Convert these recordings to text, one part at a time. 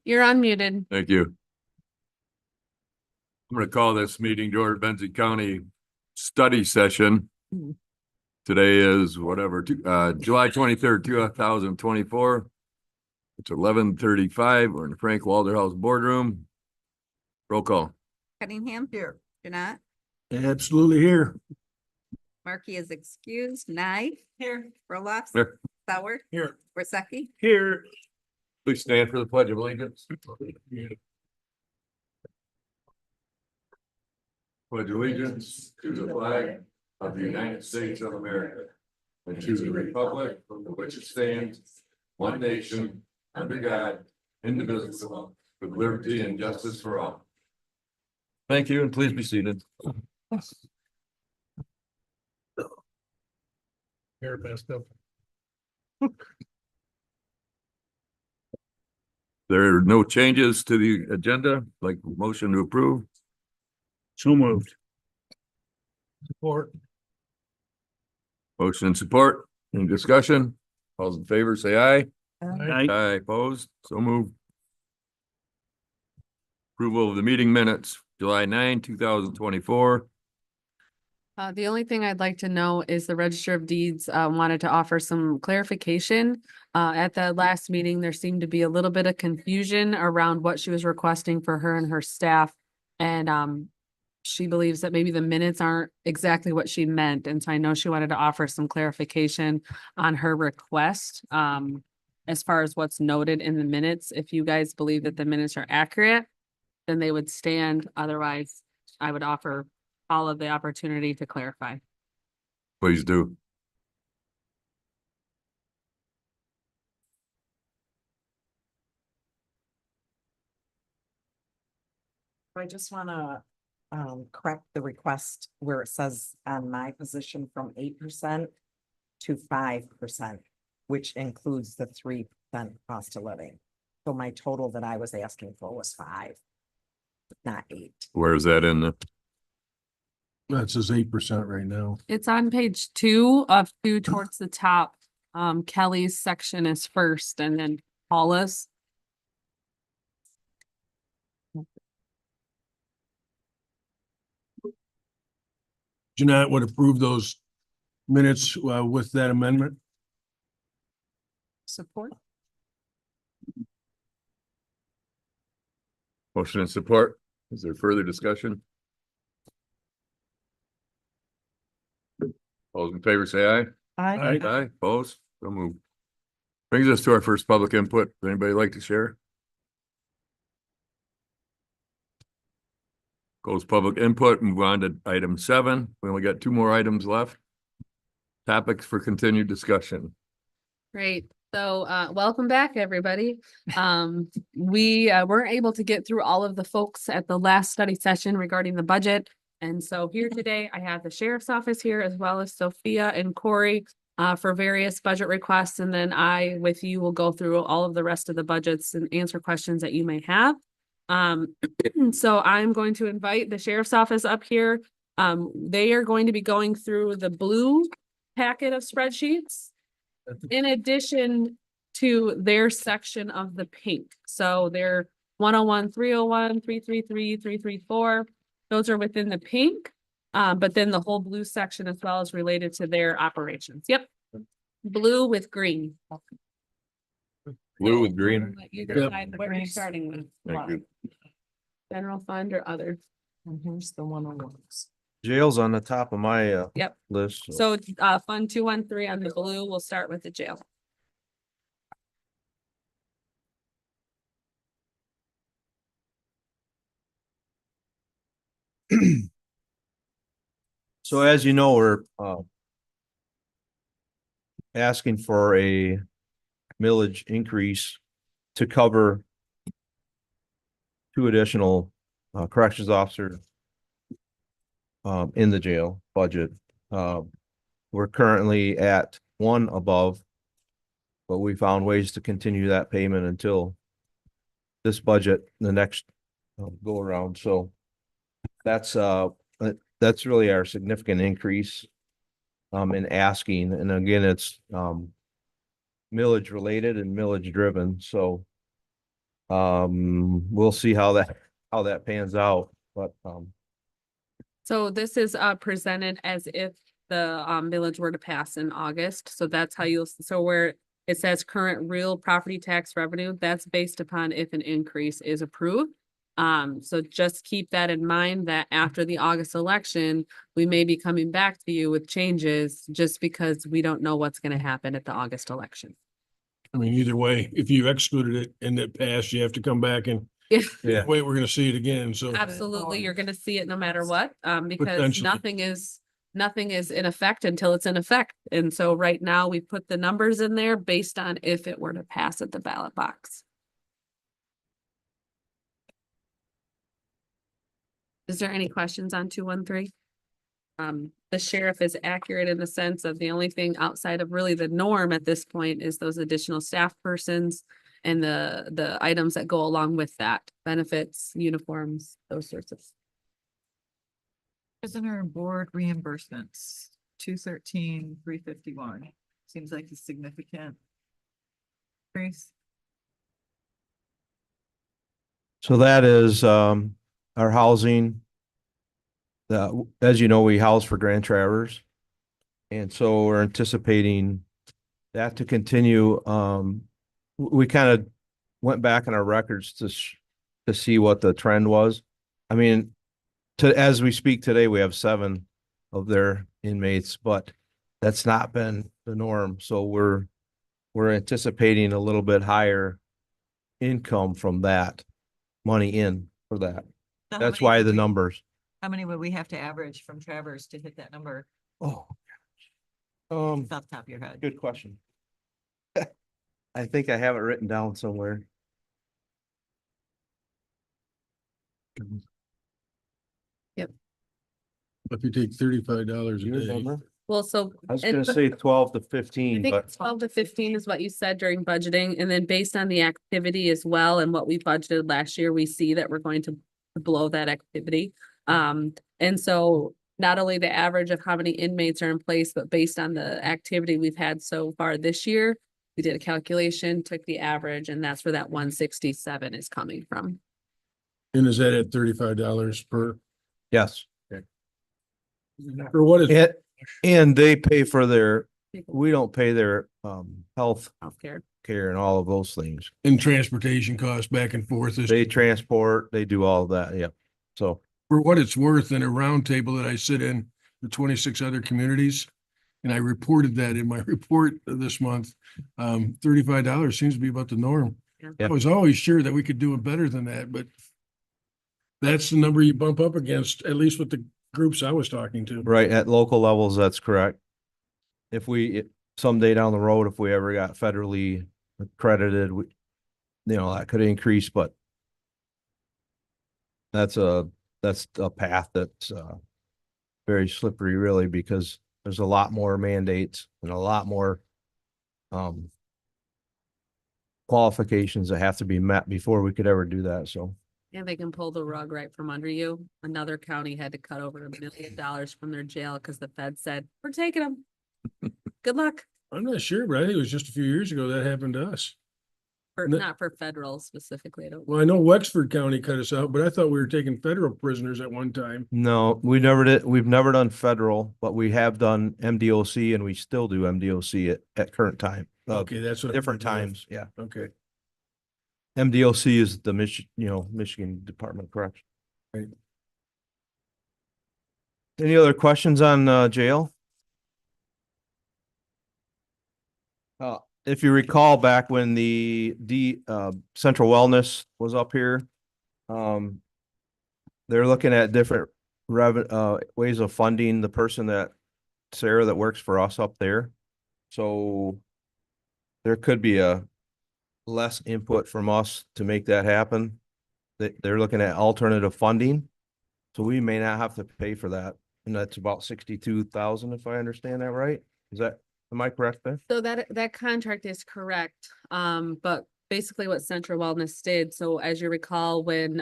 You're unmuted. Thank you. I'm going to call this meeting to order, Benzie County Study Session. Today is July 23rd, 2024. It's 11:35. We're in the Frank Walder House Boardroom. Roll call. Cunningham. Here. Janat. Absolutely here. Markey is excused. Nye. Here. Roloff. Here. Sauer. Here. Worsakki. Here. Please stand for the Pledge of Allegiance. Pledge allegiance to the flag of the United States of America and to the republic for which it stands, one nation, under God, indivisible, with liberty and justice for all. Thank you, and please be seated. Here, best of. There are no changes to the agenda, like motion to approve. So moved. Support. Motion and support. Any discussion? All those in favor, say aye. Aye. Aye, opposed, so moved. Approval of the meeting minutes, July 9, 2024. The only thing I'd like to know is the Register of Deeds wanted to offer some clarification. At the last meeting, there seemed to be a little bit of confusion around what she was requesting for her and her staff. And she believes that maybe the minutes aren't exactly what she meant. And so I know she wanted to offer some clarification on her request. As far as what's noted in the minutes, if you guys believe that the minutes are accurate, then they would stand. Otherwise, I would offer all of the opportunity to clarify. Please do. I just wanna correct the request where it says on my position from 8% to 5%, which includes the 3% cost of living. So my total that I was asking for was 5, not 8. Where is that in the? That says 8% right now. It's on page 2 of 2 towards the top. Kelly's section is first and then Paula's. Jeanette would approve those minutes with that amendment. Support? Motion and support. Is there further discussion? All those in favor, say aye. Aye. Aye, opposed, so moved. Brings us to our first public input. Does anybody like to share? Close public input, move on to item 7. We only got 2 more items left. Topics for continued discussion. Great. So welcome back, everybody. We weren't able to get through all of the folks at the last study session regarding the budget. And so here today, I have the sheriff's office here as well as Sophia and Corey for various budget requests. And then I, with you, will go through all of the rest of the budgets and answer questions that you may have. So I'm going to invite the sheriff's office up here. They are going to be going through the blue packet of spreadsheets in addition to their section of the pink. So they're 101, 301, 333, 334. Those are within the pink. But then the whole blue section as well is related to their operations. Yep. Blue with green. Blue with green. Let you decide what you're starting with. Thank you. General fund or other. And here's the 101s. Jail's on the top of my Yep. list. So fund 213 on the blue, we'll start with the jail. So as you know, we're asking for a millage increase to cover 2 additional corrections officers in the jail budget. We're currently at 1 above, but we found ways to continue that payment until this budget, the next go around. So that's really our significant increase in asking. And again, it's millage related and millage driven. So We'll see how that pans out, but, So this is presented as if the village were to pass in August. So that's how so where it says current real property tax revenue, that's based upon if an increase is approved. So just keep that in mind that after the August election, we may be coming back to you with changes just because we don't know what's gonna happen at the August election. I mean, either way, if you excluded it and it passed, you have to come back and yeah. wait, we're gonna see it again, so. Absolutely, you're gonna see it no matter what, because Potentially. nothing is in effect until it's in effect. And so right now, we put the numbers in there based on if it were to pass at the ballot box. Is there any questions on 213? The sheriff is accurate in the sense of the only thing outside of really the norm at this point is those additional staff persons and the items that go along with that, benefits, uniforms, those sorts of. Prisoner board reimbursements, 213,351. Seems like a significant increase. So that is, our housing. As you know, we house for Grand Traverse. And so we're anticipating that to continue. We kind of went back in our records to see what the trend was. I mean, as we speak today, we have 7 of their inmates, but that's not been the norm. So we're anticipating a little bit higher income from that money in for that. So how That's many why would the we- numbers. How many would we have to average from Traverse to hit that number? Oh. Off the top of your head. Good question. I think I have it written down somewhere. If you take $35 a You day, remember? Well, so. I was and- gonna say 12 to I 15, think but 12 to 15 is what you said during budgeting, and then based on the activity as well and what we budgeted last year, we see that we're going to blow that activity. And so not only the average of how many inmates are in place, but based on the activity we've had so far this year, we did a calculation, took the average, and that's where that 167 is coming from. and is that at $35 per, yes. or what is? And they pay for we don't pay their health Healthcare. care and all of those things. And transportation costs back and forth is, They transport, they do all of that, yeah. So, for what it's worth, in a roundtable that I sit in, the 26 other communities. And I reported that in my report this month. $35 seems to be about the norm. Yeah. I was always sure that we could do it better than that, but that's the number you bump up against, at least with the groups I was talking to. right, at local levels, that's correct. Someday down the road, if we ever got federally accredited, that could increase, but that's a path that's very slippery really, because there's a lot more mandates and a lot more qualifications that have to be met before we could ever do that, so. And they can pull the rug right from under you. Another county had to cut over $1 million from their jail because the Fed said, we're taking them. Good luck. I'm not sure, but I think it was just a few years ago that happened to us. No. Not for federal specifically. I don't. Well, I know Wexford County cut us out, but I thought we were taking federal prisoners at one time. No, we never did. We've never done federal, but we have done MDOC and we still do MDOC at current time. Okay, that's what. Different times, yeah. Okay. MDOC is the Michigan Department of Correction. Right. Any other questions on jail? If you recall back when the Central Wellness was up here, they're looking at different ways of funding the person Sarah that works for us up there. So there could be a less input from us to make that happen. They're looking at alternative funding. So we may not have to pay for that. And that's about 62,000, if I understand that right. Am I correct there? So that contract is correct. But basically what Central Wellness did, so as you recall, when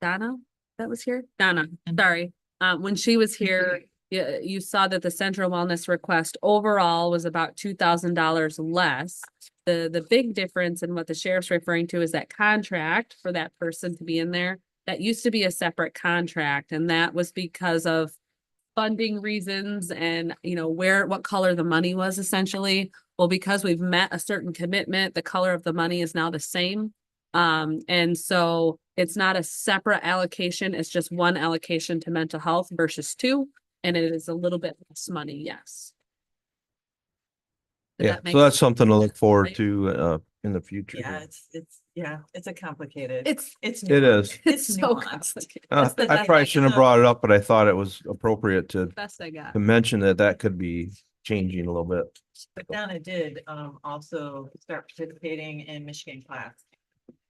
Donna, that was here? Donna, sorry. When she was here, you saw that the Central Wellness request overall was about $2,000 less. The big difference in what the sheriff's referring to is that contract for that person to be in there. That used to be a separate contract, and that was because of funding reasons and, you know, what color the money was essentially. Well, because we've met a certain commitment, the color of the money is now the same. And so it's not a separate allocation, it's just one allocation to mental health versus two, and it is a little bit less money, yes. Does Yeah, that make so that's something to look sense, forward right? to, in the future. Yeah, it's a complicated. It's, It's. It is. it's so nuanced. complicated. Uh, That's the I best probably I shouldn't have got. brought it up, but I thought it was appropriate to Best I got. mention that that could be changing a little bit. But Donna did also start participating in Michigan class.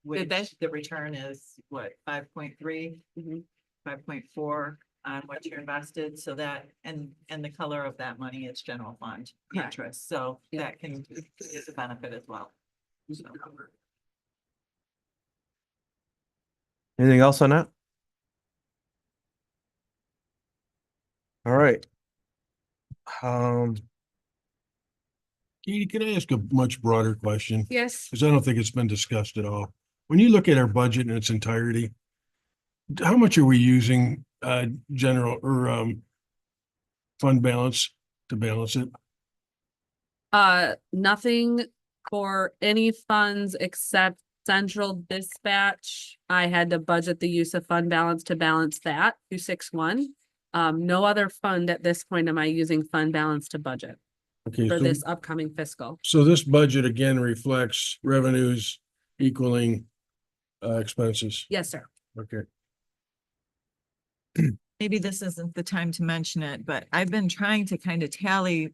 Which they? the return is what, 5.3, Mhm. 5.4 on what you invested, so that, and the color of that money is general fund Correct. interest, so Yeah. that is a benefit as well. So, Anything else on that? All right. Katie, can I ask a much broader question? Yes, Because I don't think it's been discussed at all. When you look at our budget in its entirety, how much are we using general or fund balance to balance it? nothing for any funds except central dispatch. I had to budget the use of fund balance to balance that 261. No other fund at this point am I using fund balance to budget Okay, for so this upcoming fiscal. so this budget again reflects revenues equaling expenses. Yes, sir. Okay. maybe this isn't the time to mention it, but I've been trying to kind of tally,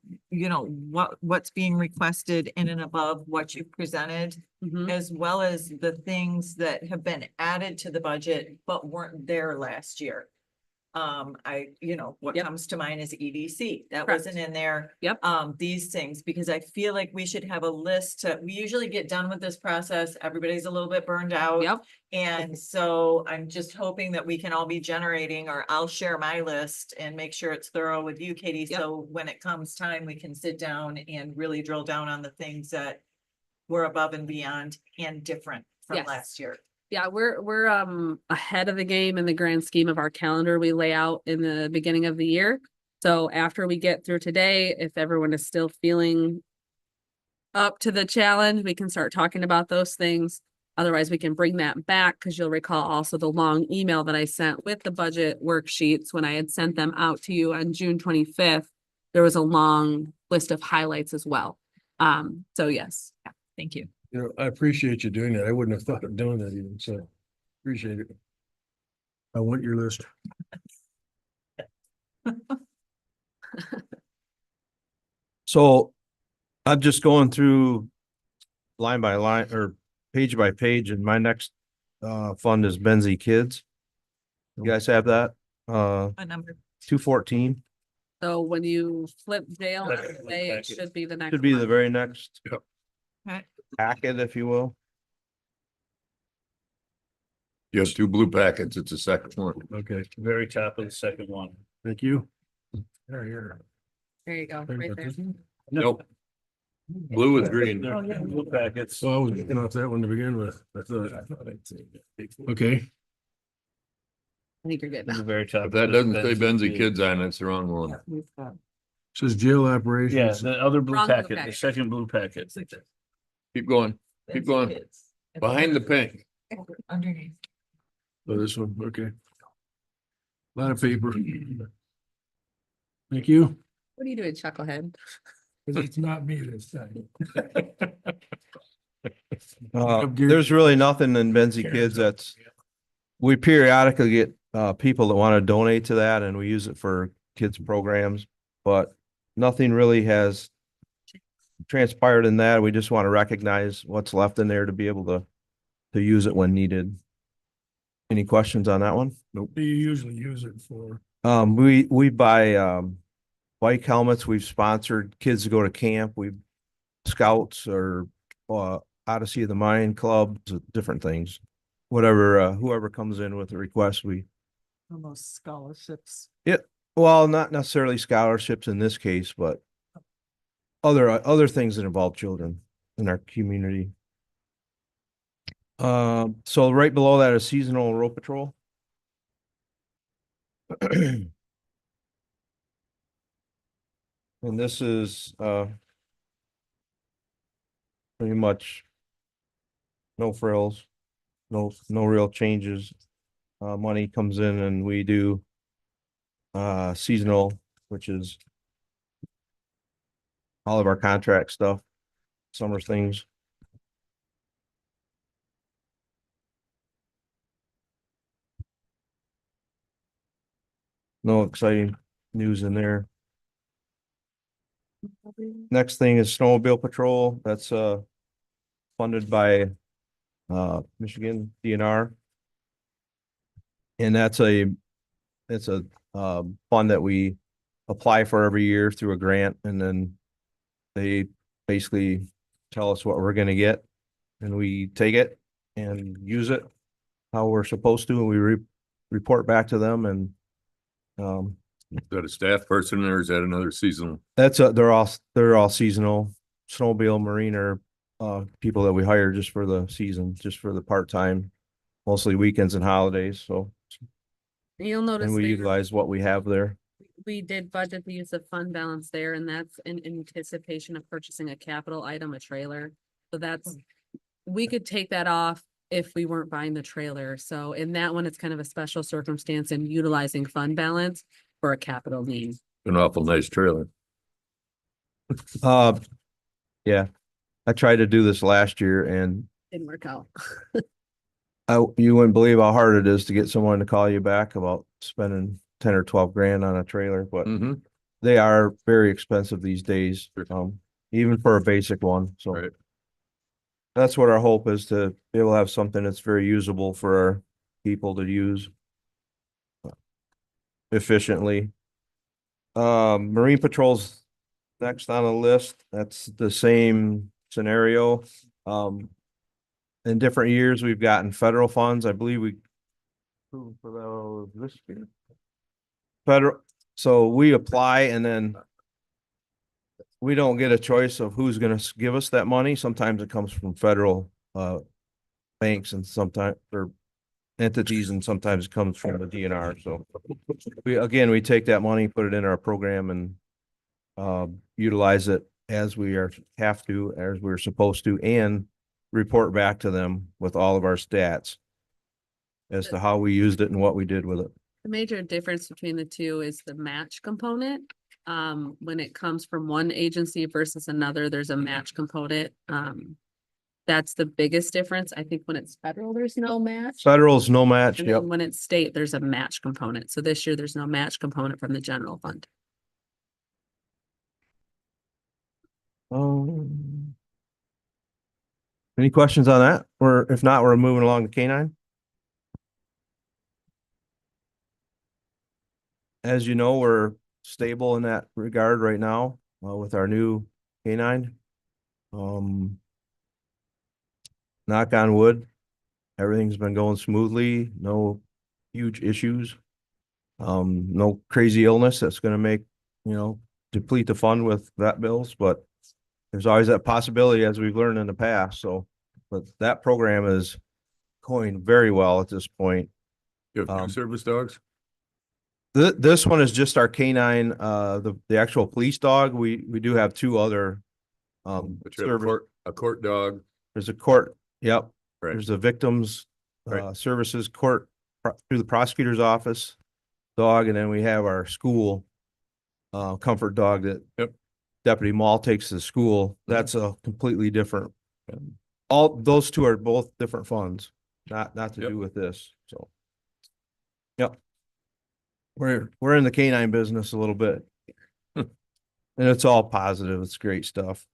what's being requested in and above what you've presented, Mhm. as well as the things that have been added to the budget but weren't there last year. What Yep. comes to mind is EDC. That Correct. wasn't in there. Yep. These things, because I feel like we should have a list we usually get done with this process. Everybody's a little bit burned out. Yep. And so I'm just hoping that we can all be generating, or I'll share my list and make sure it's thorough with you, Katie. Yep. So when it comes time, we can sit down and really drill down on the things that were above and beyond and different from Yes. last year. Yeah, we're ahead of the game in the grand scheme of our calendar we lay out in the beginning of the year. So after we get through today, if everyone is still feeling up to the challenge, we can start talking about those things. Otherwise, we can bring that back, because you'll recall also the long email that I sent with the budget worksheets when I had sent them out to you on June 25th. There was a long list of highlights as well. So yes, yeah, thank you. You know, I appreciate you doing that. I wouldn't have thought of doing that even, so appreciate it. I want your list. So I'm just going through line by line or page by page, and my next fund is Benzie Kids. You guys have that? What number? 214 So when you flip jail, Second one today, it packet. should be the next. should be the one. very next Okay. packet, if you will. You have two blue packets. It's the second one. Okay, Very top of the second one. thank you. There, There you go, right there. Nope. Blue with green. They're blue packets. So I was looking off that one to begin with. I thought. Okay, I think you're good The now. very top. If that doesn't say Benzie Kids. Kids on it, it's the wrong one. says jail Yeah, operations. the other blue Wrong blue packet, the packet. second blue packet. Keep going. Keep going. Kids. Behind the pink. Underneath. Oh, this one, okay. Lot of paper. Thank you. What are you doing, Chucklehead? It's not me this time. There's really nothing in Benzie Kids that's, we periodically get people that want to donate to that, and we use it for kids programs, but nothing really has transpired in that. We just want to recognize what's left in there to be able to use it when needed. Any questions on that one? Nope. Do you usually use it for? We buy bike helmets. We've sponsored kids to go to camp. We've scouts or Odyssey of the Mind clubs, different things. Whatever, whoever comes in with a request, Almost scholarships. well, not necessarily scholarships in this case, but other things that involve children. in our community. So right below that is seasonal road patrol. And this is, pretty much no frills, no real changes. Money comes in and we do, seasonal, which is all of our contract stuff, summer things. No exciting news in there. Next thing is snowmobile patrol. That's funded by Michigan DNR. And that's a fund that we apply for every year through a grant, and then they basically tell us what we're gonna get, and we take it and use it how we're supposed to, and we report back to them, and Is that a staff person or is that another seasonal? they're all seasonal. Snowmobile Marine are people that we hire just for the season, just for the part-time, mostly weekends and holidays, so. You'll notice And we there, utilize what we have there. we did budget the use of fund balance there, and that's in anticipation of purchasing a capital item, a trailer. So that's, we could take that off if we weren't buying the trailer. So in that one, it's kind of a special circumstance in utilizing fund balance for a capital need. An awful nice trailer. Yeah, I tried to do this last year, and Didn't work out. you wouldn't believe how hard it is to get someone to call you back about spending 10 or 12 grand on a trailer, but Mm-hmm. they are very expensive these days, even for a basic one, so. Right. That's what our hope is, to be able to have something that's very usable for our people to use efficiently. Marine Patrol's next on the list. That's the same scenario. In different years, we've gotten federal funds. I believe we approved for those this year. Federal, so we apply and then we don't get a choice of who's gonna give us that money. Sometimes it comes from federal banks, and sometimes, or entities, and sometimes it comes from the DNR. So we take that money, put it in our program, and utilize it as we have to, as we're supposed to, and report back to them with all of our stats as to how we used it and what we did with it. The major difference between the two is the match component. When it comes from one agency versus another, there's a match component. That's the biggest difference. I think when it's federal, there's no match. Federal's no match, And yep. then when it's state, there's a match component. So this year, there's no match component from the general fund. Any questions on that? Or if not, we're moving along to K-9. As you know, we're stable in that regard right now, with our new K-9. Knock on wood, everything's been going smoothly, no huge issues. No crazy illness that's gonna make, deplete the fund with vet bills, but there's always that possibility, as we've learned in the past, so. But that program is going very well at this point. You have two service dogs? This one is just our K-9, the actual police dog. We do have two other, But you have a court dog. there's a court, yep. Right. There's a victims, Right. services court through the prosecutor's office dog, and then we have our school, comfort dog that Yep. Deputy Mall takes to school. That's a completely different. All those two are both different funds, not to Yep. do with this, so. Yep. We're in the K-9 business a little bit. And it's all positive. It's great stuff.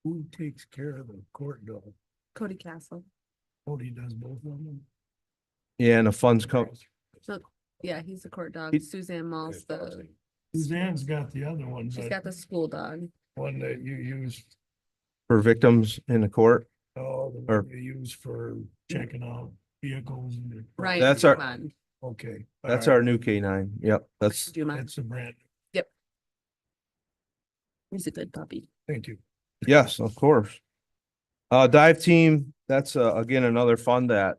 Who takes care of the court dog? Cody Castle. Cody does both of them. Yeah, and the funds come, So, yeah, he's the court dog. Suzanne Mall's the, Suzanne's got the other one, she's but got the school dog. one that you use, for victims in the court. the Or- one you use for checking out vehicles and. Right. That's our- Dumont. Okay. That's all our right. new K-9. Yep, that's, Dumont. That's a brand, He's a good puppy. thank you. yes, of course. Dive team, that's again, another fund that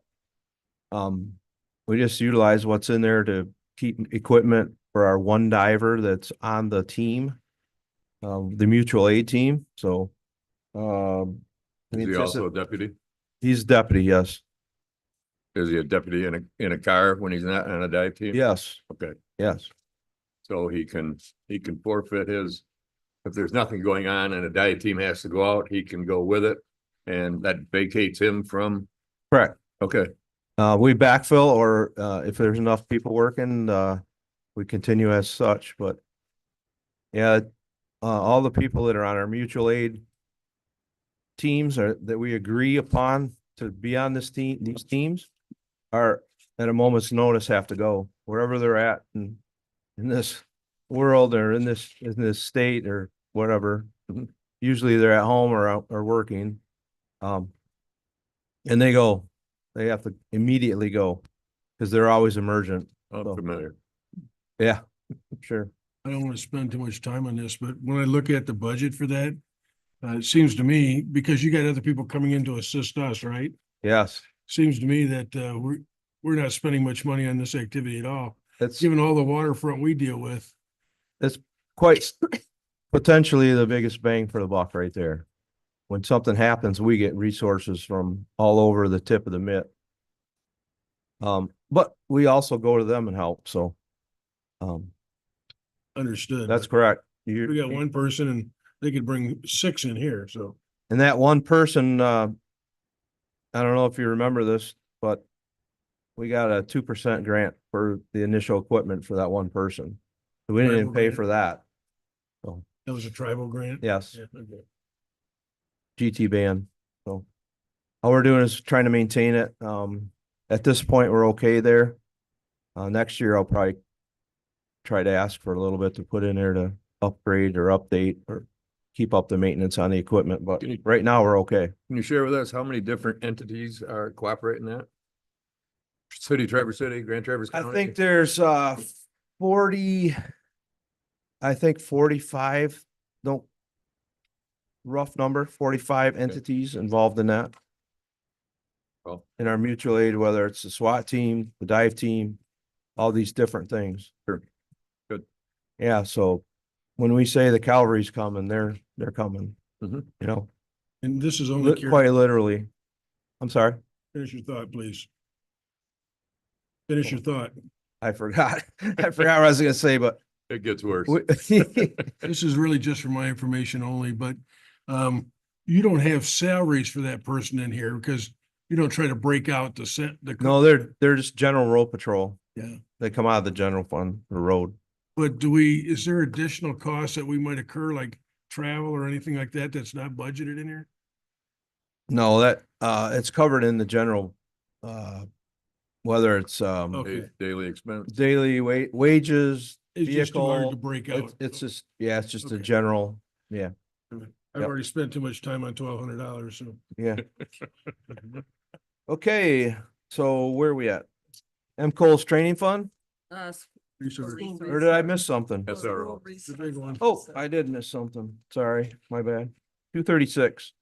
we just utilize what's in there to keep equipment for our one diver that's on the team. The mutual aid team, so. Is he also a deputy? He's deputy, yes, Is he a deputy in a car when he's not on a dive team? yes, Okay, yes, so he can forfeit his, if there's nothing going on and a dive team has to go out, he can go with it. And that vacates him from, correct. okay, We backfill or if there's enough people working, we continue as such, but. Yeah, all the people that are on our mutual aid teams are, that we agree upon to be on this team, these teams are at a moment's notice have to go wherever they're at in this world or in this state or whatever. Usually they're at home or out or working. And they have to immediately go because they're always emergent. I'm familiar. Yeah, sure. I don't want to spend too much time on this, but when I look at the budget for that, it seems to me, because you got other people coming in to assist us, right? Yes, Seems to me that we're not spending much money on this activity at all, it's given all the waterfront we deal with. quite potentially the biggest bang for the buck right there. When something happens, we get resources from all over the tip of the mitt. But we also go to them and help, so. Understood. That's but correct. We got one person and they could bring 6 in here, so. And that one person, I don't know if you remember this, but we got a 2% grant for the initial equipment for that one person. So we didn't even pay Tribal for that. That was a tribal grant? Yes, Yeah, okay. GT band. So all we're doing is trying to maintain it. At this point, we're okay there. Next year, I'll probably try to ask for a little bit to put in there to upgrade or update or keep up the maintenance on the equipment, but Can you- right now we're okay. Can you share with us how many different entities are cooperating in that? City, Traverse City, Grand Traverse I County? think there's 40, I think 45, no, rough number, 45 entities involved in that. Well, In our mutual aid, whether it's the SWAT team, the dive team, all these different things. Sure. Good. Yeah, so when we say the cavalry's coming, they're coming, Mhm. you know, And this is only, quite literally. I'm sorry, finish your thought, please. Finish your thought. I forgot. I forgot what I was gonna say, but it gets worse. This is really just for my information only, but you don't have salaries for that person in here because you don't try to break out the. no, they're just general road patrol. Yeah, They come out of the general fund, the road. but is there additional costs that we might occur, like travel or anything like that, that's not budgeted in here? No, that, it's covered in the general, whether it's, Okay. Daily expense. daily wages, It's just too hard vehicle. to break out. It's just, yeah, it's just a Okay. general, yeah, I've yep. already spent too much time on $1,200, so. yeah. Okay, so where are we at? MCO's training fund, Resource. or did I miss something? SRO. The big one. Oh, I did miss something. Sorry, my bad. 236.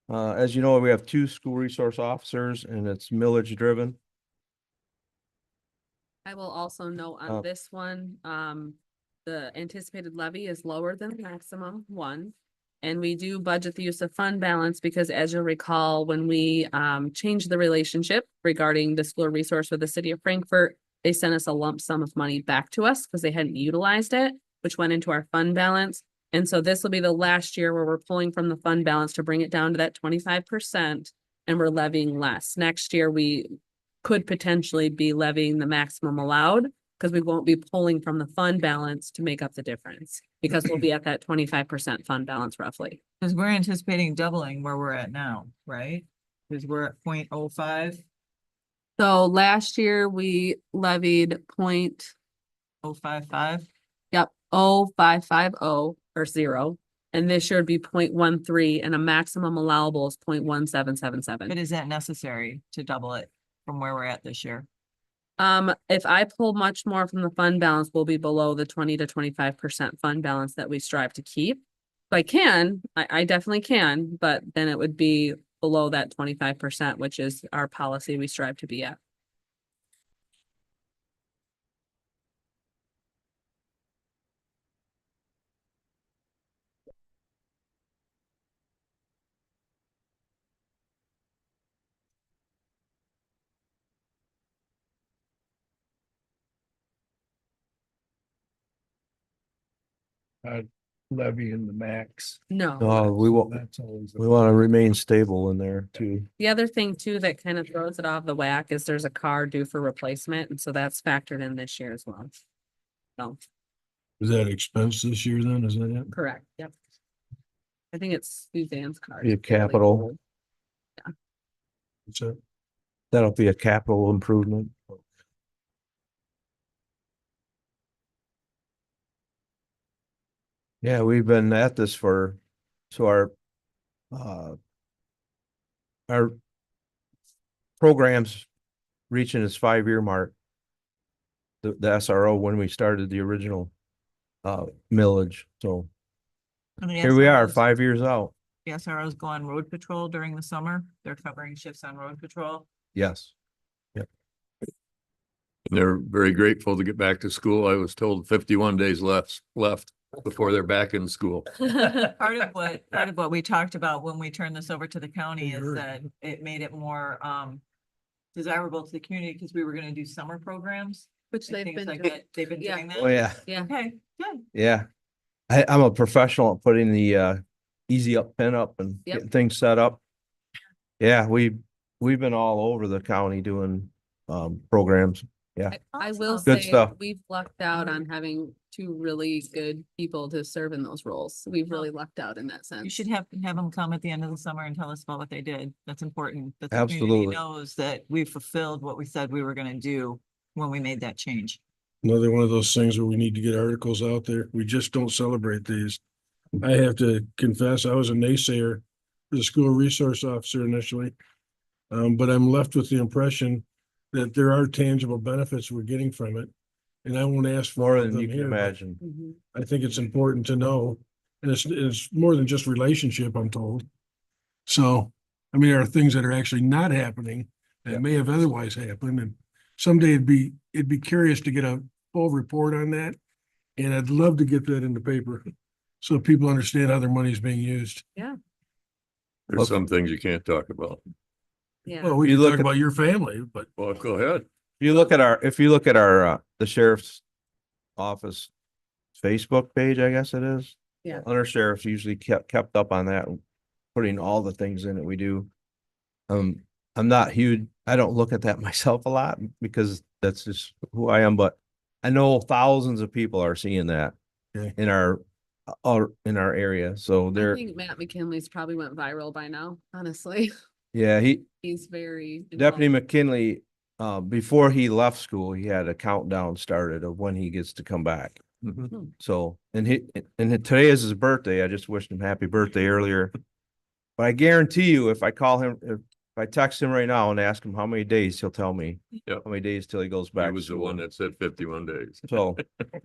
As you know, we have 2 school resource officers and it's millage driven. I will also note Oh. on this one, the anticipated levy is lower than the maximum one. And we do budget the use of fund balance because as you'll recall, when we changed the relationship regarding the school resource with the city of Frankfurt, they sent us a lump sum of money back to us because they hadn't utilized it, which went into our fund balance. And so this will be the last year where we're pulling from the fund balance to bring it down to that 25% and we're levying less. Next year, we could potentially be levying the maximum allowed because we won't be pulling from the fund balance to make up the difference because we'll be at that 25% fund balance roughly. Because we're anticipating doubling where we're at now, right? Because we're at 0.05, So last year we levied 0.55. 0550 or 0. And this year would be 0.13 and a maximum allowable is 0.1777. But is that necessary to double it from where we're at this year? If I pull much more from the fund balance, we'll be below the 20 to 25% fund balance that we strive to keep. I can, I definitely can, but then it would be below that 25%, which is our policy we strive to be at. Levy in the max. No. we want, That's always. we want to remain stable in there too. The other thing too, that kind of throws it off the whack is there's a car due for replacement, and so that's factored in this year as well. So, Is that expense this year then? Is that it? correct, yep. I think it's Suzanne's car. Be a capital, It's a- that'll be a capital improvement. Yeah, we've been at this so our program's reaching its 5-year mark. The SRO when we started the original millage, so And the here we are, SROs 5 years out. The SROs go on road patrol during the summer. They're covering shifts on road patrol. Yes. And they're very grateful to get back to school. I was told 51 days left before they're back in school. Part of what we talked about when we turned this over to the county is that it made it more desirable to the community because we were gonna do summer programs. Which and they've things been like doing. that. They've been Yeah. doing that. Oh, yeah, Yeah, Okay, good. yeah. I'm a professional at putting the easy up pin up and Yep. getting things set up. Yeah, we've been all over the county doing programs. I will Awesome. Good say, stuff. we've lucked out on having two really good people to serve in those roles. We've really lucked out in that sense. You should have them come at the end of the summer and tell us about what they did. That's important. That the community Absolutely. knows that we fulfilled what we said we were gonna do when we made that change. Another one of those things where we need to get articles out there. We just don't celebrate these. I have to confess, I was a naysayer, the school resource officer initially. But I'm left with the impression that there are tangible benefits we're getting from it. And I won't ask for More all of than them you can here, but imagine. Mhm. I think it's important to know. And it's more than just relationship, I'm told. So, I mean, there are things that are actually not happening Yeah. that may have otherwise happened, and someday it'd be curious to get a full report on that. And I'd love to get that in the paper, so people understand how their money's being used. There's some things you can't talk about. Yeah, Well, we You can look talk at- about your family, but Well, go ahead. If you look at our, the sheriff's office Facebook page, I guess it is. Yeah. Under sheriff's usually kept up on that, putting all the things in that we do. I'm not huge, I don't look at that myself a lot because that's just who I am, but I know thousands of people are seeing that Okay. in our area, so I they're, think Matt McKinley's probably went viral by now, honestly. yeah, He's very. Deputy involved. McKinley, before he left school, he had a countdown started of when he gets to come back. So, and today is his birthday. I just wished him happy birthday earlier. But I guarantee you, if I call him, if I text him right now and ask him how many days, he'll tell me. Yep. How many days till he goes He back. to was the school. one that said 51 days. So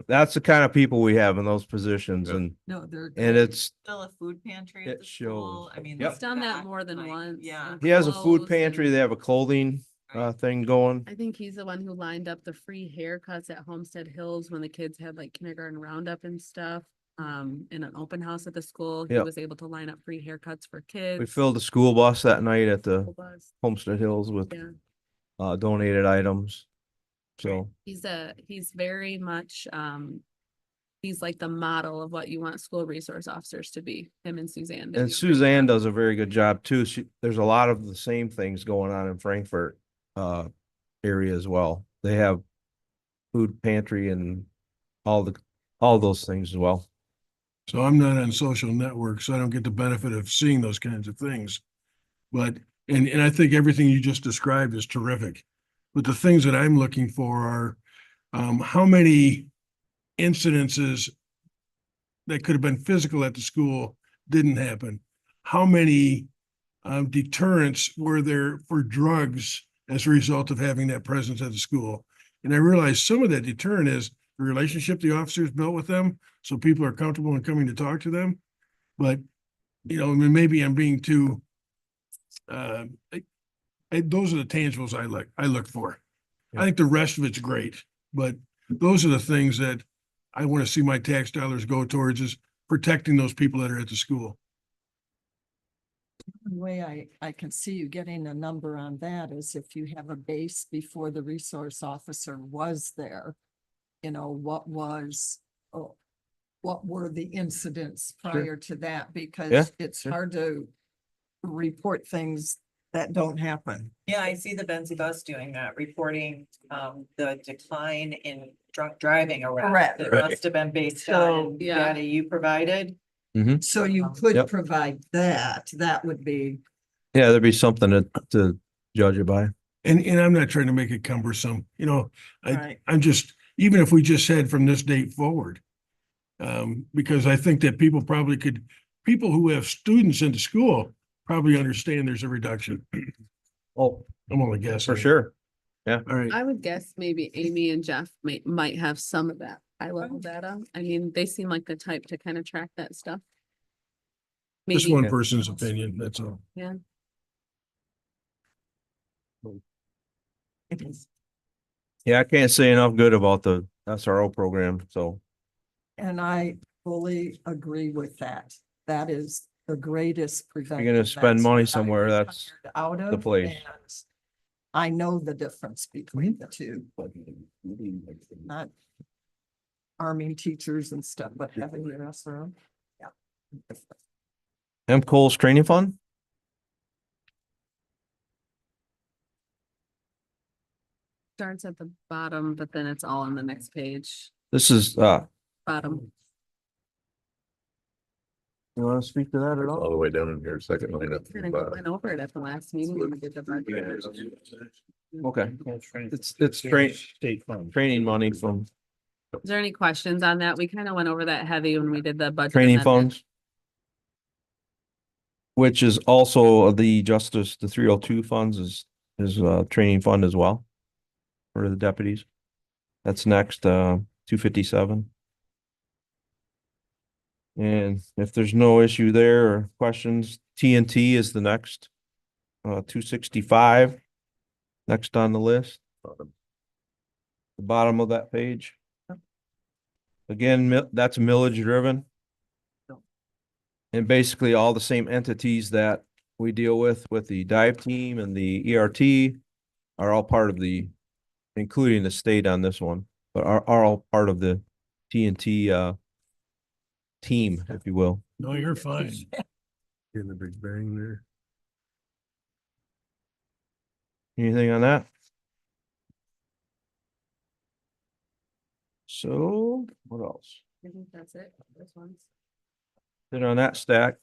that's the kind of people we have in those positions Yeah. and, No, they're. and it's, Still a food pantry it at the school. shows. I mean. Yep. He's done that back, more than like, once. Yeah. he has a food Clothes pantry. and- They have a clothing, thing going. I think he's the one who lined up the free haircuts at Homestead Hills when the kids had like kindergarten roundup and stuff. In an open house at the school, he Yep. was able to line up free haircuts for kids. We filled the school bus that night at the School bus. Homestead Hills with, Yeah, donated items. So. he's very much, he's like the model of what you want school resource officers to be, him and Suzanne. And They do a great Suzanne job. does a very good job too. There's a lot of the same things going on in Frankfurt, area as well. They have food pantry and all those things as well. so I'm not on social networks, so I don't get the benefit of seeing those kinds of things. But, and I think everything you just described is terrific. But the things that I'm looking for are, how many incidences that could have been physical at the school didn't happen? How many, deterrents were there for drugs as a result of having that presence at the school? And I realize some of that deterrent is the relationship the officers built with them, so people are comfortable in coming to talk to them. But, you know, I mean, maybe I'm being too, uh, those are the tangibles I look for. I think the rest of it's great, but those are the things that I want to see my tax dollars go towards, is protecting those people that are at the school. The way I can see you getting a number on that is if you have a base before the resource officer was there. You know, what were the incidents prior to that? Because it's sure. hard to report things that don't happen. Yeah, I see the Benzie bus doing that, reporting the decline in drunk driving arrests. Correct. It Right. must have been based So, on yeah. data you provided. So you could Yep. provide that. That would be, Yeah, there'd be something to judge it by. And I'm not trying to make it cumbersome, you know, right. I'm just, even if we just said from this date forward. Because I think that people who have students into school probably understand there's a reduction. Oh, I'm only guessing. for sure. All right, I would guess maybe Amy and Jeff might have some of that high level data. I mean, they seem like the type to kind of track that stuff. just Maybe, one person's opinion, that's all. yeah. It is. Yeah, I can't say enough good about the SRO program, so. And I fully agree with that. That is the greatest prevention. You're gonna spend That's money what I somewhere, that's retired out the of, place. and I know the difference between the two. Not arming teachers and stuff, but having your SRO. Yeah. M. Cole's training fund? Starts at the bottom, but then it's all on the next page, This is, bottom. you want to speak to that at All all? the way down in here, second line up. Kind of went over it at the last meeting when we did the budget. Okay, it's State fund. training money from Is there any questions on that? We kind of went over that heavy when we did the budget. training amendment. funds. Which is also the justice, the 302 funds is a training fund as well. For the deputies. That's next, 257. And if there's no issue there or questions, TNT is the next. 265. Next on the list. The bottom of that page. Again, that's millage driven. And basically all the same entities that we deal with the dive team and the ERT are all part of the, including the state on this one, but are all part of the TNT team, if you will. No, you're fine. Getting a big bang there. Anything on that? So what else? I think that's it. This one's. Then on that stack,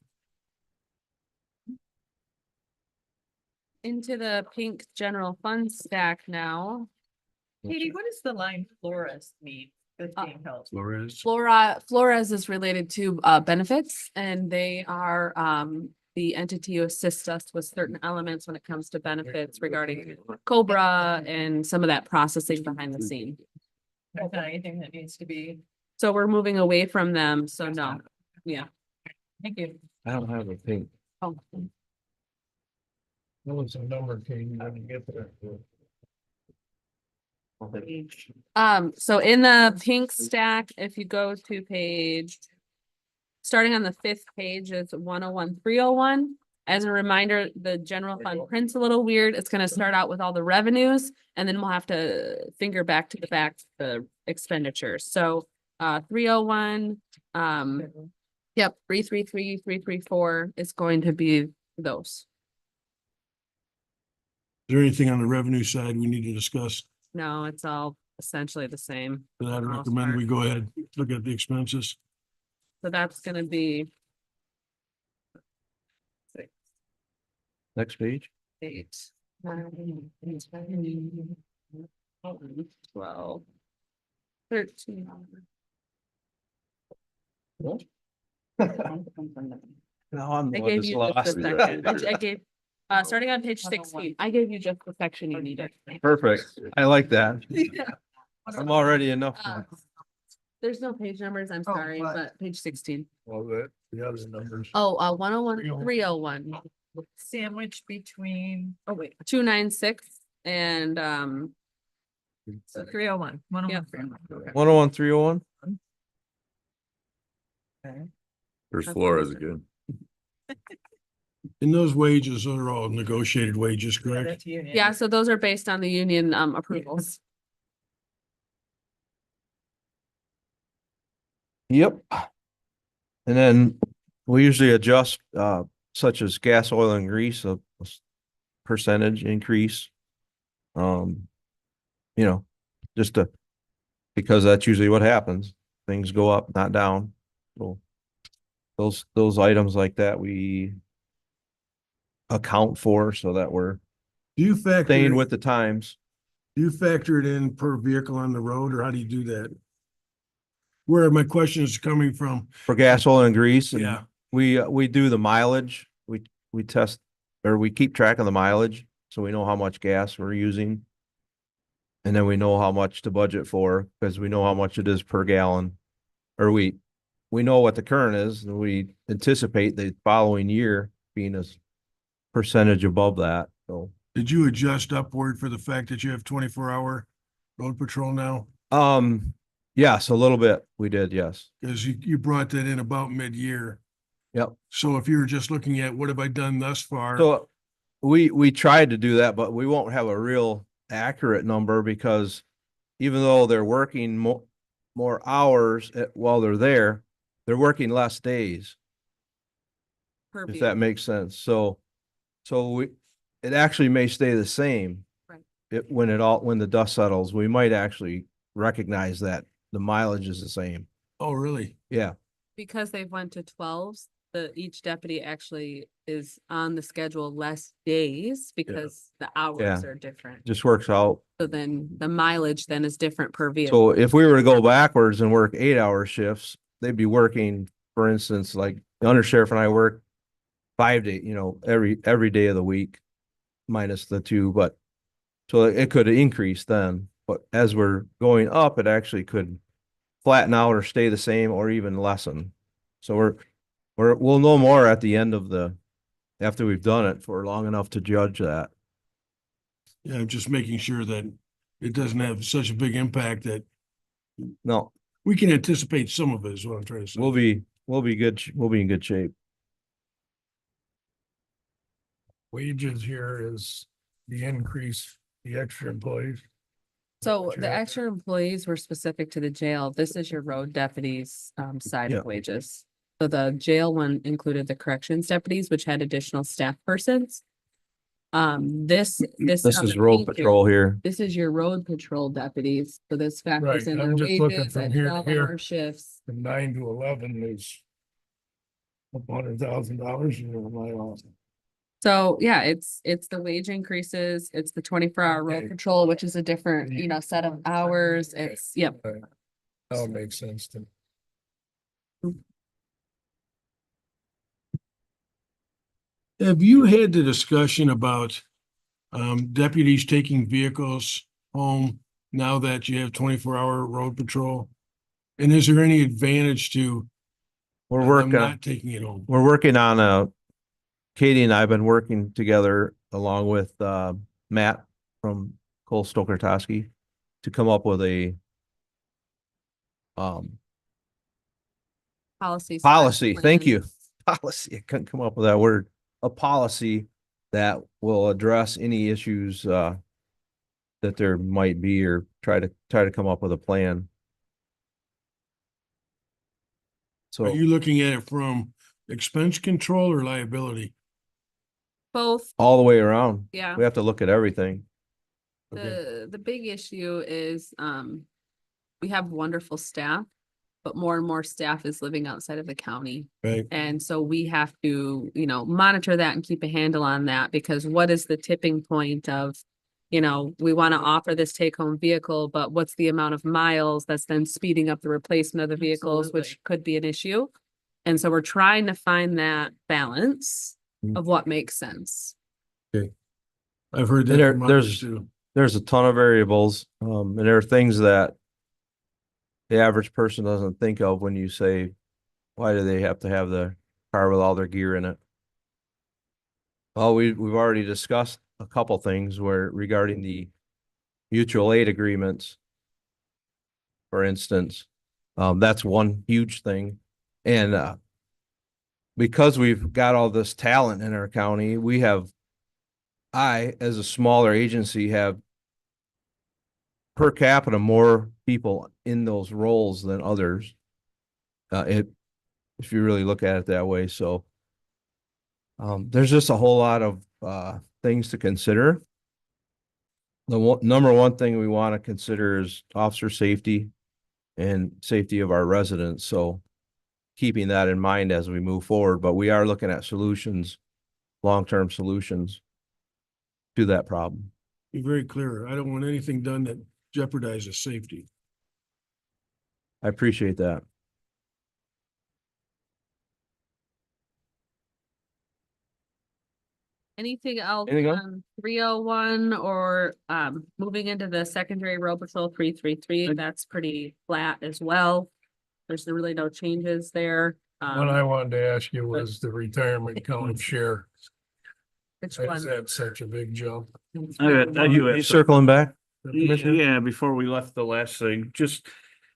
Into the pink general fund stack now. Katie, what does the line florist mean? That's being held. Flores. Flores is related to benefits, and they are the entity who assists us with certain elements when it comes to benefits regarding Cobra and some of that processing behind the scene. Is there anything that needs to be? So we're moving away from them, so no, yeah. Thank you. I don't have a pink. Oh. What was the number, Katie, when you get there? So in the pink stack, if you go to page. Starting on the 5th page is 101-301. As a reminder, the general fund print's a little weird. It's gonna start out with all the revenues, and then we'll have to finger back to the back the expenditures. So 301, yep, 333, 334 is going to be those. Is there anything on the revenue side we need to discuss? No, it's all essentially the same. Then I'd most recommend part. we go ahead, look at the expenses. So that's gonna be Next page. 8, 9, 10, 11, 12, 13. No, I'm I gave you just the section. I gave, starting on page 16, I gave you just the section you needed. Perfect. I like that. I'm already enough. Uh, There's no page numbers, I'm Oh, sorry, what? but page 16. Well, that, the other numbers. Oh, 101, 301, Sandwich between, oh wait, 296 and, so 301, 101, 301. 101, 301? There's That's Flores awesome. again. And those wages are all negotiated wages, correct? That's union. yeah, so those are based on the union, approvals. Yep. And then we usually adjust, such as gas, oil and grease, percentage increase. You know, just to, because that's usually what happens. Things go up, not down. So those items like that, we account for so that we're Do you factor, staying do with the times. you factor it in per vehicle on the road, or how do you do that? Where my question is coming from, For gas, oil and grease. And yeah, we do the mileage. We test, or we keep track of the mileage, so we know how much gas we're using. And then we know how much to budget for, because we know how much it is per gallon. Or we know what the current is, and we anticipate the following year being a percentage above that, so. did you adjust upward for the fact that you have 24-hour road patrol now? Yes, a little bit, we did, yes. Because you brought that in about mid-year. Yep. So if you were just looking at what have I done thus far? So we tried to do that, but we won't have a real accurate number, because even though they're working more hours while they're there, they're working less days, per if vehicle. that makes sense. So it actually may stay the same. Right. When the dust settles, we might actually recognize that the mileage is the same. Oh, really? Yeah, Because they've went to 12s, each deputy actually is on the schedule less days because the hours Yeah. are different. just works out. So then the mileage then is different per vehicle. So if we were to go backwards and work 8-hour shifts, they'd be working, for instance, like the undersheriff and I work 5 days, every day of the week, minus the 2, but so it could increase then, but as we're going up, it actually could flatten out or stay the same or even lessen. So we'll know more at the end of after we've done it for long enough to judge that. Yeah, I'm just making sure that it doesn't have such a big impact that No, we can anticipate some of it is what I'm trying to say. we'll be good. We'll be in good shape. Wages here is the increase, the extra employees. So What you the have extra employees were specific to the jail. This is your road deputies, side Yeah. of wages. So the jail one included the corrections deputies, which had additional staff persons. This This is road patrol here. This is your road patrol deputies, so this factors Right, in I'm their just looking wages from at here to 12-hour here. shifts. From 9 to 11 is $100,000, you know, my off. So, yeah, it's the wage increases, it's the 24-hour road Okay. patrol, which is a different, set of hours, Okay. it's, yep. That makes sense to me. Have you had the discussion about deputies taking vehicles home now that you have 24-hour road patrol? And is there any advantage to We're them working, not taking it home? we're working on Katie and I have been working together along with Matt from Cole Stoker Toski to come up with a Policy. policy. Thank plan. you. Policy. I couldn't come up with that word. A policy that will address any issues that there might be, or try to come up with a plan. Are So you looking at it from expense control or liability? Both, all the way around, yeah. we have to look at everything. The big issue is, we have wonderful staff, but more and more staff is living outside of the county. Right. And so we have to, monitor that and keep a handle on that, because what is the tipping point of, we want to offer this take-home vehicle, but what's the amount of miles that's then speeding up the replacement of the vehicles, which Absolutely. could be an issue. And so we're trying to find that balance Mm. of what makes sense. I've heard that. There- from others there's- too. There's a ton of variables, and there are things that the average person doesn't think of when you say, why do they have to have the car with all their gear in it? Well, we've already discussed a couple things where regarding the mutual aid agreements. For instance, that's one huge thing. And, because we've got all this talent in our county, I, as a smaller agency, have per capita more people in those roles than others. If you really look at it that way, so. There's just a whole lot of, things to consider. The number one thing we want to consider is officer safety and safety of our residents, so keeping that in mind as we move forward, but we are looking at solutions, long-term solutions to that problem. Be very clear. I don't want anything done that jeopardizes safety. I appreciate that. Anything else Anything else? on 301 or moving into the secondary road patrol 333? That's pretty flat as well. There's really no changes there. What I wanted to ask you was the retirement county share. Which Why is one? that such a big jump? I do You have circling back? Commissioner? Yeah, before we left the last thing, just,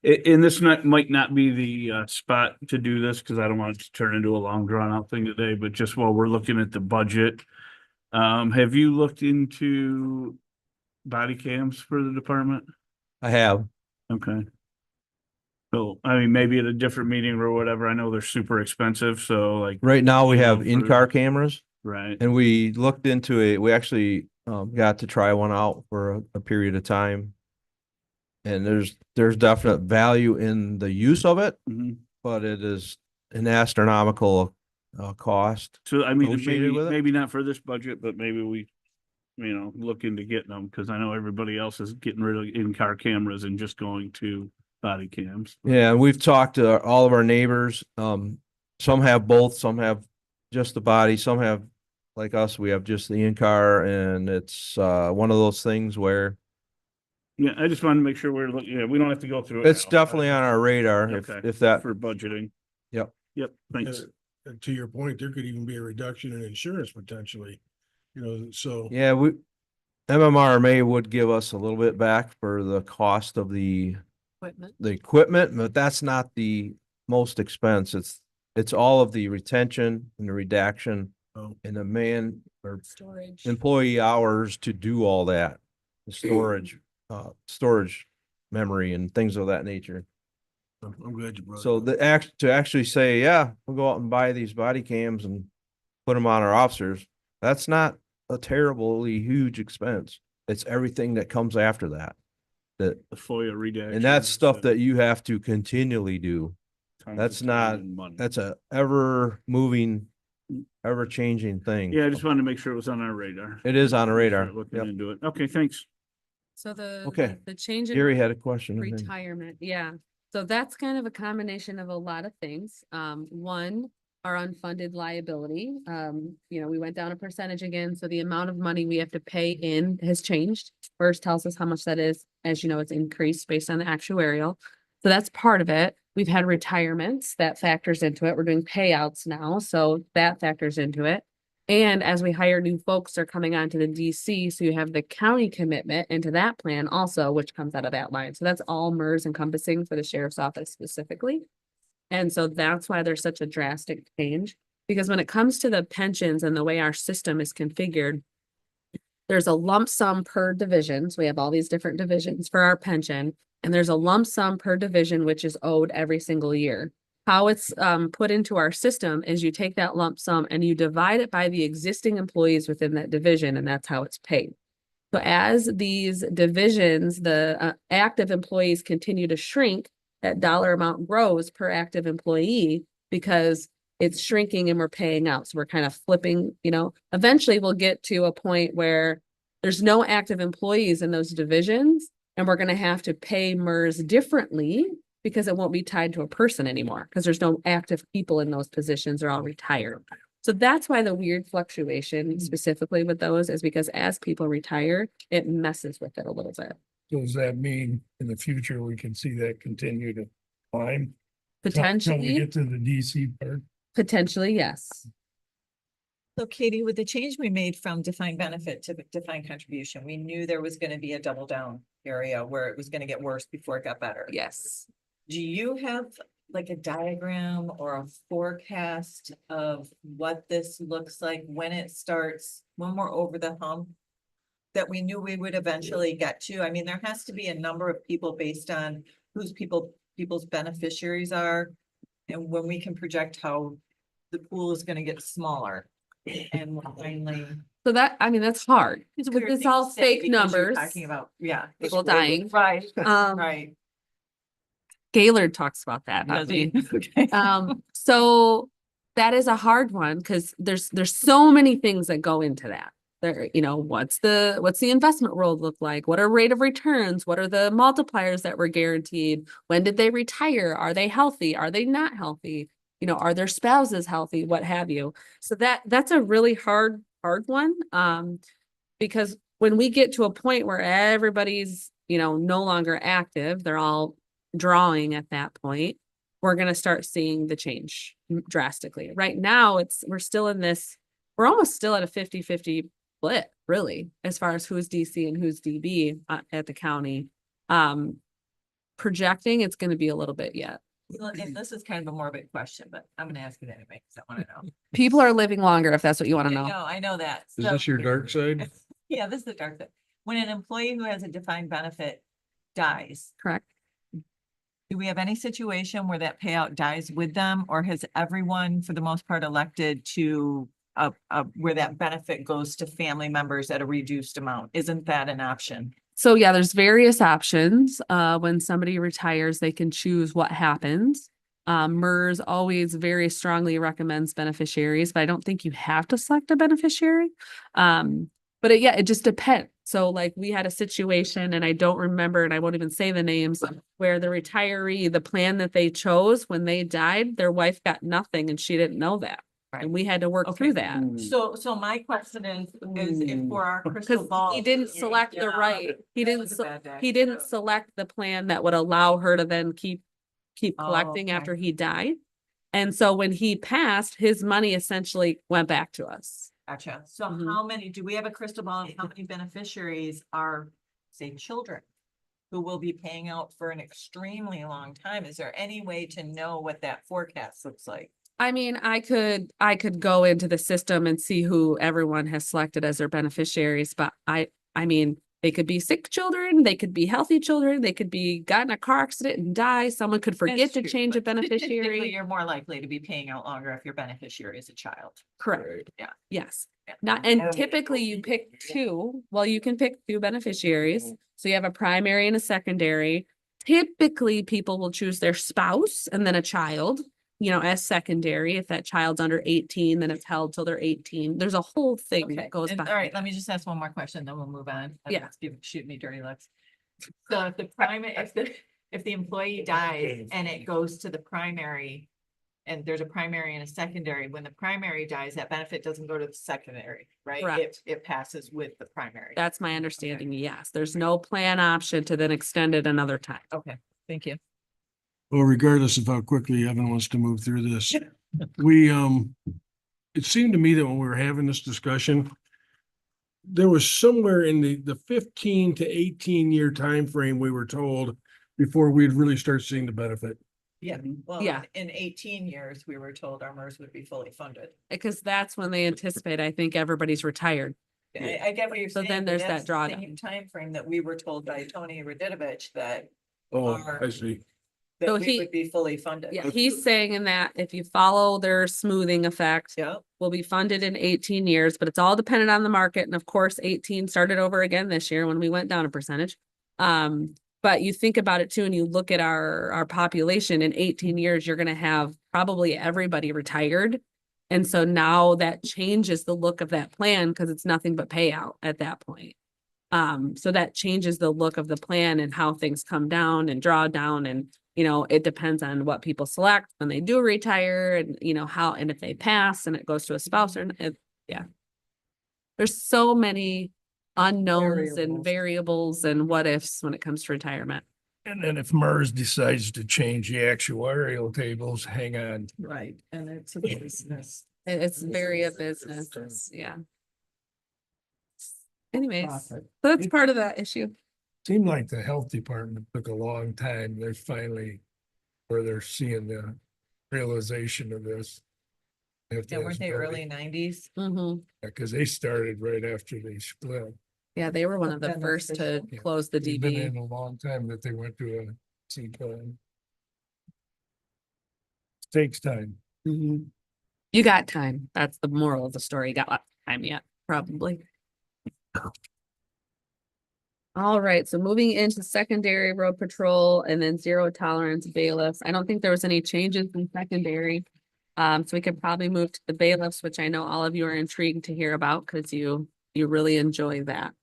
and this might not be the spot to do this, because I don't want it to turn into a long drawn out thing today, but just while we're looking at the budget. Have you looked into body cams for the department? I have. Okay. So, I mean, maybe at a different meeting or whatever, I know they're super expensive, so like, Right now, we You know, have for- in-car cameras. right, And we looked into it. We actually got to try one out for a period of time. And there's definite value in the use of it, mhm. but it is an astronomical cost. So I mean, Associated with it? maybe not for this budget, but maybe we, look into getting them, because I know everybody else is getting rid of in-car cameras and just going to body cams. Yeah, and we've talked to all of our neighbors. Some have both, some have just the body, some have, like us, we have just the in-car, and it's one of those things where Yeah, I just wanted to make sure we're looking, yeah, we don't have to go through it. it's now. definitely on our radar Okay, if that, for budgeting. Yep. Yep, thanks. And to your point, there could even be a reduction in insurance potentially, so. yeah, MMRMA would give us a little bit back for the cost of the Equipment. equipment, but that's not the most expense. It's all of the retention and the redaction Oh. and the man or Storage. employee hours to do all that. The storage memory and things of that nature. I'm glad you brought. So to actually say, yeah, we'll go out and buy these body cams and put them on our officers, that's not a terribly huge expense. It's everything that comes after that. The FOIA redaction. And that's stuff that you have to continually do. that's not- Money. That's a ever moving, ever changing thing. Yeah, I just wanted to make sure it was on our radar. It is on the radar. Start Looking Yep. into it. Okay, thanks. So Okay. the change in Gary had a question. I think. retirement, yeah. So that's kind of a combination of a lot of things. One, our unfunded liability. We went down a percentage again, so the amount of money we have to pay in has changed. First tells us how much that is. As you know, it's increased based on the actuarial. So that's part of it. We've had retirements that factors into it. We're doing payouts now, so that factors into it. And as we hire new folks, they're coming onto the DC, so you have the county commitment into that plan also, which comes out of that line. So that's all MERS encompassing for the sheriff's office specifically. And so that's why there's such a drastic change, because when it comes to the pensions and the way our system is configured, there's a lump sum per division. So we have all these different divisions for our pension, and there's a lump sum per division, which is owed every single year. How it's put into our system is you take that lump sum and you divide it by the existing employees within that division, and that's how it's paid. So as these divisions, the active employees continue to shrink, that dollar amount grows per active employee because it's shrinking and we're paying out. So we're kind of flipping, eventually we'll get to a point where there's no active employees in those divisions, and we're going to have to pay MERS differently because it won't be tied to a person anymore because there's no active people in those positions. They're all retired. So that's why the weird fluctuation specifically with those is because as people retire, it messes with it a little bit. So does that mean in the future, we can see that continue to climb? Till we Potentially, get to the DC part? potentially, yes. So Katie, with the change we made from defined benefit to defined contribution, we knew there was gonna be a double down area where it was gonna get worse before it got better. Yes. Do you have like a diagram or a forecast of what this looks like when it starts, when we're over the hump? That we knew we would eventually get to? I mean, there has to be a number of people based on whose people's beneficiaries are. And when we can project how the pool is gonna get smaller and we'll finally. So that, I mean, that's hard. It's a With weird this thing to all say fake because you're numbers, Talking about, yeah. people dying. Right, Um, right. Gaylord talks about that, not Does he? me. Okay. So that is a hard one because there's so many things that go into that. There, you know, what's the investment world look like? What are rate of returns? What are the multipliers that were guaranteed? When did they retire? Are they healthy? Are they not healthy? You know, are their spouses healthy? What have you? So that's a really hard one. Because when we get to a point where everybody's, you know, no longer active, they're all drawing at that point, we're going to start seeing the change drastically. Right now, we're still in this, we're almost still at a 50-50 split, really, as far as who's DC and who's DB at the county. Projecting, it's going to be a little bit yet. Well, and this is kind of a morbid question, but I'm gonna ask it anyway, because I wanna know. People are living longer, if that's what you want to know. No, I know that. Is So- this your dark side? Yeah, this is the dark side. When an employee who has a defined benefit dies, Correct. do we have any situation where that payout dies with them, or has everyone, for the most part, elected to where that benefit goes to family members at a reduced amount? Isn't that an option? So yeah, there's various options. When somebody retires, they can choose what happens. MERS always very strongly recommends beneficiaries, but I don't think you have to select a beneficiary. But it just depends. So like we had a situation and I don't remember, and I won't even say the names, where the retiree, the plan that they chose when they died, their wife got nothing and she didn't know that. And we had to work through that. So my question is if for our crystal Because ball. he didn't select the right, he That didn't, was a bad day. he didn't select the plan that would allow her to then keep Oh, collecting okay. after he died. And so when he passed, his money essentially went back to us. Gotcha. So Mhm. how many, do we have a crystal ball of how many beneficiaries are, say, children? Who will be paying out for an extremely long time? Is there any way to know what that forecast looks like? I mean, I could go into the system and see who everyone has selected as their beneficiaries, but I mean, they could be sick children, they could be healthy children, they could be got in a car accident and die. Someone could forget That's to true, change a but statistically, beneficiary. You're more likely to be paying out longer if your beneficiary is a child. Correct. Yeah. Yes. Yeah. Not, and typically you pick two, well, you can pick two beneficiaries. So you have a primary and a secondary. Typically, people will choose their spouse and then a child, you know, as secondary. If that child's under 18, then it's held till they're 18. There's a whole thing Okay, that goes and all behind right, let that. me just ask one more question, then we'll move on. Yeah. Shoot me dirty looks. So if the primary, if the employee dies and it goes to the primary. And there's a primary and a secondary, when the primary dies, that benefit doesn't go to the secondary, right? Correct. It passes with the primary. That's my understanding. Yes, there's no plan option to then extend it another time. Okay, thank you. Well, regardless of how quickly Evan wants to move through this, we, it seemed to me that when we were having this discussion, there was somewhere in the 15 to 18 year time frame we were told before we'd really start seeing the benefit. Yeah, well, Yeah. in 18 years, we were told our MERS would be fully funded. Because that's when they anticipate, I think everybody's retired. I get what you're So saying. then but there's that that's the drawdown. same timeframe that we were told by Tony Radidovich that Oh, Are- I see. So we he- would be fully funded. Yeah, he's saying in that if you follow their smoothing effect, Yeah, will be funded in 18 years, but it's all dependent on the market. And of course, 18 started over again this year when we went down a percentage. But you think about it too, and you look at our population in 18 years, you're gonna have probably everybody retired. And so now that changes the look of that plan because it's nothing but payout at that point. So that changes the look of the plan and how things come down and draw down, and you know, it depends on what people select when they do retire, and you know how, and if they pass and it goes to a spouse or yeah. There's so many unknowns and Variables. variables and what ifs when it comes to retirement. And then if MERS decides to change the actuarial tables, hang on. Right, and it's a business. It's very a business, yeah. Anyways, so Profit. that's part of that issue. Seemed like the health department took a long time. They're finally where they're seeing the realization of this. Yeah, weren't they early nineties? Mhm. Because they started right after they split. Yeah, they were one of the first to Yeah. close the It's been DB. in a long time that they went to a C plan. Takes time. Mhm. You got time. That's the moral of the story. You got lots of time yet, probably. All right, so moving into secondary road patrol and then zero tolerance bailiffs. I don't think there was any changes in secondary. So we could probably move to the bailiffs, which I know all of you are intrigued to hear about because you really enjoy that.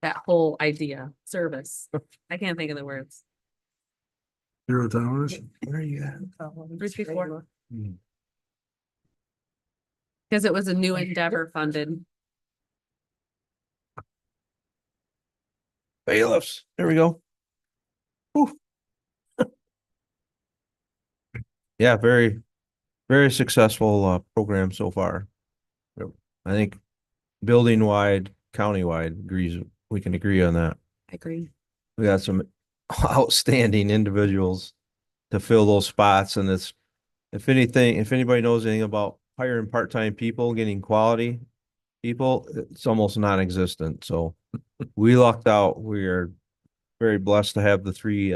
That whole idea, service. I can't think of the words. Zero tolerance. Where are you at? 334. Hmm. Because it was a new endeavor funded. Bailiffs, there we go. Whew. Yeah, very, very successful program so far. Yep. I think building wide, county-wide agrees, we can agree on that. I agree. We got some outstanding individuals to fill those spots, and it's, if anything, if anybody knows anything about hiring part-time people, getting quality people, it's almost non-existent, so we lucked out. We are very blessed to have the three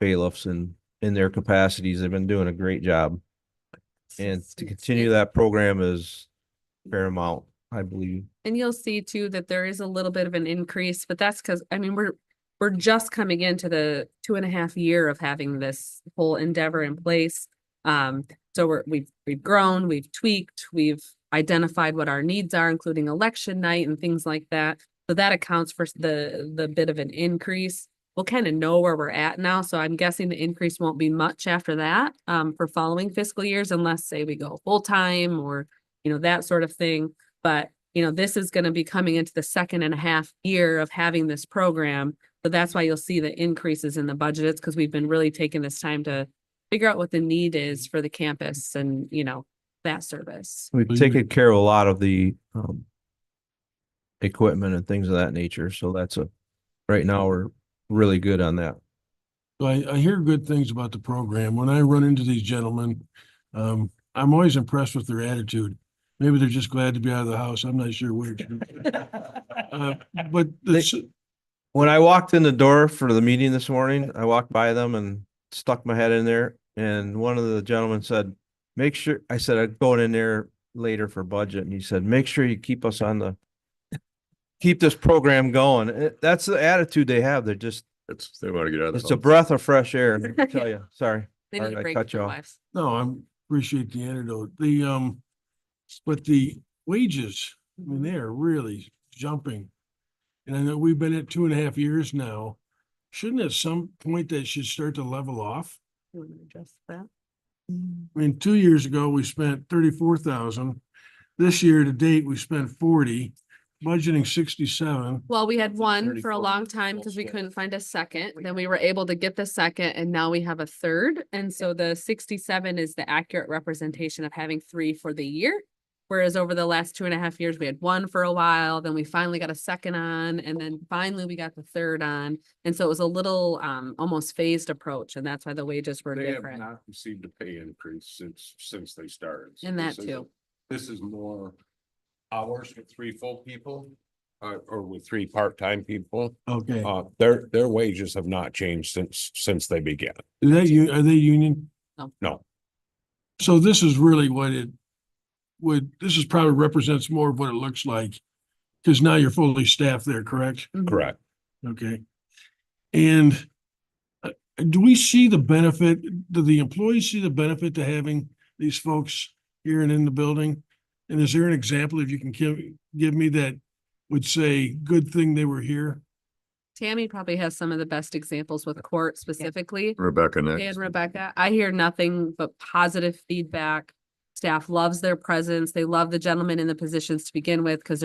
bailiffs in their capacities. They've been doing a great job. And to continue that program is paramount, I believe. And you'll see too that there is a little bit of an increase, but that's because, I mean, we're just coming into the 2.5 year of having this whole endeavor in place. So we've grown, we've tweaked, we've identified what our needs are, including election night and things like that. So that accounts for the bit of an increase. We'll kind of know where we're at now. So I'm guessing the increase won't be much after that, for following fiscal years, unless say we go full time or, that sort of thing. But, this is going to be coming into the 2.5 year of having this program. So that's why you'll see the increases in the budgets, because we've been really taking this time to figure out what the need is for the campus and, that service. We've taken care of a lot of the equipment and things of that nature. So right now we're really good on that. I hear good things about the program. When I run into these gentlemen, I'm always impressed with their attitude. Maybe they're just glad to be out of the house. I'm not sure which. But this, When I walked in the door for the meeting this morning, I walked by them and stuck my head in there. And one of the gentlemen said, make sure, I said, I'm going in there later for budget. And he said, make sure you keep us keep this program going. That's the attitude they have. They're just, They want to get out of the it's a house. breath of fresh air. Let me tell you, sorry. They Sorry, need a I break cut from you their off. wives. no, I appreciate the antidote. But the wages, I mean, they are really jumping. And I know we've been at 2.5 years now. Shouldn't at some point that should start to level off? You want to address that? I mean, 2 years ago, we spent 34,000. This year to date, we spent 40, budgeting 67. Well, we had one for a 34 long time because we bullshit. couldn't find a second. Then we were able to get the second and now we have a third. And so the 67 is the accurate representation of having 3 for the year. Whereas over the last 2.5 years, we had 1 for a while, then we finally got a second on, and then finally we got the third on. And so it was a little almost phased approach, and that's why the wages were They have different. not received a pay increase since they started. So And that this is- too. This is more hours with 3 full people, or with 3 part-time people. Okay. Their wages have not changed since they began. Is that are they union? No, So this is really what this is probably represents more of what it looks like. Because now you're fully staffed there, correct? Mhm. correct. Okay. And do we see the benefit, do the employees see the benefit to having these folks here and in the building? And is there an example, if you can give me, that would say, good thing they were here? Tammy probably has some of the best examples with court specifically. Rebecca next. And Rebecca, I hear nothing but positive feedback. Staff loves their presence. They love the gentlemen in the positions to begin with because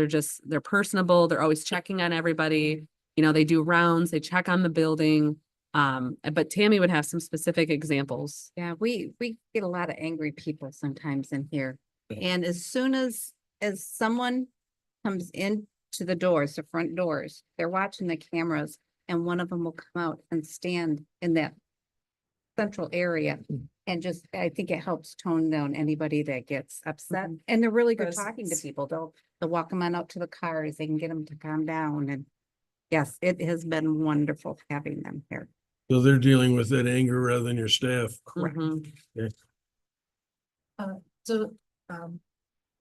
they're personable. They're always checking on everybody. You know, they do rounds, they check on the building. But Tammy would have some specific examples. Yeah, we get a lot of angry people sometimes in here. And as soon as someone comes in to the doors, the front doors, they're watching the cameras and one of them will come out and stand in that central area. And just, I think it helps tone down anybody that gets upset. And they're really good talking to Presence. people. They'll walk them on out to the cars. They can get them to calm down. And yes, it has been wonderful having them here. So they're dealing with that anger rather than your staff. Mhm. So,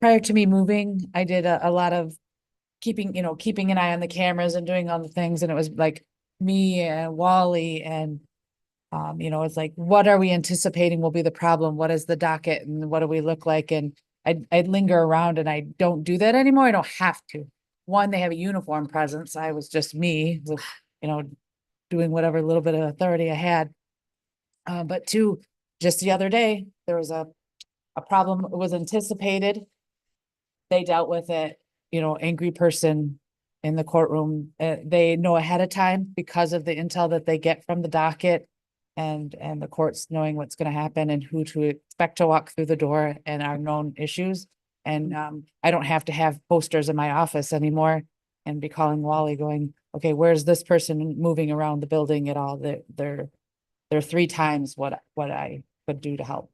prior to me moving, I did a lot of keeping an eye on the cameras and doing all the things. And it was like me and Wally and, it's like, what are we anticipating will be the problem? What is the docket and what do we look like? And I'd linger around and I don't do that anymore. I don't have to. One, they have a uniform presence. I was just me, with, doing whatever little bit of authority I had. But two, just the other day, there was a problem that was anticipated. They dealt with it, angry person in the courtroom. They know ahead of time because of the intel that they get from the docket and the courts knowing what's going to happen and who to expect to walk through the door and our known issues. And I don't have to have posters in my office anymore and be calling Wally going, okay, where's this person moving around the building at all? They're 3 times what I could do to help.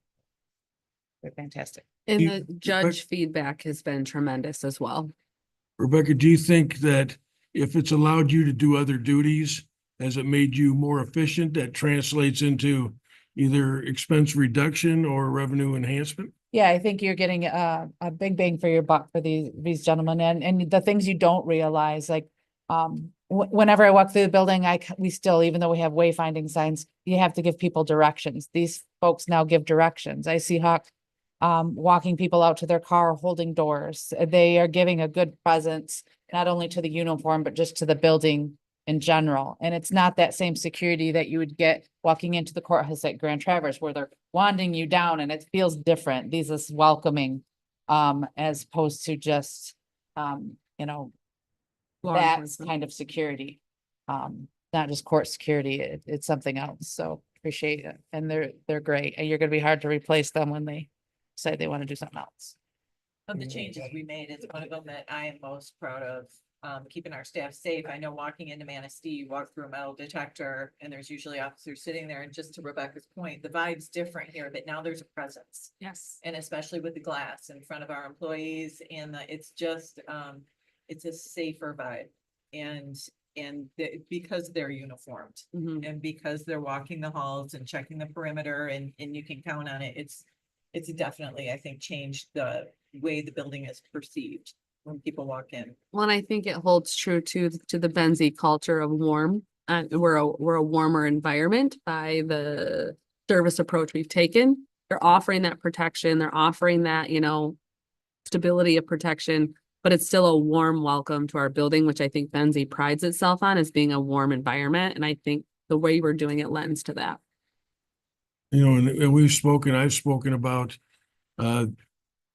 They're fantastic. And You- the judge feedback has been tremendous as well. Rebecca, do you think that if it's allowed you to do other duties, has it made you more efficient? That translates into either expense reduction or revenue enhancement? Yeah, I think you're getting a big bang for your buck for these gentlemen and the things you don't realize, like, whenever I walk through the building, we still, even though we have wayfinding signs, you have to give people directions. These folks now give directions. I see Hawk walking people out to their car, holding doors. They are giving a good presence, not only to the uniform, but just to the building in general. And it's not that same security that you would get walking into the courthouse at Grand Traverse where they're wanding you down and it feels different. These is welcoming, as opposed to just, Law that enforcement. kind of security. Not just court security, it's something else. So appreciate it. And they're great. And you're gonna be hard to replace them when they say they want to do something else. Of the changes we made, it's one of them that I am most proud of, keeping our staff safe. I know walking into Manistee, you walk through a metal detector and there's usually officers sitting there. And just to Rebecca's point, the vibe's different here, but now there's a presence. Yes. And especially with the glass in front of our employees and it's just, it's a safer vibe. Because they're uniformed Mhm. and because they're walking the halls and checking the perimeter and you can count on it, it's definitely, I think, changed the way the building is perceived when people walk in. Well, and I think it holds true to the Benzie culture of warm. We're a warmer environment by the service approach we've taken. They're offering that protection. They're offering that, stability of protection, but it's still a warm welcome to our building, which I think Benzie prides itself on as being a warm environment. And I think the way we're doing it lends to that. And I've spoken about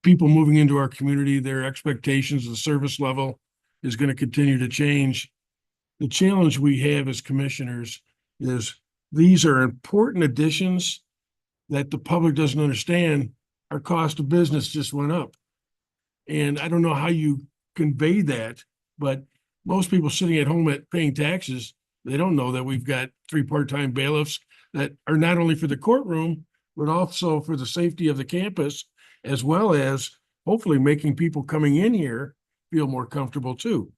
people moving into our community, their expectations, the service level is going to continue to change. The challenge we have as commissioners is these are important additions that the public doesn't understand. Our cost of business just went up. And I don't know how you convey that, but most people sitting at home paying taxes, they don't know that we've got 3 part-time bailiffs that are not only for the courtroom, but also for the safety of the campus, as well as hopefully making people coming in here feel more comfortable too.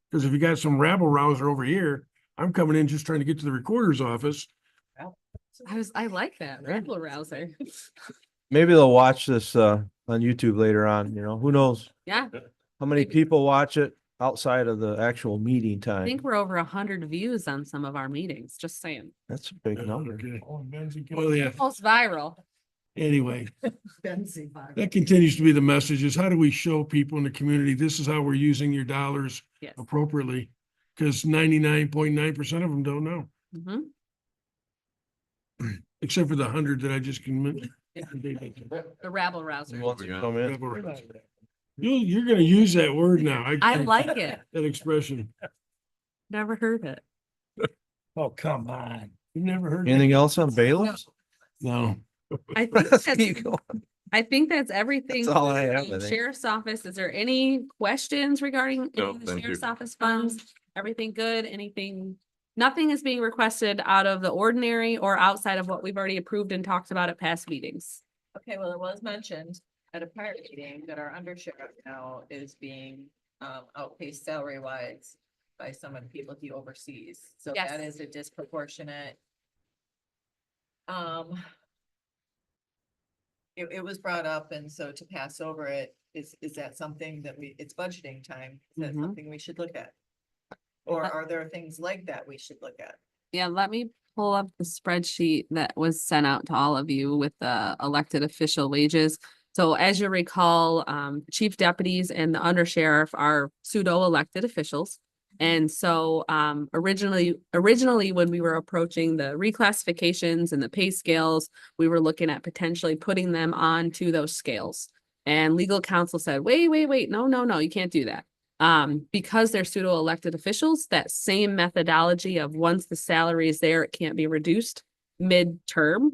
Because if you got some rabble rouser over here, I'm coming in just trying to get to the recorder's office. I like that. Rabble rouser. Maybe they'll watch this on YouTube later on, who knows Yeah. how many people watch it outside of the actual meeting I time. think we're over 100 views on some of our meetings, just saying. That's a big number. Okay. Oh, Benzie. Well, yeah, Most viral. anyway, that continues to be the message is how do we show people in the community, this is how we're using your dollars Yes. appropriately? Because 99.9% of them don't know. Mhm. except for the 100 that I just can. The rabble rouser. Who wants to come in? You're gonna use that word now. I like it. That expression. Never heard it. Oh, come on. You've never heard. Anything else on bailiffs? No. I think Let's that's, keep going. I think that's everything. That's all I for have, the I think. Sheriff's Office. Is there any questions regarding any No, of the thank Sheriff's you. Office funds? Everything good? Anything? Nothing is being requested out of the ordinary or outside of what we've already approved and talked about at past meetings. Okay, well, it was mentioned at a prior meeting that our undersheriff now is being outpaced salary wise by some of the people he oversees. So Yes. that is a disproportionate. It was brought up, and so to pass over it, is that something that it's budgeting time? Is that Mhm. something we should look at? Or are there things like that we should look at? Yeah, let me pull up the spreadsheet that was sent out to all of you with the elected official wages. So as you recall, chief deputies and the undersheriff are pseudo elected officials. And so originally when we were approaching the reclassifications and the pay scales, we were looking at potentially putting them onto those scales. And legal counsel said, wait, no, you can't do that. Because they're pseudo elected officials, that same methodology of once the salary is there, it can't be reduced midterm.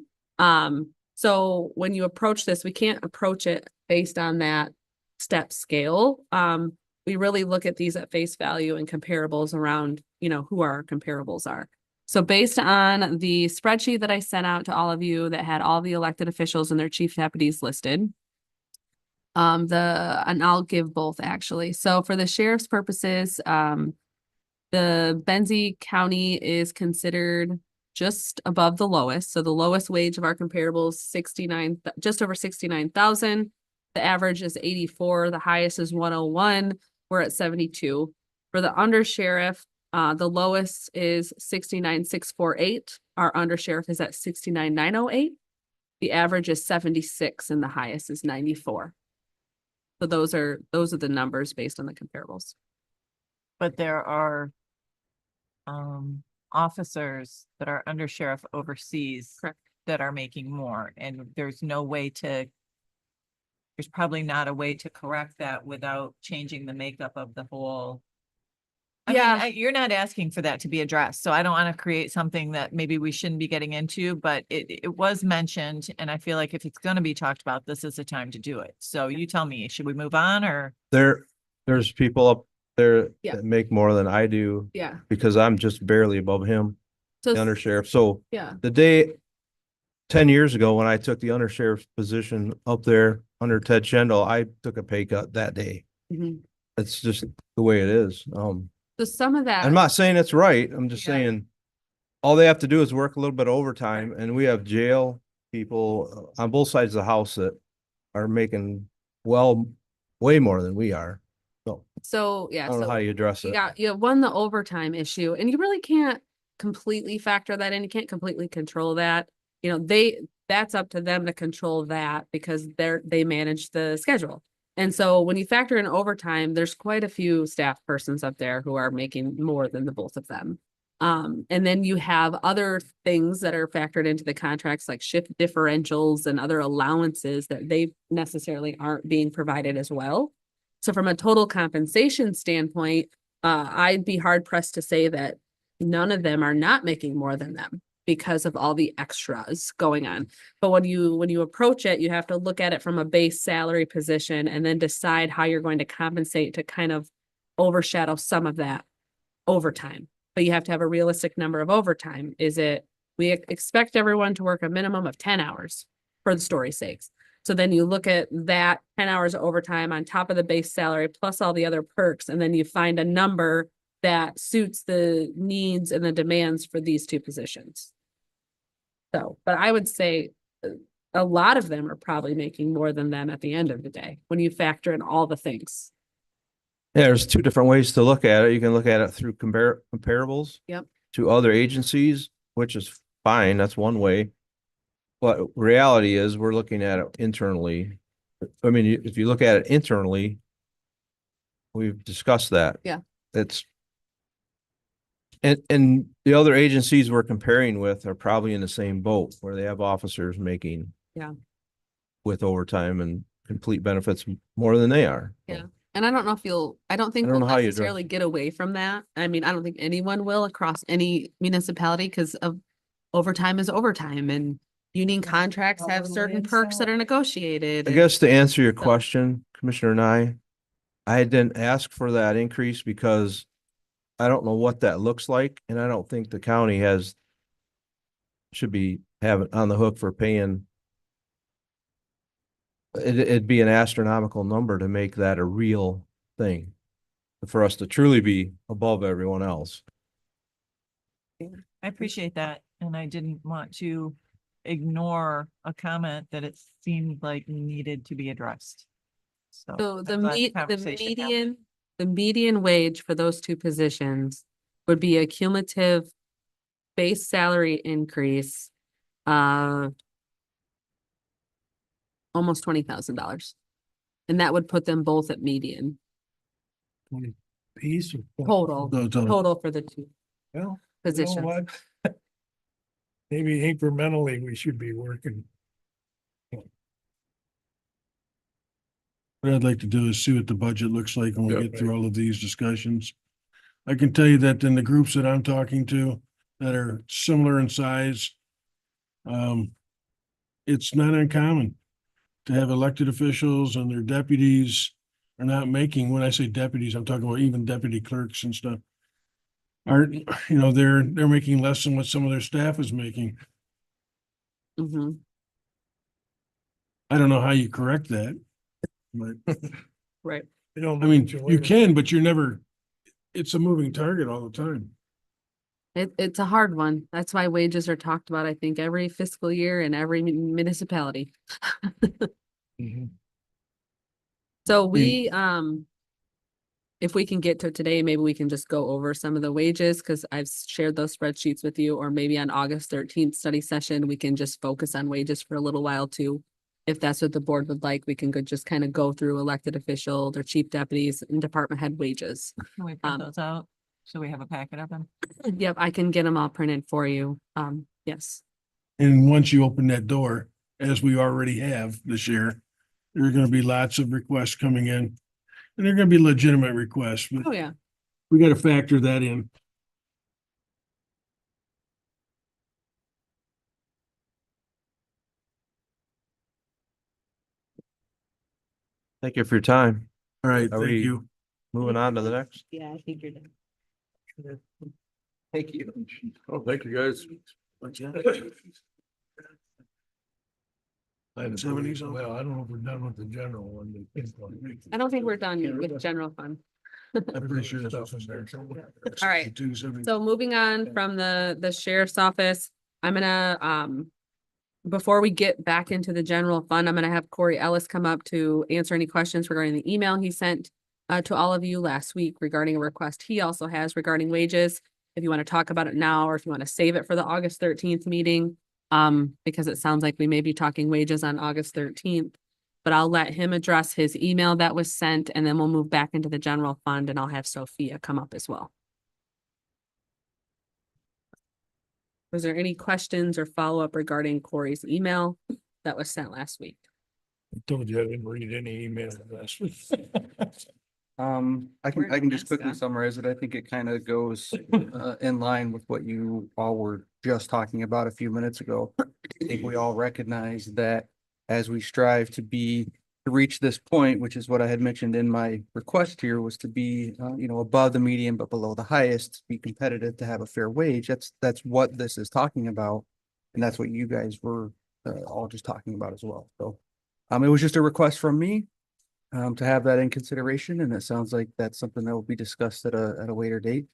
So when you approach this, we can't approach it based on that step scale. We really look at these at face value and comparables around, who our comparables are. So based on the spreadsheet that I sent out to all of you that had all the elected officials and their chief deputies listed, and I'll give both actually. So for the sheriff's purposes, the Benzie County is considered just above the lowest. So the lowest wage of our comparables, just over 69,000. The average is 84. The highest is 101. We're at 72. For the undersheriff, the lowest is 69,648. Our undersheriff is at 69,908. The average is 76 and the highest is 94. So those are the numbers based on the comparables. But there are officers that are undersheriff overseas. Correct. That are making more, and there's probably not a way to correct that without changing the makeup of the whole. Yeah. You're not asking for that to be addressed, so I don't want to create something that maybe we shouldn't be getting into, but it was mentioned, and I feel like if it's gonna be talked about, this is the time to do it. So you tell me, should we move on or? There's people up there Yeah. that make more than I do Yeah. because I'm just barely above him, So, the undersheriff. So yeah. the day 10 years ago, when I took the undersheriff's position up there under Ted Schendel, I took a pay cut that day. Mhm. It's just the way it is. So some of that. I'm not saying it's right. I'm just Yeah. saying all they have to do is work a little bit of overtime, and we have jail people on both sides of the house that are making way more than we are. So So, yeah. I don't know so how you address it. you have the overtime issue, and you really can't completely factor that in. You can't completely control that. That's up to them to control that because they manage the schedule. And so when you factor in overtime, there's quite a few staff persons up there who are making more than the both of them. And then you have other things that are factored into the contracts like shift differentials and other allowances that they necessarily aren't being provided as well. So from a total compensation standpoint, I'd be hard pressed to say that none of them are not making more than them because of all the extras going on. But when you approach it, you have to look at it from a base salary position and then decide how you're going to compensate to kind of overshadow some of that overtime. But you have to have a realistic number of overtime. We expect everyone to work a minimum of 10 hours for the story's sakes. So then you look at that 10 hours of overtime on top of the base salary plus all the other perks, and then you find a number that suits the needs and the demands for these two positions. So, but I would say a lot of them are probably making more than them at the end of the day when you factor in all the things. Yeah, there's two different ways to look at it. You can look at it through comparables. Yep. To other agencies, which is fine. That's one way. But reality is we're looking at it internally. I mean, if you look at it internally, we've discussed that. Yeah. It's And the other agencies we're comparing with are probably in the same boat where they have officers making. Yeah. With overtime and complete benefits more than they are. Yeah. And I don't know if I don't think I don't we'll know how you address necessarily get away from that. I mean, I don't think anyone will across any municipality because of overtime is overtime and union contracts have certain perks that are negotiated. I and- guess to answer your So- question, Commissioner Nye, I didn't ask for that increase because I don't know what that looks like, and I don't think the county should be having on the hook for paying. It'd be an astronomical number to make that a real thing. For us to truly be above everyone else. I appreciate that, and I didn't want to ignore a comment that it seemed like needed to be addressed. So I'm the glad the conversation happened. median wage for those two positions would be a cumulative base salary increase of almost $20,000. And that would put them both at median Piece of. total for the two Well, you know positions. what? Maybe incrementally we should be working. What I'd like to do is see what the budget looks like when we Yeah. get through all of these discussions. I can tell you that in the groups that I'm talking to that are similar in size, it's not uncommon to have elected officials and their deputies are not making, when I say deputies, I'm talking about even deputy clerks and stuff. Aren't, they're making less than what some of their staff is making. Mhm. I don't know how you correct that. But Right. You don't I mean, enjoy you it. can, but it's a moving target all the time. It's a hard one. That's why wages are talked about, I think, every fiscal year in every municipality. Mhm. So if we can get to today, maybe we can just go over some of the wages because I've shared those spreadsheets with you, or maybe on August 13th study session, we can just focus on wages for a little while too. If that's what the board would like, we can just kind of go through elected official, their chief deputies and department head wages. Can we Um, print those out? So we have a packet of them? Yep, I can get them all printed for you. Yes. And once you open that door, as we already have this year, there are gonna be lots of requests coming in. And they're gonna be legitimate requests, Oh, but yeah. we gotta factor that in. Thank you for your time. All right, Are thank we- you. Moving on to the next. Yeah, I figured it. Thank you. Oh, thank you, guys. Item 70s on. Well, I don't know if we're done with the general one. I don't think we're done with general fund. I'm pretty sure that's Stuff in there somewhere. All right. So moving on from the sheriff's office, I'm gonna, before we get back into the general fund, I'm gonna have Corey Ellis come up to answer any questions regarding the email he sent to all of you last week regarding a request he also has regarding wages. If you want to talk about it now, or if you want to save it for the August 13th meeting, because it sounds like we may be talking wages on August 13th. But I'll let him address his email that was sent, and then we'll move back into the general fund, and I'll have Sophia come up as well. Was there any questions or follow-up regarding Corey's email that was sent last week? I told you I didn't read any emails last week. I Where can did just that quickly go? summarize it. I think it kind of goes in line with what you all were just talking about a few minutes ago. I think we all recognize that as we strive to reach this point, which is what I had mentioned in my request here, was to be, above the median but below the highest, to be competitive, to have a fair wage. That's what this is talking about. And that's what you guys were all just talking about as well. So it was just a request from me to have that in consideration, and it sounds like that's something that will be discussed at a later date.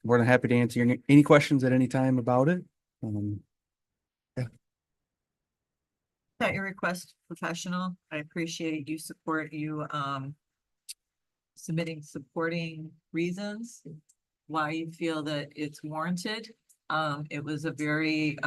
More than happy to answer any questions at any time about it. That your request professional. I appreciate you submitting supporting reasons why you feel that it's warranted. It was a very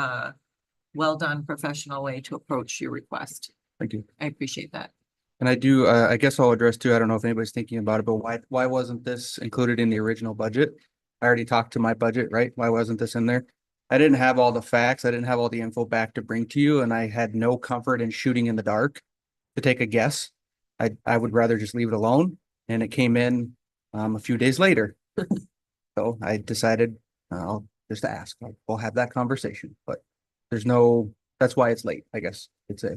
well done professional way to approach your request. Thank you. I appreciate that. And I do, I guess I'll address too, I don't know if anybody's thinking about it, but why wasn't this included in the original budget? I already talked to my budget, right? Why wasn't this in there? I didn't have all the facts. I didn't have all the info back to bring to you, and I had no comfort in shooting in the dark to take a guess. I would rather just leave it alone, and it came in a few days later. So I decided I'll just ask. We'll have that conversation, but there's no, that's why it's late, I guess. It's a.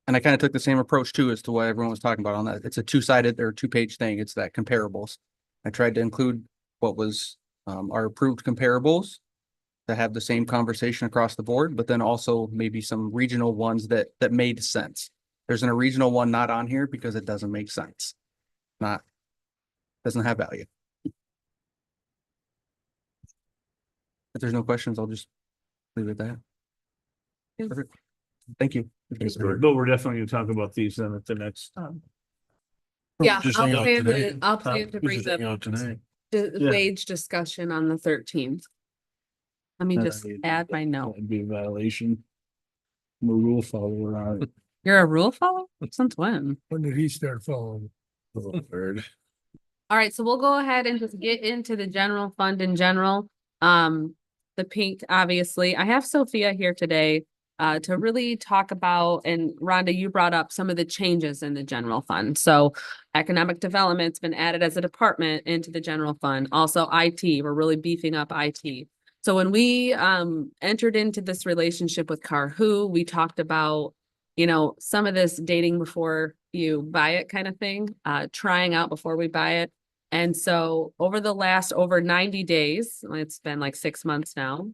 And I kind of took the same approach too as to what everyone was talking about on that. It's a two-sided or two-page thing. It's that comparables. I tried to include what was our approved comparables to have the same conversation across the board, but then also maybe some regional ones that made sense. There's a regional one not on here because it doesn't make sense. Doesn't have value. If there's no questions, I'll just leave it at that. Perfect. Thank you. But we're definitely gonna talk about these then at the next. Yeah, Just I'll hang out plan today. to, I'll plan to We bring just hang the out today. Yeah. wage discussion on the 13th. Let me just add my note. That'd be a violation. I'm a rule follower on it. You're a rule follower? Since when? When did he start following? All right, so we'll go ahead and just get into the general fund in general. The pink, obviously. I have Sophia here today to really talk about, and Rhonda, you brought up some of the changes in the general fund. So economic development's been added as a department into the general fund. Also IT, we're really beefing up IT. So when we entered into this relationship with Carhu, we talked about, you know, some of this dating before you buy it kind of thing, trying out before we buy it. And so over the last over 90 days, it's been like 6 months now.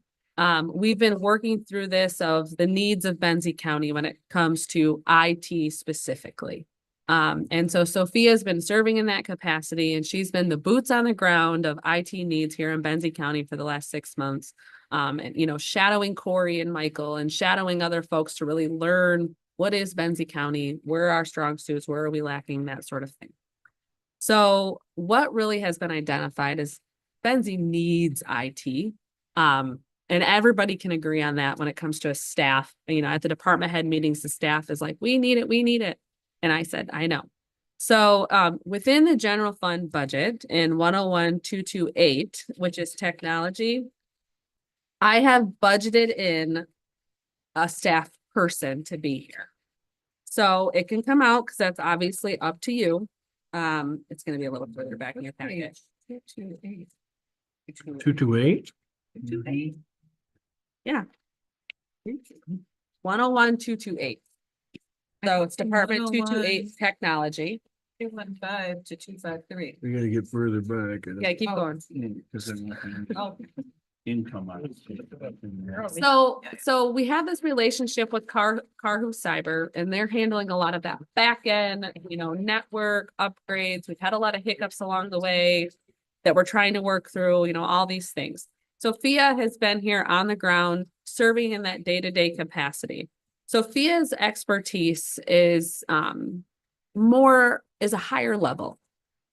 We've been working through this of the needs of Benzie County when it comes to IT specifically. And so Sophia's been serving in that capacity, and she's been the boots on the ground of IT needs here in Benzie County for the last 6 months. And, you know, shadowing Corey and Michael and shadowing other folks to really learn what is Benzie County, where are our strong suits, where are we lacking, that sort of thing. So what really has been identified is Benzie needs IT. And everybody can agree on that when it comes to a staff. You know, at the department head meetings, the staff is like, we need it, we need it. And I said, I know. So within the general fund budget in 101-228, which is technology, I have budgeted in a staff person to be here. So it can come out because that's obviously up to you. It's going to be a little further back in your package. 228. 228? Yeah. 101-228. So it's Department 228 Technology. 215 to 253. We gotta get further back. Yeah, keep going. Because then Oh, income on it. So we have this relationship with Carhu Cyber, and they're handling a lot of that back end, you know, network upgrades. We've had a lot of hiccups along the way that we're trying to work through, you know, all these things. Sophia has been here on the ground serving in that day-to-day capacity. Sophia's expertise is is a higher level.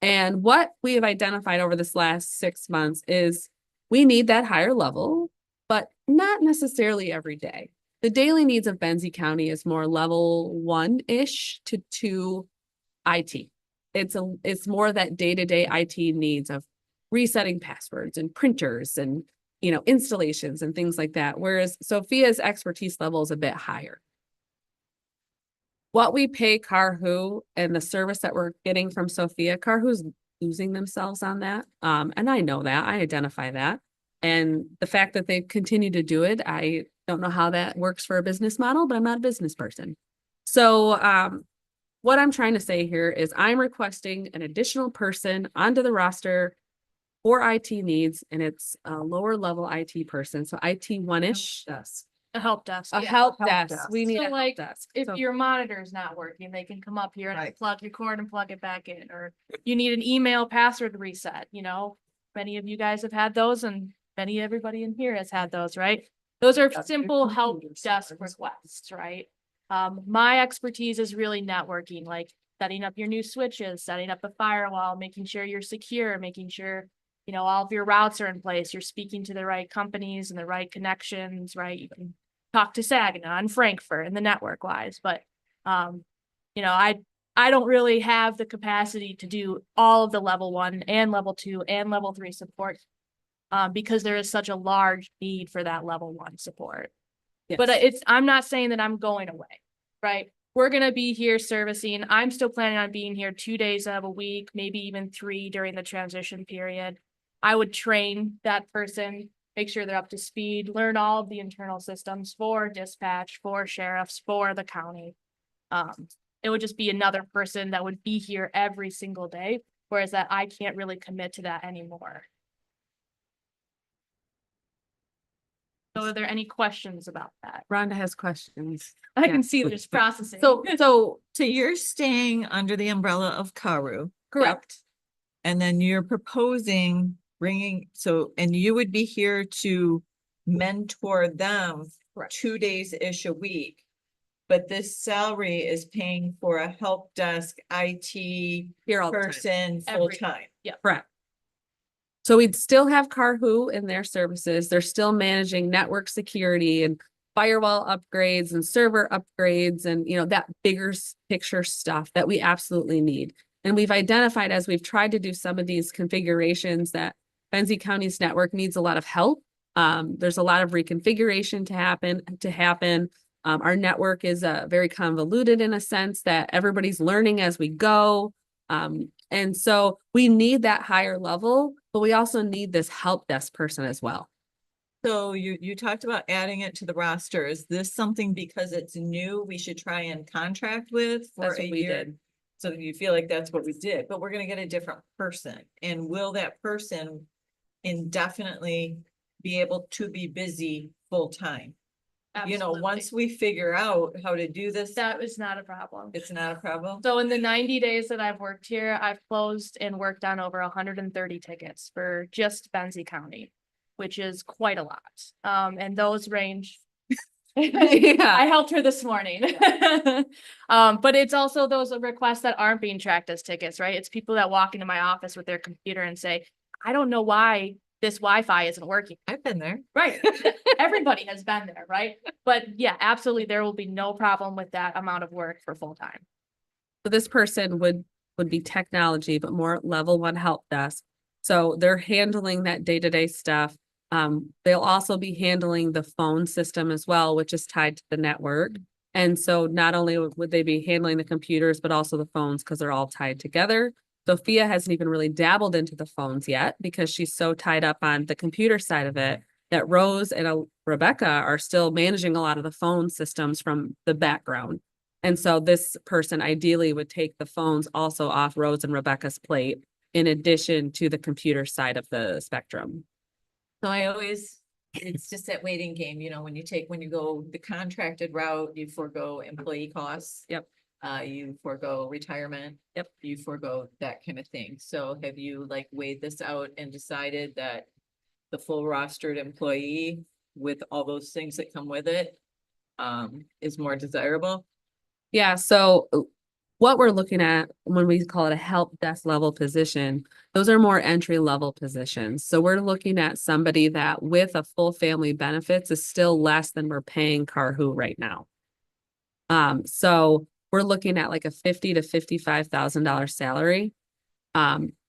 And what we have identified over this last 6 months is we need that higher level, but not necessarily every day. The daily needs of Benzie County is more level 1-ish to 2 IT. It's more that day-to-day IT needs of resetting passwords and printers and, you know, installations and things like that. Whereas Sophia's expertise level is a bit higher. What we pay Carhu and the service that we're getting from Sophia, Carhu's losing themselves on that. And I know that, I identify that. And the fact that they continue to do it, I don't know how that works for a business model, but I'm not a business person. So what I'm trying to say here is I'm requesting an additional person onto the roster for IT needs, and it's a lower level IT person. So IT 1-ish. A help desk. A yeah. help help desk. desk. We need So, a help like, desk. If So- your monitor's not working, they can come up here and Right. plug your cord and plug it back in, or you need an email password reset, you know? Many of you guys have had those, and everybody in here has had those, right? Those are That's simple good. help desk requests, right? My expertise is really networking, like setting up your new switches, setting up a firewall, making sure you're secure, making sure, you know, all of your routes are in place, you're speaking to the right companies and the right connections, right? You can talk to Saginaw and Frankfurt and the network wise, but, you know, I I don't really have the capacity to do all of the level 1 and level 2 and level 3 support. Because there is such a large need for that level 1 support. But I'm not saying that I'm going away, right? We're gonna be here servicing. I'm still planning on being here 2 days out of a week, maybe even 3 during the transition period. I would train that person, make sure they're up to speed, learn all of the internal systems for dispatch, for sheriffs, for the county. It would just be another person that would be here every single day, whereas that I can't really commit to that anymore. So are there any questions about that? Rhonda has questions. I can see there's processing. So So you're staying under the umbrella of Karu. correct. And then you're proposing and you would be here to mentor them Correct. 2 days-ish a week. But this salary is paying for a help desk IT Here all the time. person Every- full-time. Correct. So we'd still have Carhu in their services. They're still managing network security and firewall upgrades and server upgrades and, you know, that bigger picture stuff that we absolutely need. And we've identified as we've tried to do some of these configurations that Benzie County's network needs a lot of help. There's a lot of reconfiguration to happen. Our network is very convoluted in a sense that everybody's learning as we go. And so we need that higher level, but we also need this help desk person as well. So you talked about adding it to the roster. Is this something because it's new, we should try and contract with for That's a what we year? did. So you feel like that's what we did, but we're gonna get a different person. And will that person indefinitely be able to be busy full-time? You know, Absolutely. once we figure out how to do this, That is not a problem. it's not a problem. So in the 90 days that I've worked here, I've closed and worked on over 130 tickets for just Benzie County, which is quite a lot. And those range. I helped her this morning. But it's also those requests that aren't being tracked as tickets, right? It's people that walk into my office with their computer and say, I don't know why this Wi-Fi isn't working. I've been there. Right. Everybody has been there, right? But yeah, absolutely, there will be no problem with that amount of work for full time. So this person would be technology, but more level 1 help desk. So they're handling that day-to-day stuff. They'll also be handling the phone system as well, which is tied to the network. And so not only would they be handling the computers, but also the phones because they're all tied together. Sophia hasn't even really dabbled into the phones yet because she's so tied up on the computer side of it that Rose and Rebecca are still managing a lot of the phone systems from the background. And so this person ideally would take the phones also off Rose and Rebecca's plate in addition to the computer side of the spectrum. So it's just that waiting game, you know, when you go the contracted route, you forego employee costs. Yep. You forego retirement. Yep. You forego that kind of thing. So have you like weighed this out and decided that the full rostered employee with all those things that come with it is more desirable? Yeah, so what we're looking at when we call it a help desk level position, those are more entry level positions. So we're looking at somebody that with a full family benefits is still less than we're paying Carhu right now. So we're looking at like a $50,000 to $55,000 salary.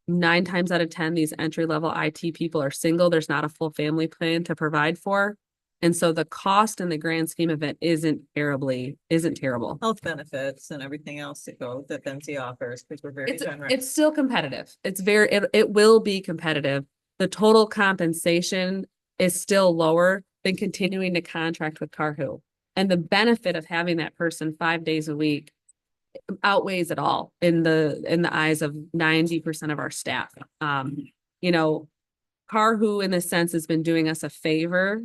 9 times out of 10, these entry level IT people are single. There's not a full family plan to provide for. And so the cost in the grand scheme of it isn't terrible. Health benefits and everything else that Benzie offers, because we're very generous. It's still competitive. It will be competitive. The total compensation is still lower than continuing to contract with Carhu. And the benefit of having that person 5 days a week outweighs it all in the eyes of 90% of our staff. You know, Carhu in a sense has been doing us a favor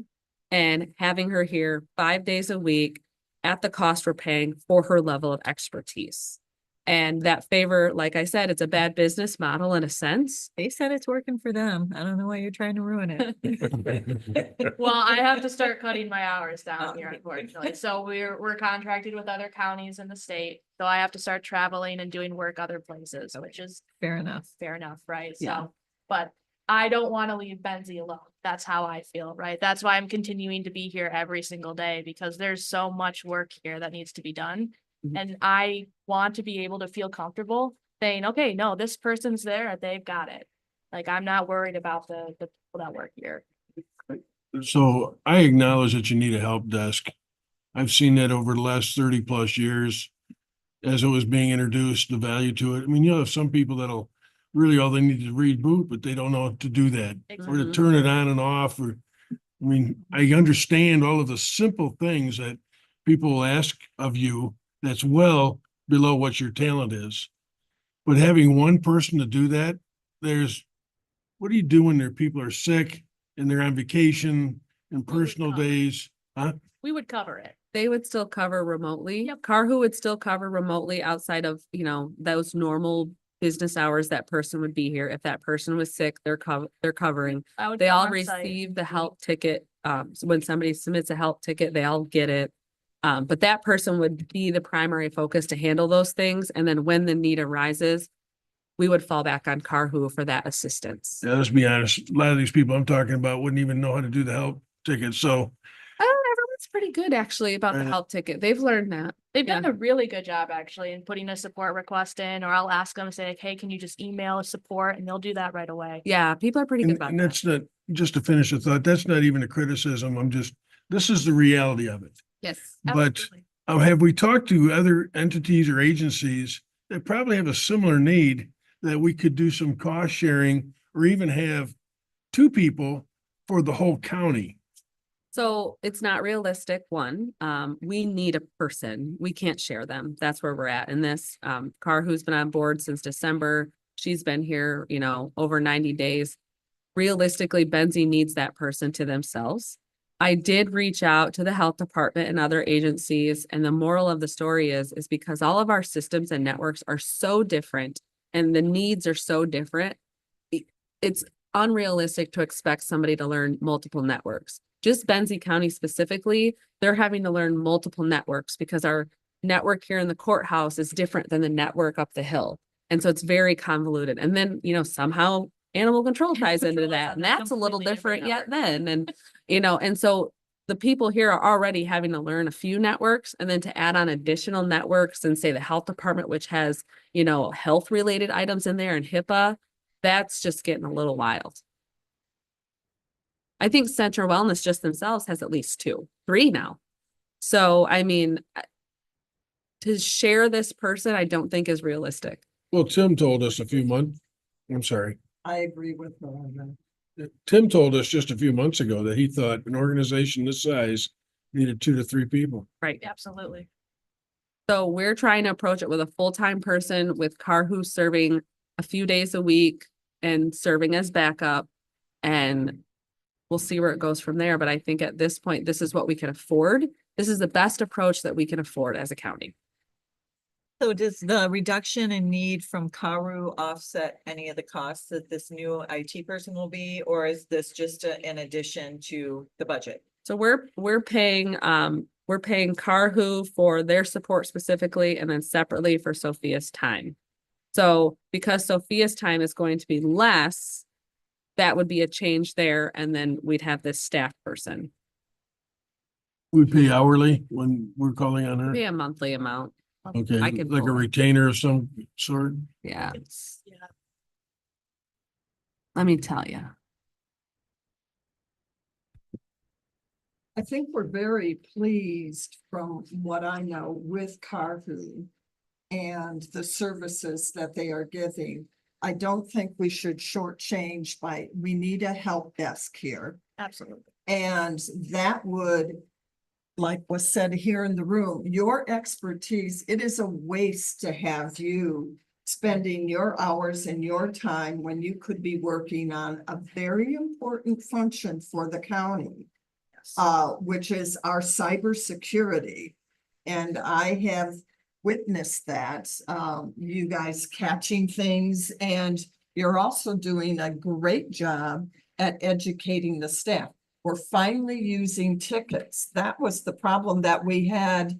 and having her here 5 days a week at the cost we're paying for her level of expertise. And that favor, like I said, it's a bad business model in a sense. They said it's working for them. I don't know why you're trying to ruin it. Well, I have to start cutting my hours down here, unfortunately. So we're contracted with other counties in the state. So I have to start traveling and doing work other places, which is Fair enough. right? Yeah. So, but I don't want to leave Benzie alone. That's how I feel, right? That's why I'm continuing to be here every single day because there's so much work here that needs to be done. And I want to be able to feel comfortable saying, okay, no, this person's there, they've got it. Like, I'm not worried about the people that work here. So I acknowledge that you need a help desk. I've seen that over the last 30+ years. As it was being introduced, the value to it. I mean, you'll have some people that'll really, all they need is reboot, but they don't know how to do that. Or to Mhm. turn it on and off, or, I mean, I understand all of the simple things that people will ask of you that's well below what your talent is. But having one person to do that, what do you do when people are sick and they're on vacation and personal cover. days? Huh? We would cover it. They would still cover remotely. Yep. Carhu would still cover remotely outside of, those normal business hours that person would be here. If that person was sick, they're covering. I would They come all on site. receive the help ticket. So when somebody submits a help ticket, they all get it. But that person would be the primary focus to handle those things. And then when the need arises, we would fall back on Carhu for that assistance. Yeah, let's be honest, a lot of these people I'm talking about wouldn't even know how to do the help ticket. So Everyone's pretty good actually about the Right. help ticket. They've learned that. They've done Yeah. a really good job actually in putting a support request in, or I'll ask them, say like, hey, can you just email a support, and they'll do that right away. Yeah, people are pretty good about And that. that's not, just to finish the thought, that's not even a criticism. This is the reality of it. Yes. But Absolutely. have we talked to other entities or agencies that probably have a similar need that we could do some cost sharing or even have two people for the whole county? So it's not realistic, one. We need a person. We can't share them. That's where we're at in this. Carhu's been on board since December. She's been here, over 90 days. Realistically, Benzie needs that person to themselves. I did reach out to the health department and other agencies, and the moral of the story is because all of our systems and networks are so different and the needs are so different. It's unrealistic to expect somebody to learn multiple networks. Just Benzie County specifically, they're having to learn multiple networks because our network here in the courthouse is different than the network up the hill. And so it's very convoluted. And then, somehow animal control ties into Control is that, on and a that's a little completely different different yet then. And, and so the people here are already having to learn a few networks, and then to add on additional networks and say the health department, which has, health related items in there and HIPAA, that's just getting a little wild. I think Central Wellness just themselves has at least 3 now. So, I mean, to share this person, I don't think is realistic. Well, Tim told us I'm sorry. I agree with her on that. Tim told us just a few months ago that he thought an organization this size needed 2 to 3 people. Right. Absolutely. So we're trying to approach it with a full-time person with Carhu serving a few days a week and serving as backup. And we'll see where it goes from there. But I think at this point, this is what we can afford. This is the best approach that we can afford as a county. So does the reduction in need from Karu offset any of the costs that this new IT person will be, or is this just in addition to the budget? So we're paying Carhu for their support specifically, and then separately for Sophia's time. So because Sophia's time is going to be less, that would be a change there, and then we'd have this staff person. We pay hourly when we're calling on her. Pay a monthly amount. Okay, I could like a pull it. retainer of some sort. Yeah, Yeah. let me tell you. I think we're very pleased from what I know with Carhu and the services that they are giving. I don't think we should shortchange we need a help desk here. Absolutely. And that would, like was said here in the room, your expertise, it is a waste to have you spending your hours and your time when you could be working on a very important function for the county, which is our cybersecurity. And I have witnessed that, you guys catching things, and you're also doing a great job at educating the staff. We're finally using tickets. That was the problem that we had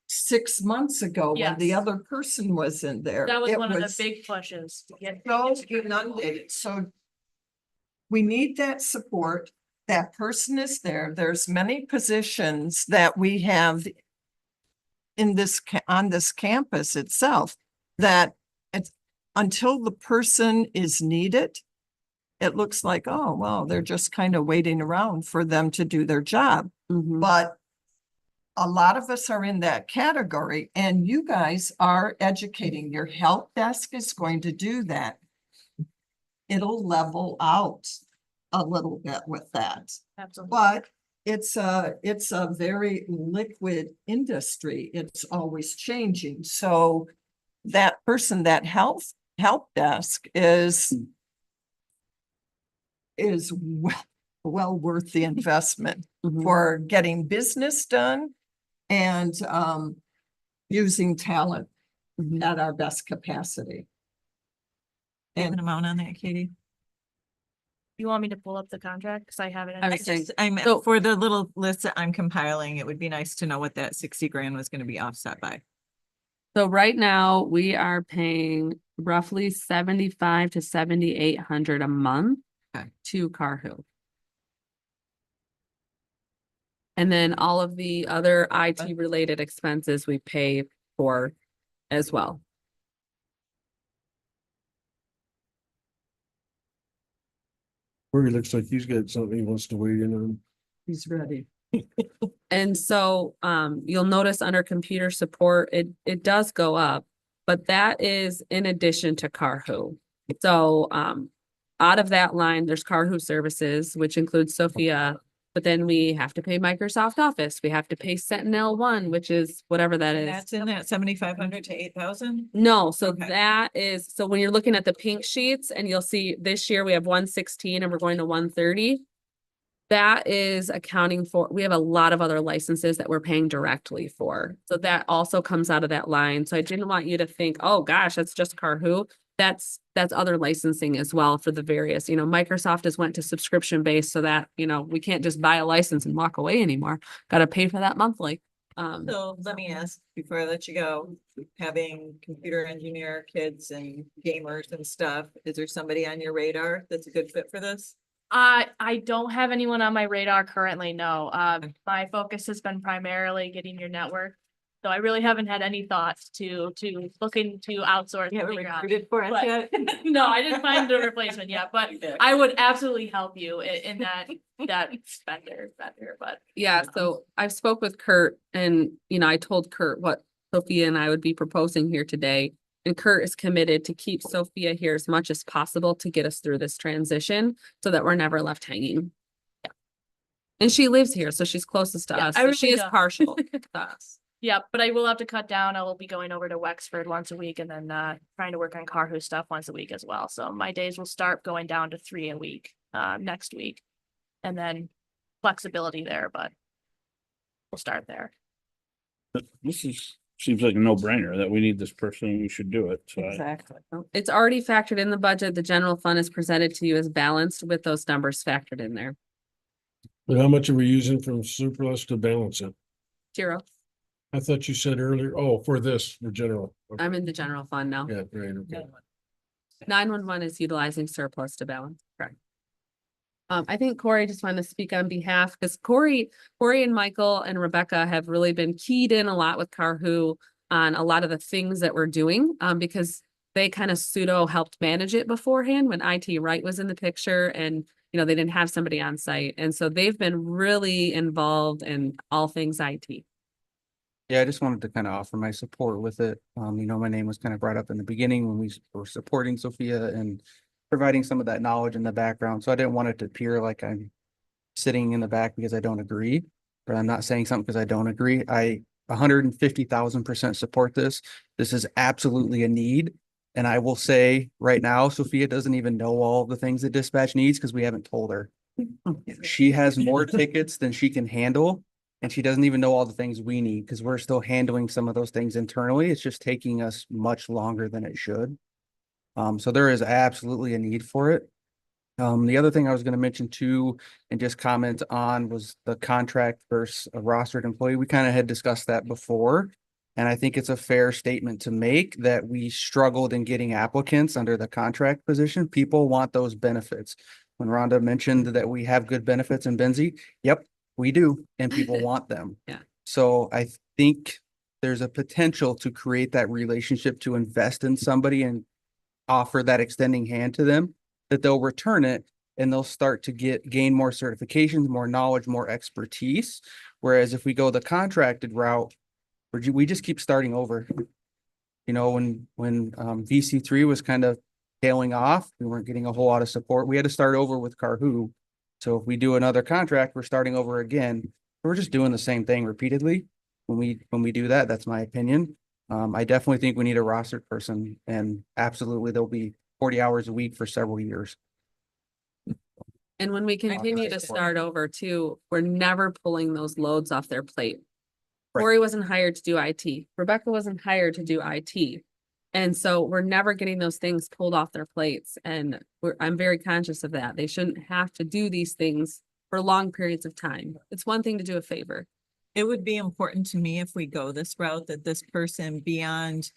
6 months ago when the Yes. other person was in there. That was It one of the big pushes to get. So inundated, so we need that support. That person is there. There's many positions that we have in this, on this campus itself, that it's, until the person is needed, it looks like, oh, well, they're just kind of waiting around for them to do their job. Mhm. But a lot of us are in that category, and you guys are educating. Your help desk is going to do that. It'll level out a little bit with that. Absolutely. But it's a very liquid industry. It's always changing. So that person, that help desk is well worth the investment Mhm. for getting business done and using talent Mhm. at our best capacity. Do you have And an amount on that, Katie? You want me to pull up the contract? Cause I have it. in- I was saying, I'm, so- for the little list that I'm compiling, it would be nice to know what that 60 grand was gonna be offset by. so right now we are paying roughly 75 to 7,800 a month Okay. to Carhu. And then all of the other IT related expenses we pay for as well. Corey looks like he's got something he wants to weigh in on. he's ready. And so you'll notice under computer support, it does go up, but that is in addition to Carhu. So out of that line, there's Carhu services, which includes Sophia, but then we have to pay Microsoft Office. We have to pay Sentinel One, which is whatever that is. That's in that 7,500 to 8,000? No, so Okay. that is, so when you're looking at the pink sheets and you'll see this year we have 116 and we're going to 130. That is accounting for, we have a lot of other licenses that we're paying directly for. So that also comes out of that line. So I didn't want you to think, oh gosh, that's just Carhu. That's other licensing as well for the various, Microsoft has went to subscription based so that, we can't just buy a license and walk away anymore. Got to pay for that monthly. So let me ask, before I let you go, having computer engineer kids and gamers and stuff, is there somebody on your radar that's a good fit for this? I don't have anyone on my radar currently, no. My focus has been primarily getting your network. So I really haven't had any thoughts to looking to outsource. You haven't figure out- recruited for it but- yet? No, I didn't find a replacement yet, but I would absolutely help you in that vendor, but. Yeah, so I've spoke with Kurt and, I told Kurt what Sophia and I would be proposing here today. And Kurt is committed to keep Sophia here as much as possible to get us through this transition so that we're never left hanging. Yeah. And she lives here, so she's closest to Yeah, us. I So she really is don't. partial to us. Yeah, but I will have to cut down. I will be going over to Wexford once a week and then trying to work on Carhu stuff once a week as well. So my days will start going down to 3 a week next week. And then flexibility there, but we'll start there. Seems like a no-brainer that we need this person and we should do it. So Exactly. It's already factored in the budget. The general fund is presented to you as balanced with those numbers factored in there. But how much are we using from surplus to balance it? 0. I thought you said earlier, for this, for general. Okay. I'm in the general fund now. Yeah, right, okay. 911 is utilizing surplus to balance, correct? I think Corey just wanted to speak on behalf, because Corey and Michael and Rebecca have really been keyed in a lot with Carhu on a lot of the things that we're doing, because they kind of pseudo helped manage it beforehand when IT Right was in the picture and, they didn't have somebody on site. And so they've been really involved in all things IT. Yeah, I just wanted to kind of offer my support with it. My name was kind of brought up in the beginning when we were supporting Sophia and providing some of that knowledge in the background. So I didn't want it to appear like I'm sitting in the back because I don't agree, or I'm not saying something because I don't agree. I 150,000% support this. This is absolutely a need. And I will say right now, Sophia doesn't even know all the things that dispatch needs because we haven't told her. She has more tickets than she can handle. And she doesn't even know all the things we need because we're still handling some of those things internally. It's just taking us much longer than it should. So there is absolutely a need for it. The other thing I was going to mention too, and just comment on, was the contract versus a rostered employee. We kind of had discussed that before. And I think it's a fair statement to make that we struggled in getting applicants under the contract position. People want those benefits. When Rhonda mentioned that we have good benefits in Benzie, yep, we do, and people want them. Yeah. So I think there's a potential to create that relationship to invest in somebody and offer that extending hand to them, that they'll return it and they'll start to gain more certifications, more knowledge, more expertise. Whereas if we go the contracted route, we just keep starting over. You know, when VC3 was kind of tailing off, we weren't getting a whole lot of support. We had to start over with Carhu. So if we do another contract, we're starting over again. We're just doing the same thing repeatedly. When we do that, that's my opinion. I definitely think we need a rostered person, and absolutely there'll be 40 hours a week for several years. And when we continue to start over too, we're never pulling those loads off their plate. Right. Corey wasn't hired to do IT. Rebecca wasn't hired to do IT. And so we're never getting those things pulled off their plates. And I'm very conscious of that. They shouldn't have to do these things for long periods of time. It's one thing to do a favor. It would be important to me if we go this route, that this person beyond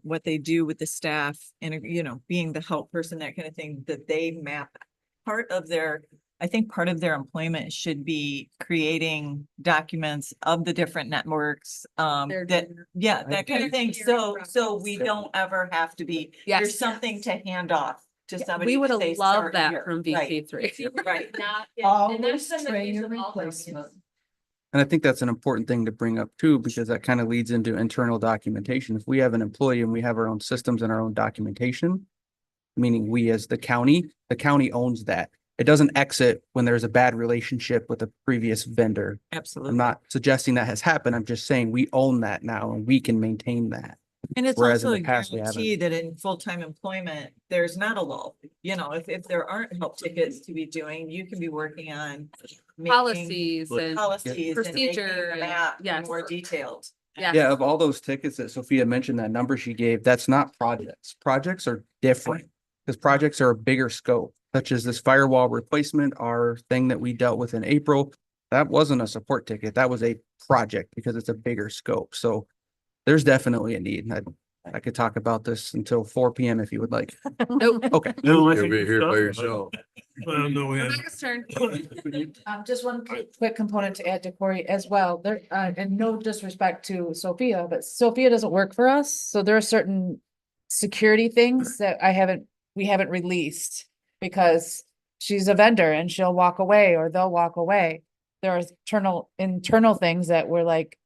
what they do with the staff and, you know, being the help person, that kind of thing, that they map I think part of their employment should be creating documents of the different networks, that kind of thing. So we don't ever have to be, Yes. there's something to hand off to somebody. We would to have say, loved "Start that here." from Right. VC3. Right. Always train your replacement. And I think that's an important thing to bring up too, because that kind of leads into internal documentation. If we have an employee and we have our own systems and our own documentation, meaning we as the county owns that. It doesn't exit when there's a bad relationship with a previous vendor. Absolutely. I'm not suggesting that has happened. I'm just saying we own that now and we can maintain that. And it's Whereas in also the a past, we guarantee that in full-time employment, there's not a lull. You know, if there aren't help tickets to be doing, you can be working on making Policies and policies and making procedure the and- map yes. more detailed. Yeah. Yeah, of all those tickets that Sophia mentioned, that number she gave, that's not projects. Projects are different because projects are a bigger scope, such as this firewall replacement, our thing that we dealt with in April. That wasn't a support ticket. That was a project because it's a bigger scope. So there's definitely a need. I could talk about this until 4 PM if you would like. Nope. Okay. No, I You'll think be it's here by stuff. yourself. Well, no, we have. Rebecca's turn. Just one quick component to add to Corey as well. There, and no disrespect to Sophia, but Sophia doesn't work for us. So there are certain security things that we haven't released because she's a vendor and she'll walk away or they'll walk away. There are internal things that we're like,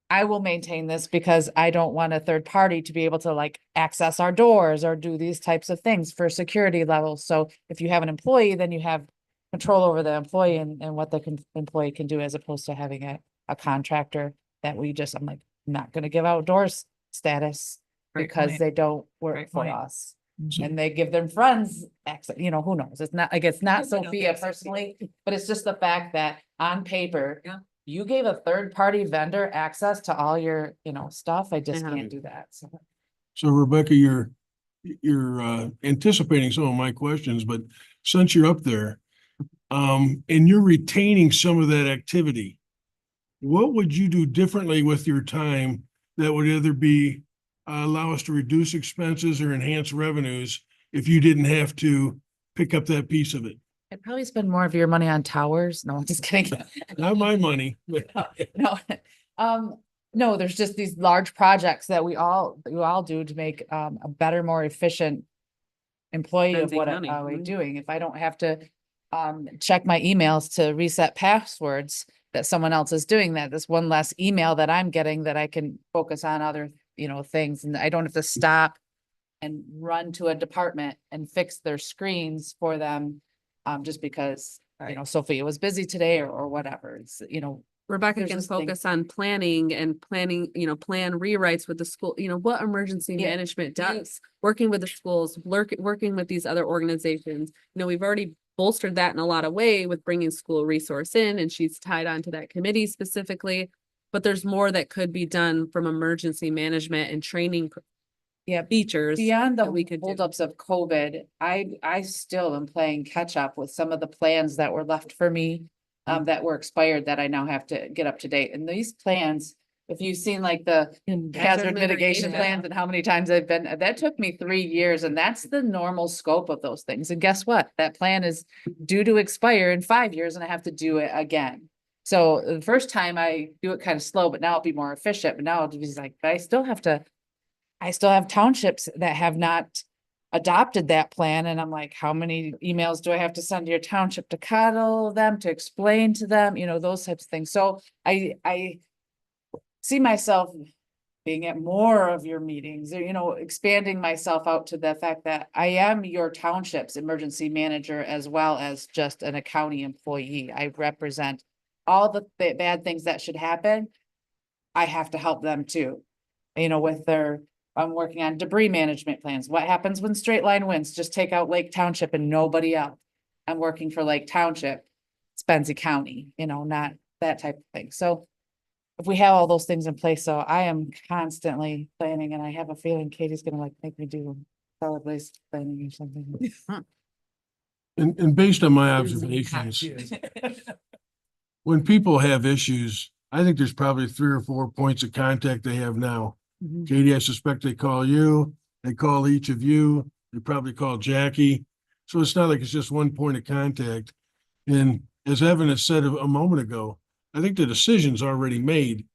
I will maintain this because I don't want a third party to be able to like access our doors or do these types of things for security levels. So if you have an employee, then you have control over the employee and what the employee can do, as opposed to having a contractor that I'm like, not gonna give outdoors status Great because point. they don't work Great for point. us. And they give their friends access, you know, who knows? It's not, I guess, not I don't think Sophia it's Sophia. personally, but it's just the fact that on paper, Yeah. you gave a third party vendor access to all your, you know, stuff. I just Uh-huh. can't do that. So. So Rebecca, you're anticipating some of my questions, but since you're up there, and you're retaining some of that activity, what would you do differently with your time that would either be allow us to reduce expenses or enhance revenues if you didn't have to pick up that piece of it? I'd probably spend more of your money on towers. No, I'm just kidding. Not my money. No, no, there's just these large projects that we all do to make a better, more efficient employee of Spending what money, are we mhm. doing? If I don't have to check my emails to reset passwords, that someone else is doing that. This one less email that I'm getting that I can focus on other, you know, things, and I don't have to stop and run to a department and fix their screens for them. Just because, you know, Sophia was busy today or whatever. It's, you know, Rebecca There's can this thing- focus on planning, you know, plan rewrites with the school, you know, what emergency Yeah. management does. Working with the schools, working with these other organizations. You know, we've already bolstered that in a lot of way with bringing school resource in, and she's tied onto that committee specifically. But there's more that could be done from emergency management and training yeah, features. beyond that the we could do. holdups of COVID, I still am playing catch up with some of the plans that were left for me. That were expired that I now have to get up to date. And these plans, if you've seen like the hazard mitigation plans and how many times I've been, that took me 3 years, and that's the normal scope of those things. And guess what? That plan is due to expire in 5 years and I have to do it again. So the first time I do it kind of slow, but now I'll be more efficient, but now I'll be like, but I still have townships that have not adopted that plan, and I'm like, how many emails do I have to send to your township to coddle them, to explain to them, those types of things. So I see myself being at more of your meetings, or, expanding myself out to the fact that I am your township's emergency manager as well as just an county employee. I represent all the bad things that should happen. I have to help them too, with I'm working on debris management plans. What happens when straight line winds? Just take out Lake Township and nobody else. I'm working for Lake Township, Spencer County, not that type of thing. So if we have all those things in place, so I am constantly planning, and I have a feeling Katie's gonna make me do solid waste planning or something. And based on my observations, when people have issues, I think there's probably 3 or 4 points of contact they have now. Katie, I suspect they call you, they call each of you, they probably call Jackie. So it's not like it's just one point of contact. And as Evan has said a moment ago, I think the decision's already made.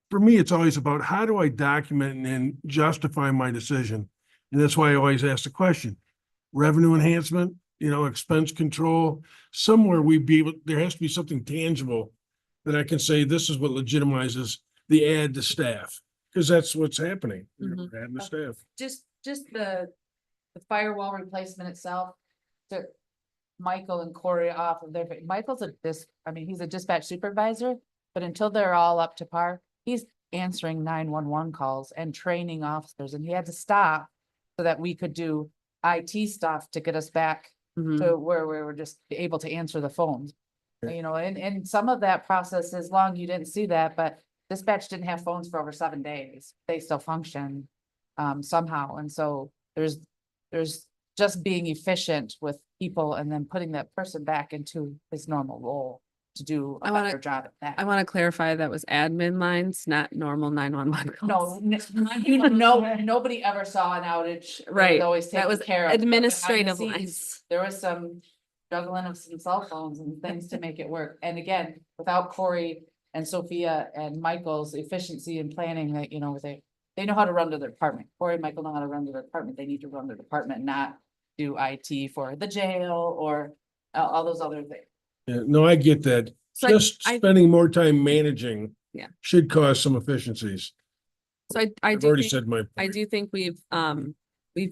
For me, it's always about how do I document and justify my decision? And that's why I always ask the question, revenue enhancement, expense control, somewhere there has to be something tangible that I can say, this is what legitimizes the add to staff. Because that's what's happening, adding the staff. Just the firewall replacement itself, took Michael and Corey off of Michael's he's a dispatch supervisor, but until they're all up to par, he's answering 911 calls and training officers, and he had to stop so that we could do IT stuff to get us back to where we were just able to answer the phones. And some of that process is long, you didn't see that, but dispatch didn't have phones for over 7 days. They still function somehow. And so there's just being efficient with people and then putting that person back into his normal role to do a better job at that. I want to clarify that was admin lines, not normal 911 calls. No, nobody ever saw an outage. It was Right. always That taken was care of. But behind the administrative scenes, lines. There was some juggling of some cell phones and things to make it work. And again, without Corey and Sophia and Michael's efficiency and planning, that, they know how to run to their department. Corey and Michael know how to run to their department. They need to run their department, not do IT for the jail or all those other things. Yeah, no, I get that. So Just I- spending more time managing. Yeah. Should cause some efficiencies. So I I've do already think, said my. I do think we've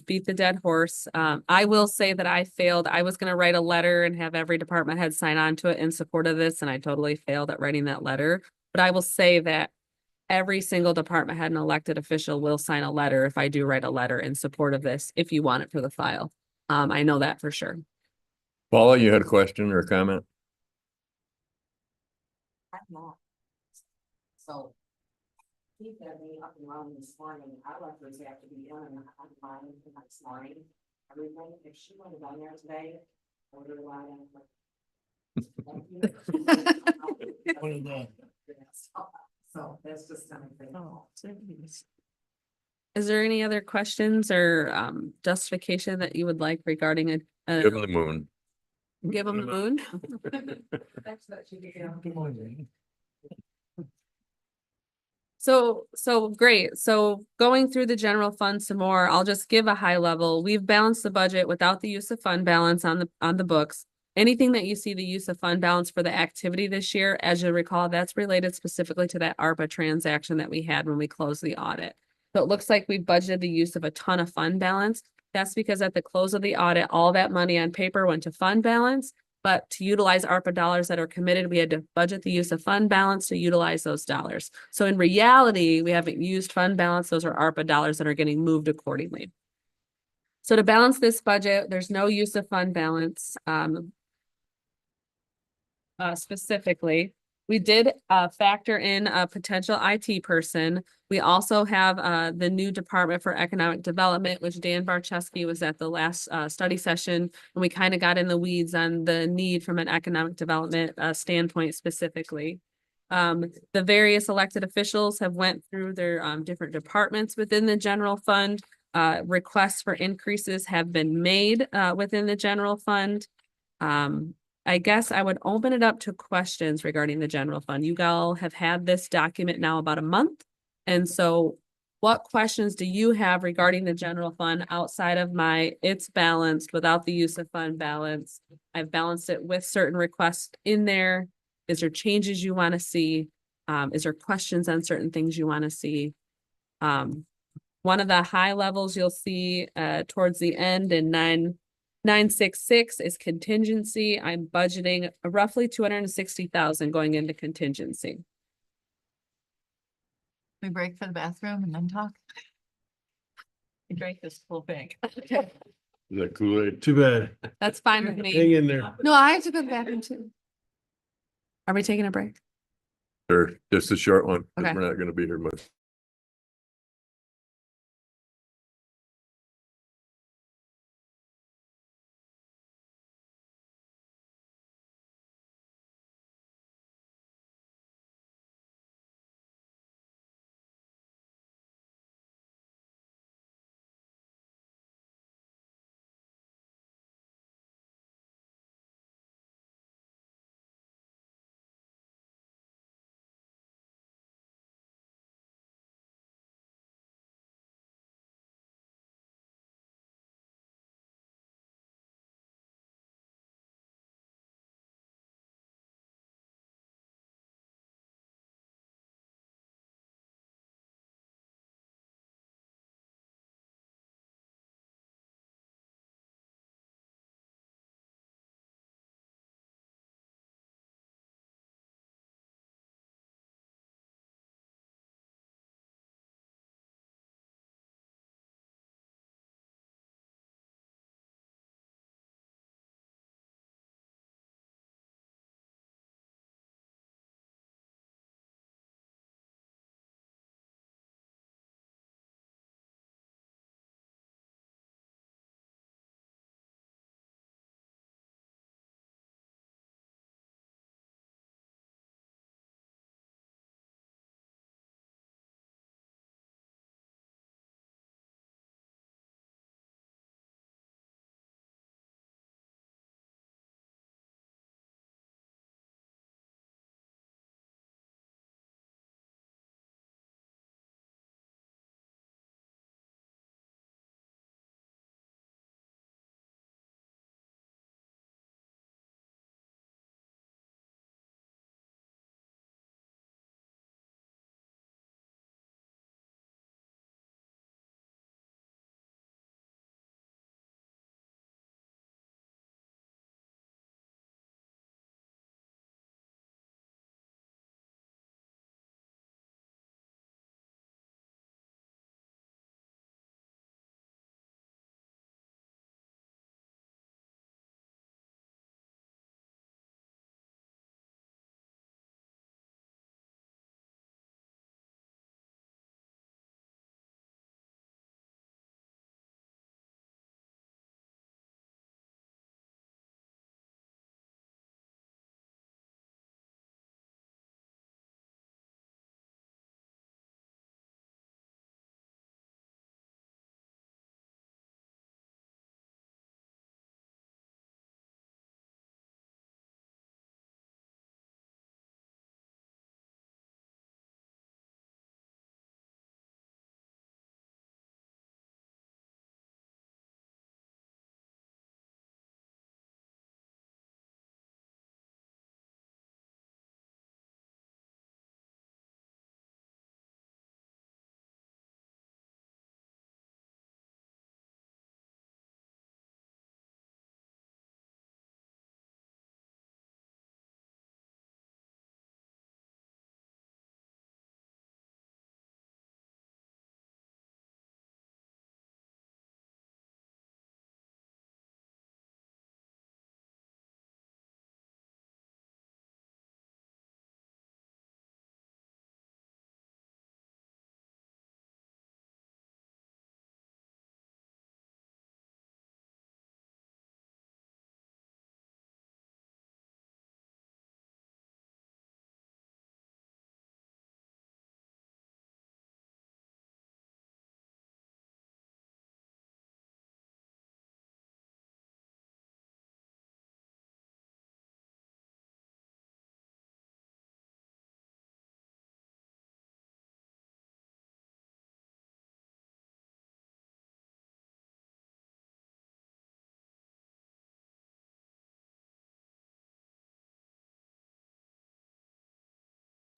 beat the dead horse. I will say that I failed. I was gonna write a letter and have every department head sign on to it in support of this, and I totally failed at writing that letter. But I will say that every single department head and elected official will sign a letter if I do write a letter in support of this, if you want it for the file. I know that for sure. Paula, you had a question or a comment? I'm not. So. He had me up and running this morning. Our records have to be done online the next morning. Everything, if she would have done there today, I would have relied on her. So that's just something. Is there any other questions or justification that you would like regarding Give them the moon. give them the moon? So great. So going through the general fund some more, I'll just give a high level. We've balanced the budget without the use of fund balance on the books. Anything that you see the use of fund balance for the activity this year, as you recall, that's related specifically to that ARPA transaction that we had when we closed the audit. So it looks like we budgeted the use of a ton of fund balance. That's because at the close of the audit, all that money on paper went to fund balance. But to utilize ARPA dollars that are committed, we had to budget the use of fund balance to utilize those dollars. So in reality, we haven't used fund balance. Those are ARPA dollars that are getting moved accordingly. So to balance this budget, there's no use of fund balance. Specifically, we did factor in a potential IT person. We also have the new Department for Economic Development, which Dan Barczewski was at the last study session. And we kind of got in the weeds on the need from an economic development standpoint specifically. The various elected officials have went through their different departments within the general fund. Requests for increases have been made within the general fund. I guess I would open it up to questions regarding the general fund. You all have had this document now about a month. And so what questions do you have regarding the general fund outside of it's balanced without the use of fund balance? I've balanced it with certain requests in there. Is there changes you want to see? Is there questions on certain things you want to see? One of the high levels you'll see towards the end in 966 is contingency. I'm budgeting roughly 260,000 going into contingency. We break for the bathroom and then talk. We drank this whole thing. Okay, Is that Kool-Aid? Too bad. that's fine with Hang me. in there. No, I have to go to the bathroom too. Are we taking a break? Or just a short one, 'cause Okay. we're not gonna be here much.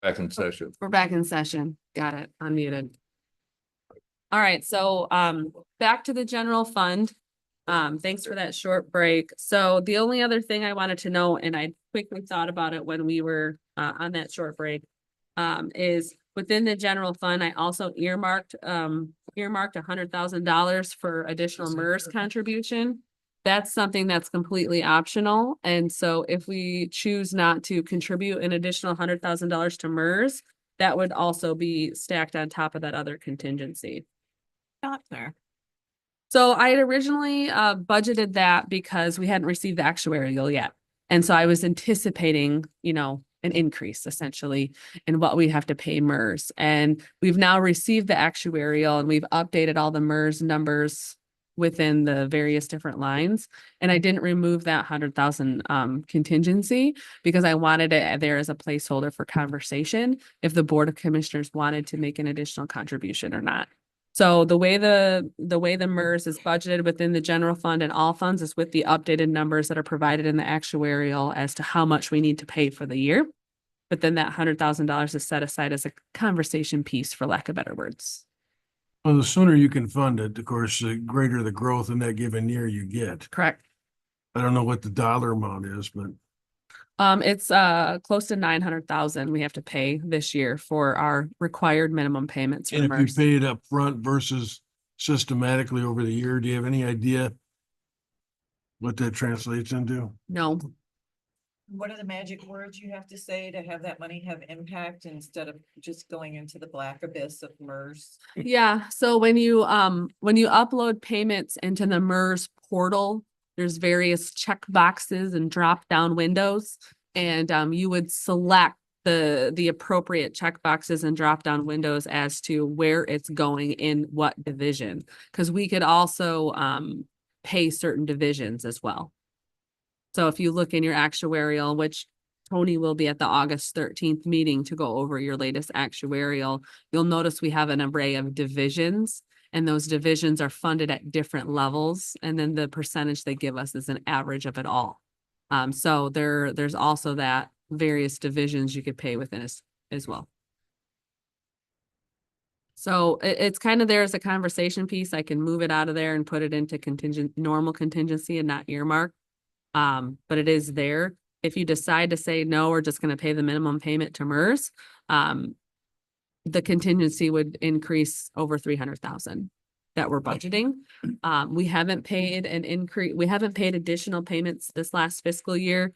Back in session. We're back in session. Got it. Unmuted. All right, so back to the general fund. Thanks for that short break. So the only other thing I wanted to know, and I quickly thought about it when we were on that short break, is within the general fund, I also earmarked $100,000 for additional MERS contribution. That's something that's completely optional. And so if we choose not to contribute an additional $100,000 to MERS, that would also be stacked on top of that other contingency. Not there. So I had originally budgeted that because we hadn't received the actuarial yet. And so I was anticipating, you know, an increase essentially in what we have to pay MERS. And we've now received the actuarial and we've updated all the MERS numbers within the various different lines. And I didn't remove that 100,000 contingency because I wanted it there as a placeholder for conversation if the Board of Commissioners wanted to make an additional contribution or not. So the way the MERS is budgeted within the general fund and all funds is with the updated numbers that are provided in the actuarial as to how much we need to pay for the year. But then that $100,000 is set aside as a conversation piece, for lack of better words. Well, the sooner you can fund it, of course, the greater the growth in that given year you get. Correct. I don't know what the dollar amount is, but It's close to 900,000 we have to pay this year for our required minimum payments for and if you MERS. pay it up front versus systematically over the year, do you have any idea what that translates into? No, What are the magic words you have to say to have that money have impact instead of just going into the black abyss of MERS? yeah, so when you upload payments into the MERS portal, there's various check boxes and drop down windows. And you would select the appropriate check boxes and drop down windows as to where it's going in what division. Because we could also pay certain divisions as well. So if you look in your actuarial, which Tony will be at the August 13th meeting to go over your latest actuarial, you'll notice we have an array of divisions. And those divisions are funded at different levels. And then the percentage they give us is an average of it all. So there's also that various divisions you could pay within as well. So it's kind of there as a conversation piece. I can move it out of there and put it into normal contingency and not earmark. But it is there. If you decide to say, no, we're just going to pay the minimum payment to MERS, the contingency would increase over 300,000 that we're budgeting. We haven't paid we haven't paid additional payments this last fiscal year.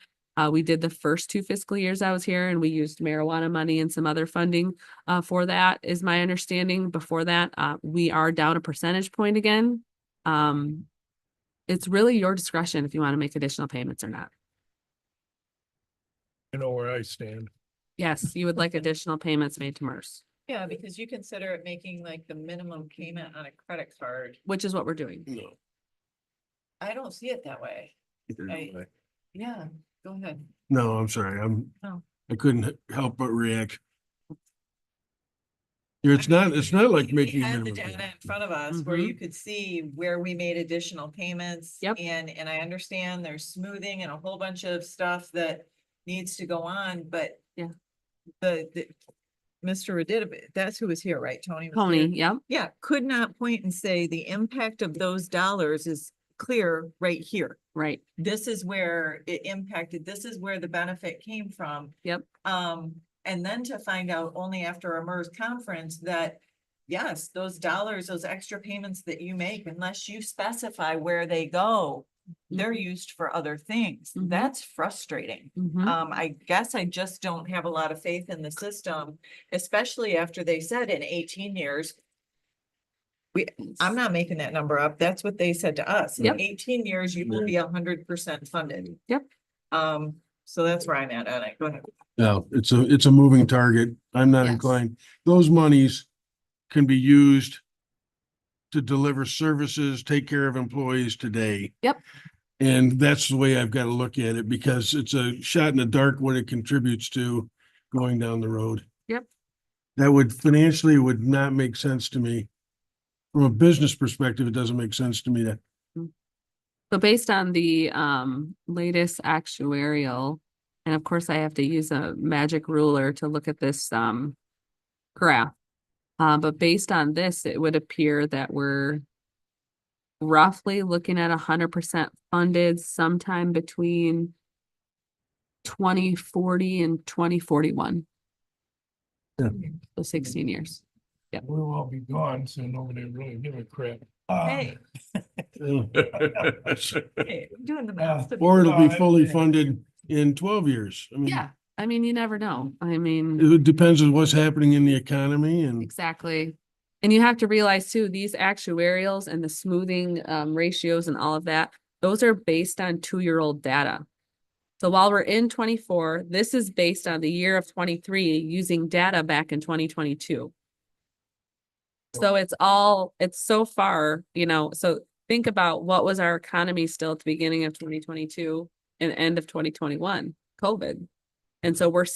We did the first 2 fiscal years I was here and we used marijuana money and some other funding for that is my understanding. Before that, we are down a percentage point again. It's really your discretion if you want to make additional payments or not. You know where I stand. Yes, you would like additional payments made to MERS, Yeah, because you consider it making like the minimum payment on a credit card. which is what we're doing. No. I don't see it that way. Yeah, go ahead. No, I'm sorry. Oh. I couldn't help but react. It's not like We making. had the minimum data payment. in front of us where you could see where we made additional payments. Yep. And I understand there's smoothing and a whole bunch of stuff that needs to go on, but. Yeah. The Mr. Radid, that's who was here, right? Tony? was Tony, here? yep, Yeah, could not point and say the impact of those dollars is clear right here. right. This is where it impacted, this is where the benefit came from. Yep. And then to find out only after a MERS conference that, yes, those dollars, those extra payments that you make, unless you specify where they go, they're used for other things. Mhm. That's frustrating. Mhm. I guess I just don't have a lot of faith in the system, especially after they said in 18 years. I'm not making that number up. That's what they said to us. Yep. In 18 years, you will be 100% funded. Yep. So that's where I'm at on it. Go ahead. No, it's a moving target. I'm not Yes. inclined. Those monies can be used to deliver services, take care of employees today. Yep. And that's the way I've got to look at it because it's a shot in the dark what it contributes to going down the road. Yep. That would financially would not make sense to me. From a business perspective, it doesn't make sense to me that So based on the latest actuarial, And of course, I have to use a magic ruler to look at this graph. But based on this, it would appear that we're roughly looking at 100% funded sometime between 2040 and 2041. Yeah. So 16 years. We'll all be gone, so nobody really give a crap. Hey, Yeah. hey, I'm doing the math. Or it'll be fully funded in 12 years. I mean, Yeah, I mean, you never know. I mean, it depends on what's happening in the economy and exactly. And you have to realize too, these actuarials and the smoothing ratios and all of that, those are based on 2-year-old data. So while we're in 24, this is based on the year of 23 using data back in 2022. So it's so far, so think about what was our economy still at the beginning of 2022 and end of 2021, COVID. And so we're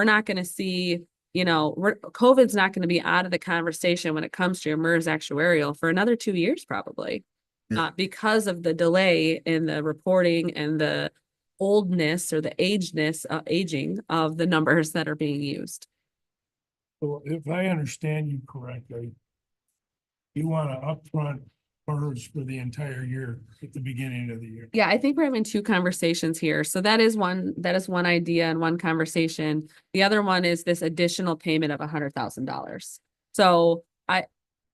not going to see, COVID's not going to be out of the conversation when it comes to your MERS actuarial for another 2 years, probably. Because of the delay in the reporting and the oldness or the aging of the numbers that are being used. So if I understand you correctly, you want to upfront MERS for the entire year at the beginning of the year. Yeah, I think we're having 2 conversations here. So that is one idea and one conversation. The other one is this additional payment of $100,000. So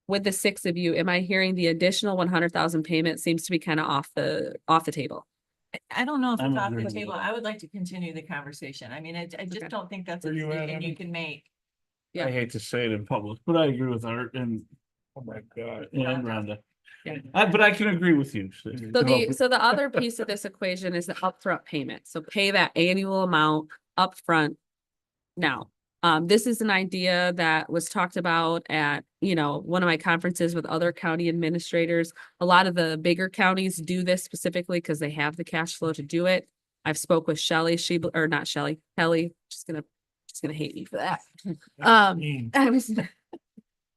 with the 6 of you, am I hearing the additional 100,000 payment seems to be kind of off the table? I don't know if I'm it's off agreeing the with table. that. I would like to continue the conversation. I mean, I just Okay. don't think that's a Where you at, decision you Evan? can make. Yeah. I hate to say it in public, but I agree with Art and Oh my God. Rhonda. Yeah. But I can agree with you. So the other piece of this equation is the upfront payment. So pay that annual amount upfront now. This is an idea that was talked about at, one of my conferences with other county administrators. A lot of the bigger counties do this specifically because they have the cash flow to do it. I've spoke with Kelly, she's gonna hate me for that.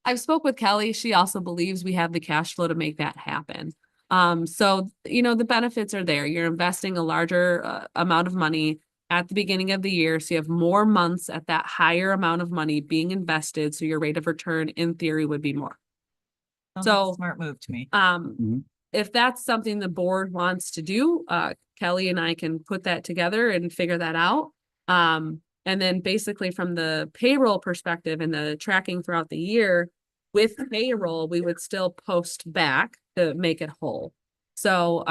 I've spoke with Kelly. She also believes we have the cash flow to make that happen. So, the benefits are there. You're investing a larger amount of money at the beginning of the year. So you have more months at that higher amount of money being invested. So your rate of return in theory would be more. Sounds like a So, smart move to me. If that's something the board wants to do, Kelly and I can put that together and figure that out. And then basically from the payroll perspective and the tracking throughout the year, with payroll, we would still post back to make it whole. So,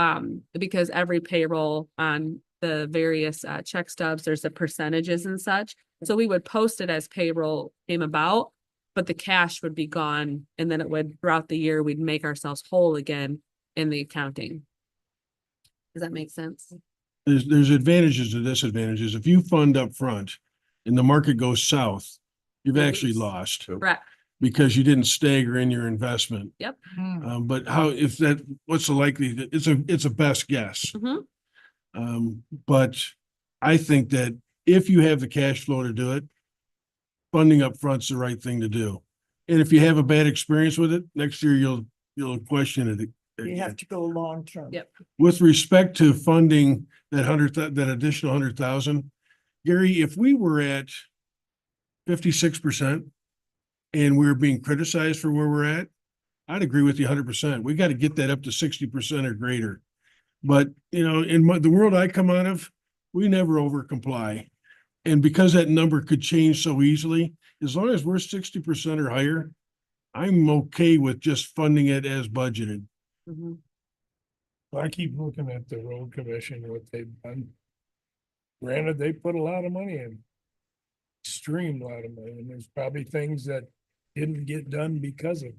because every payroll on the various check stubs, there's the percentages and such. So we would post it as payroll came about, but the cash would be gone. And then it would, throughout the year, we'd make ourselves whole again in the accounting. Does that make sense? there's advantages and disadvantages. If you fund up front and the market goes south, you've You actually lose. lost Correct. because you didn't stagger in your investment. Yep. But what's the likelihood? It's a best guess. Mhm. But I think that if you have the cash flow to do it, funding up front's the right thing to do. And if you have a bad experience with it, next year you'll question it. You have to go long-term. Yep. With respect to funding that additional 100,000, Gary, if we were at 56% and we were being criticized for where we're at, I'd agree with you 100%. We got to get that up to 60% or greater. But, in the world I come out of, we never over comply. And because that number could change so easily, as long as we're 60% or higher, I'm okay with just funding it as budgeted. Mhm. I keep looking at the road commission, what they've done. Granted, they put a lot of money in. Extreme lot of money, and there's probably things that didn't get done because of.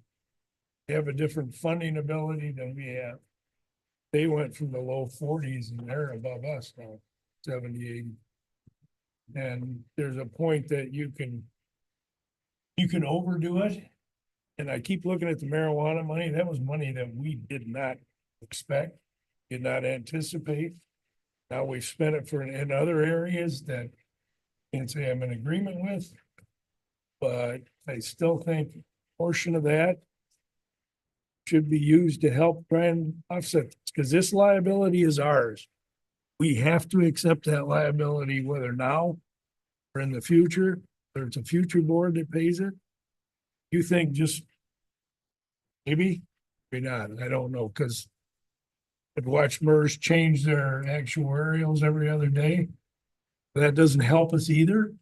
They have a different funding ability than we have. They went from the low 40s and they're above us now, 70, 80. And there's a point that you can overdo it. And I keep looking at the marijuana money. That was money that we did not expect, did not anticipate. Now we've spent it in other areas that I can't say I'm in agreement with. But I still think a portion of that should be used to help try and offset, because this liability is ours. we have to accept that liability whether now or in the future, or it's a future board that pays it? You think just maybe, maybe not, I don't know, because I've watched MERS change their actuarials every other day. That doesn't help us either.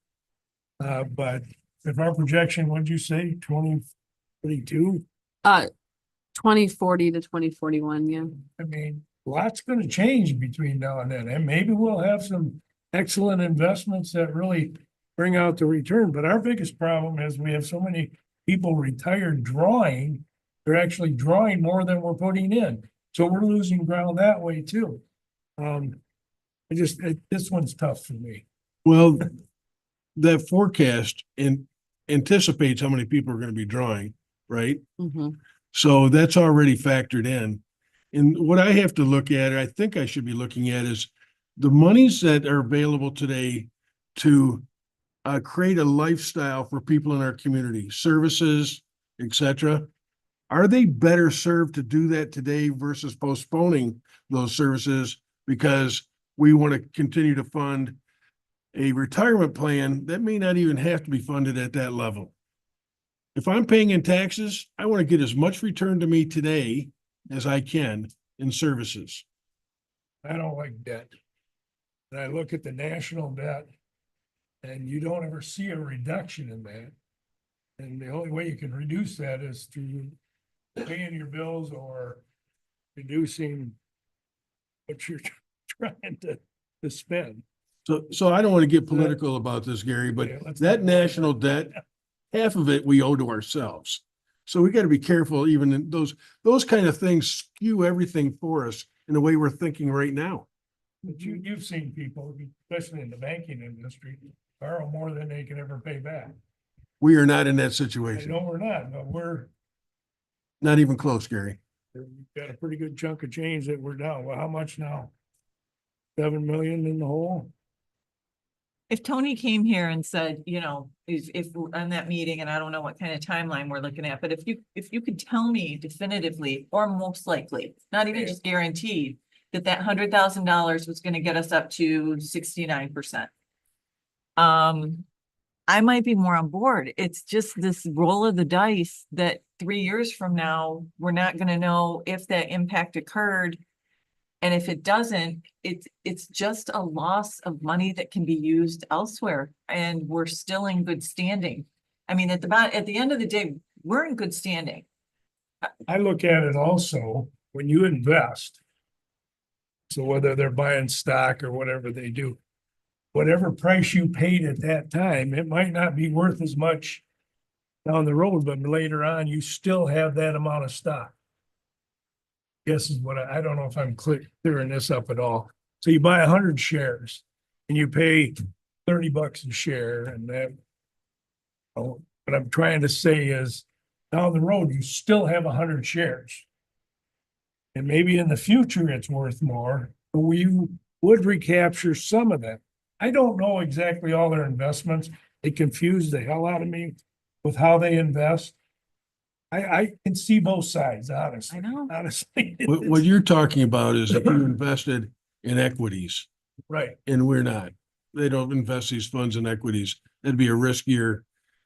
But if our projection, what'd you say, 2032? 2040 to 2041, yeah. I mean, lots gonna change between now and then, and maybe we'll have some excellent investments that really bring out the return, but our biggest problem is we have so many people retired drawing. They're actually drawing more than we're putting in, so we're losing ground that way too. This one's tough for me. Well, that forecast anticipates how many people are gonna be drawing, right? Mhm. So that's already factored in. And what I have to look at, or I think I should be looking at, is the monies that are available today to create a lifestyle for people in our community, services, et cetera. Are they better served to do that today versus postponing those services because we want to continue to fund a retirement plan that may not even have to be funded at that level? If I'm paying in taxes, I want to get as much return to me today as I can in services. I don't like debt. And I look at the national debt and you don't ever see a reduction in that. And the only way you can reduce that is through paying your bills or reducing what you're trying to spend. So I don't want to get political about this, Gary, but Yeah, let's that not worry national about debt, that. half of it we owe to ourselves. So we got to be careful, even in those kind of things skew everything for us in the way we're thinking right now. But you've seen people, especially in the banking industry, borrow more than they can ever pay back. We are not in that I situation. know we're not, but we're, Not even close, Gary. we've got a pretty good chunk of change that we're down. Well, how much now? 7 million in the hole? If Tony came here and said, you know, if on that meeting, and I don't know what kind of timeline we're looking at, but if you could tell me definitively, or most likely, not even just guaranteed, that $100,000 was gonna get us up to 69%. I might be more on board. It's just this roll of the dice that 3 years from now, we're not gonna know if that impact occurred. And if it doesn't, it's just a loss of money that can be used elsewhere, and we're still in good standing. I mean, at the end of the day, we're in good standing. I look at it also, when you invest. So whether they're buying stock or whatever they do, whatever price you paid at that time, it might not be worth as much down the road, but later on, you still have that amount of stock. Guess is what I don't know if I'm clearing this up at all. So you buy 100 shares and you pay $30 a share, and that. Oh, what I'm trying to say is down the road, you still have 100 shares. And maybe in the future it's worth more, but we would recapture some of that. I don't know exactly all their investments. They confuse the hell out of me with how they invest. I can see both sides, honestly. I know. Honestly. What you're talking about is if you invested in equities, Right. and we're not. They don't invest these funds in equities. That'd be a riskier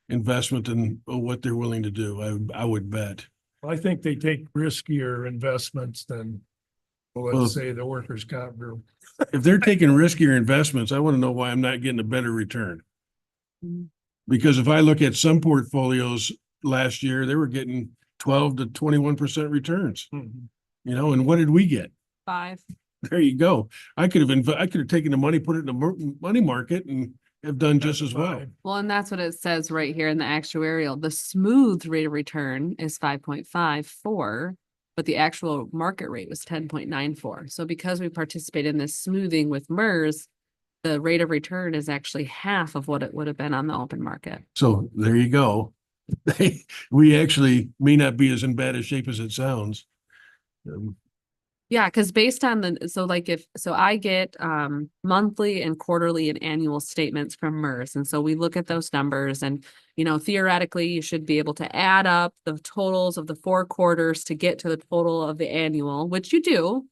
investment than what they're willing to do, I would bet. I think they take riskier investments than, well, Well, let's say, the workers' comp group. If they're taking riskier investments, I want to know why I'm not getting a better return. Mhm. Because if I look at some portfolios last year, they were getting 12 to 21% returns, you know, and what did we get? 5. There you go. I could have taken the money, put it in the money market and have done just as well. Well, and that's what it says right here in the actuarial. The smooth rate of return is 5.54, but the actual market rate was 10.94. So because we participate in this smoothing with MERS, the rate of return is actually half of what it would have been on the open market. So there you go. We actually may not be as in bad a shape as it sounds. Yeah, because based on I get monthly and quarterly and annual statements from MERS. And so we look at those numbers and, you know, theoretically, you should be able to add up the totals of the 4 quarters to get to the total of the annual, which you do.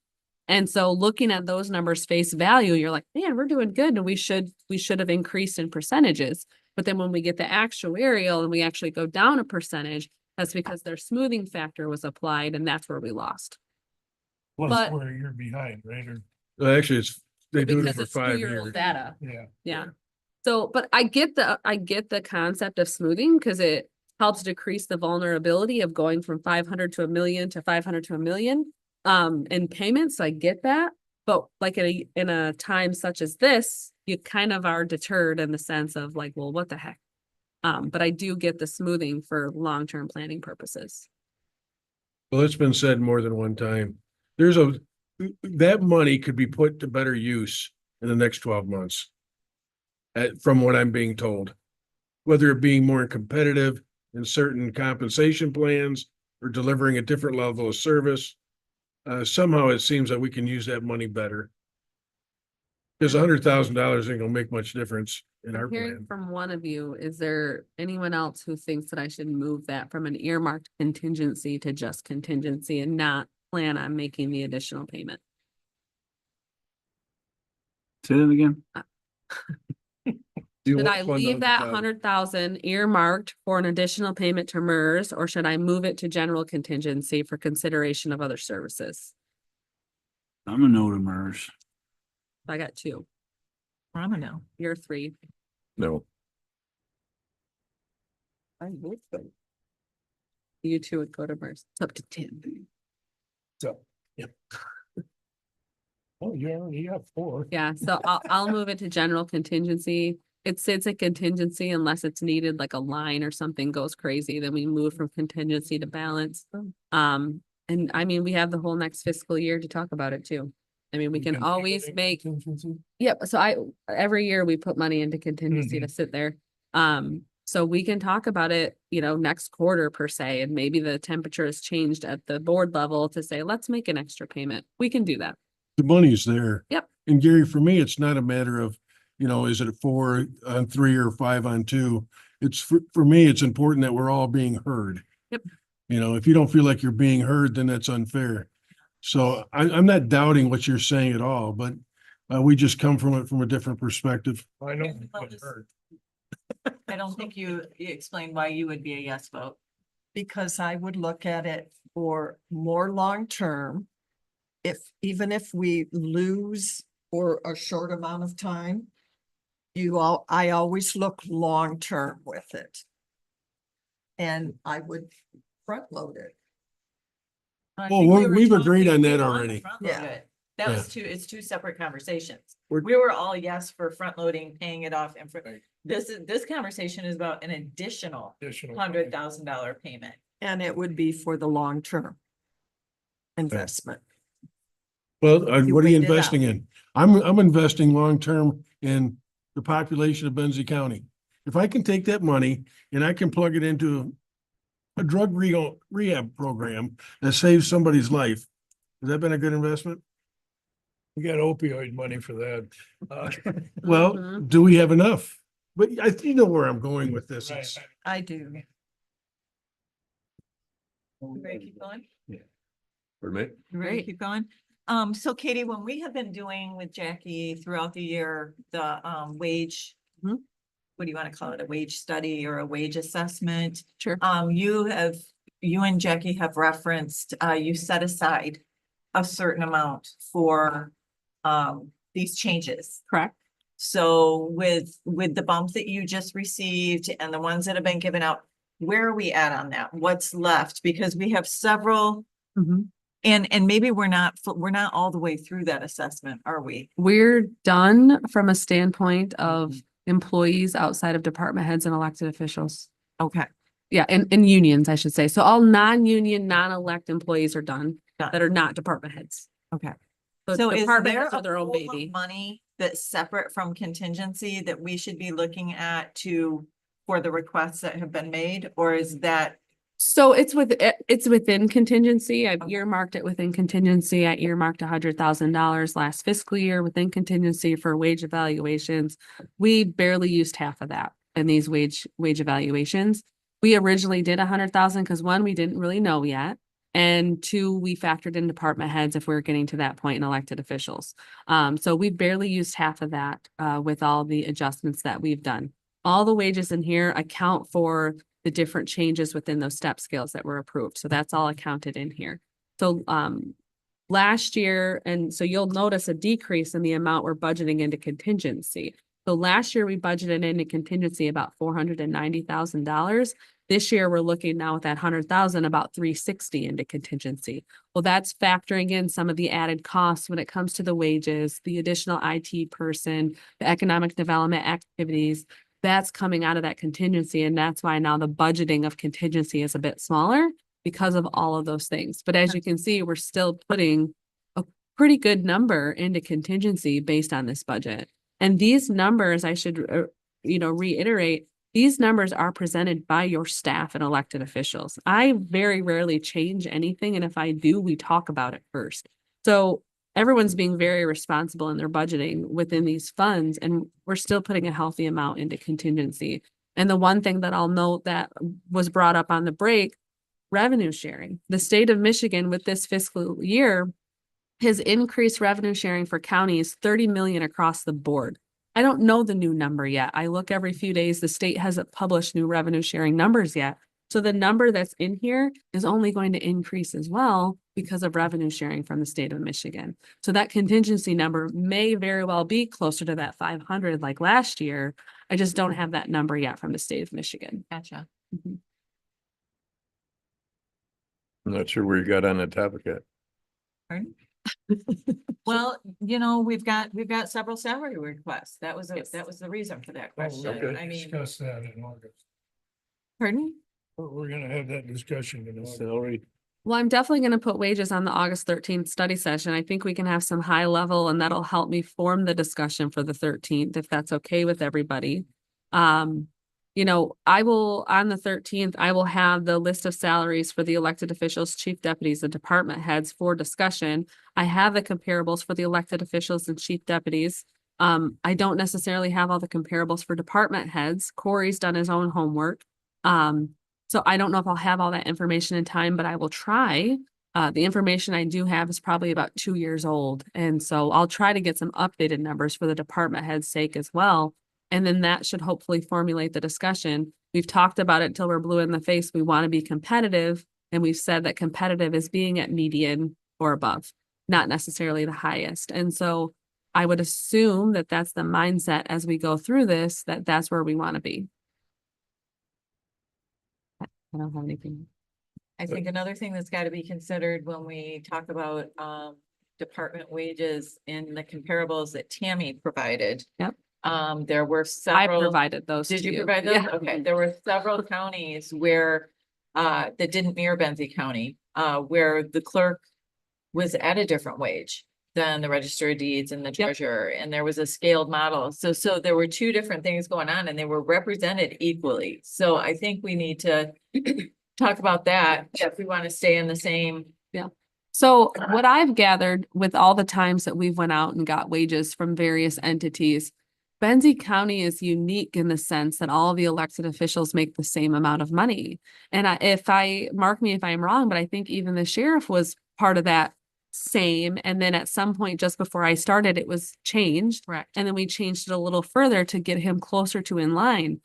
And so looking at those numbers face value, you're like, man, we're doing good and we should have increased in percentages. But then when we get the actuarial and we actually go down a percentage, that's because their smoothing factor was applied and that's where we lost. Plus But- where you're behind, right? Or, Actually, they do it Because for it's 5 2-year-old years. data. yeah. Yeah. So, but I get the concept of smoothing because it helps decrease the vulnerability of going from 500 to 1 million to 500 to 1 million in payments. I get that. But like in a time such as this, you kind of are deterred in the sense of like, well, what the heck? But I do get the smoothing for long-term planning purposes. Well, it's been said more than one time. That money could be put to better use in the next 12 months. From what I'm being told, whether it being more competitive in certain compensation plans or delivering a different level of service. Somehow it seems that we can use that money better. Because $100,000 ain't gonna make much difference in our I'm hearing plan. from one of you, is there anyone else who thinks that I should move that from an earmarked contingency to just contingency and not plan on making the additional payment? Say that again. Do you Should want I to fund leave that 100,000? 100,000 earmarked for an additional payment to MERS, or should I move it to general contingency for consideration of other services? I'm a no to MERS. I got 2, I don't know. you're 3. No. I would go. You 2 would go to MERS. It's up to 10. So, yeah. Oh, you got 4. Yeah, so I'll move it to general contingency. It sits at contingency unless it's needed, like a line or something goes crazy, then we move from contingency to balance. And I mean, we have the whole next fiscal year to talk about it too. I mean, we can always make, yep, so every year we put money into contingency to sit there. So we can talk about it, next quarter per se, and maybe the temperature has changed at the board level to say, let's make an extra payment. We can do that. The money's there. Yep. And Gary, for me, it's not a matter of, is it 4 on 3 or 5 on 2? It's for me, it's important that we're all being heard. Yep. If you don't feel like you're being heard, then that's unfair. So I'm not doubting what you're saying at all, but we just come from it from a different perspective. I know. Well, but this- hurt. I don't think you explained why you would be a yes vote. Because I would look at it for more long-term. Even if we lose for a short amount of time, I always look long-term with it. And I would front load it. I Well, think we were we've agreed talking- on we that want to already. front load Yeah. it. That was it's 2 separate conversations. We're- We were all yes for front loading, paying it off and Right. this conversation is about an additional Additional. $100,000 payment. And it would be for the long-term investment. Well, You what are you weighed it out. investing in? I'm investing long-term in the population of Benzie County. If I can take that money and I can plug it into a drug rehab program that saves somebody's life, has that been a good investment? We got opioid money for that. Well, Mhm. do we have enough? But you know where I'm going with this. Right. It's- I do. You ready to keep going? For me? You ready to Great. keep going? So Katie, when we have been doing with Jackie throughout the year, the wage. Mhm. What do you want to call it? A wage study or a wage assessment? Sure. You and Jackie have referenced, you set aside a certain amount for these changes. Correct. So with the bump that you just received and the ones that have been given out, where are we at on that? What's left? Because we have several. Mhm. And maybe we're not all the way through that assessment, are we? We're done from a standpoint of employees outside of department heads and elected officials. Okay. Yeah, and unions, I should say. So all non-union, non-elect employees are done Done. that are not department heads. Okay. So So is department there heads are a their own pool of baby. money that's separate from contingency that we should be looking at for the requests that have been made, or is that? So it's within contingency. I've earmarked it within contingency. I earmarked $100,000 last fiscal year within contingency for wage evaluations. We barely used half of that in these wage evaluations. We originally did 100,000 because we didn't really know yet. And two, we factored in department heads if we were getting to that point in elected officials. So we barely used half of that, with all the adjustments that we've done. All the wages in here account for the different changes within those step scales that were approved. So that's all accounted in here. So, last year, and so you'll notice a decrease in the amount we're budgeting into contingency. So last year we budgeted into contingency about $490,000. This year, we're looking now at that 100,000, about 360 into contingency. Well, that's factoring in some of the added costs when it comes to the wages, the additional IT person, the economic development activities. That's coming out of that contingency. And that's why now the budgeting of contingency is a bit smaller because of all of those things. But as you can see, we're still putting a pretty good number into contingency based on this budget. And these numbers, I should, reiterate, these numbers are presented by your staff and elected officials. I very rarely change anything. And if I do, we talk about it first. So everyone's being very responsible in their budgeting within these funds, and we're still putting a healthy amount into contingency. And the one thing that I'll note that was brought up on the break, revenue sharing. The state of Michigan with this fiscal year has increased revenue sharing for counties 30 million across the board. I don't know the new number yet. I look every few days. The state hasn't published new revenue sharing numbers yet. So the number that's in here is only going to increase as well because of revenue sharing from the state of Michigan. So that contingency number may very well be closer to that 500 like last year. I just don't have that number yet from the state of Michigan. Gotcha. Mhm. I'm not sure where you got on that topic yet. Pardon? Well, we've got several salary requests. That was the reason for that question. Okay. I mean, Discuss that in August. pardon? We're gonna have that discussion in August. Salary. Well, I'm definitely going to put wages on the August 13th study session. I think we can have some high level and that'll help me form the discussion for the 13th, if that's okay with everybody. I will, on the 13th, I will have the list of salaries for the elected officials, chief deputies, and department heads for discussion. I have the comparables for the elected officials and chief deputies. I don't necessarily have all the comparables for department heads. Corey's done his own homework. So I don't know if I'll have all that information in time, but I will try. The information I do have is probably about 2 years old. And so I'll try to get some updated numbers for the department head's sake as well. And then that should hopefully formulate the discussion. We've talked about it till we're blue in the face. We want to be competitive. And we've said that competitive is being at median or above, not necessarily the highest. And so I would assume that that's the mindset as we go through this, that that's where we want to be. I don't have anything. I think another thing that's got to be considered when we talk about department wages in the comparables that Tammy provided. Yep. There were I several. provided those. Did to you provide those? Yeah. Okay, there were several counties where that didn't mirror Benzie County, where the clerk was at a different wage than the register of deeds and the treasurer, and there was a scaled model. So there were two different things going on and they were represented equally. So I think we need to talk about that if we want to stay in the same. So what I've gathered with all the times that we've went out and got wages from various entities, Benzie County is unique in the sense that all the elected officials make the same amount of money. And mark me if I'm wrong, but I think even the sheriff was part of that same. And then at some point, just before I started, it was changed. Correct. And then we changed it a little further to get him closer to in line.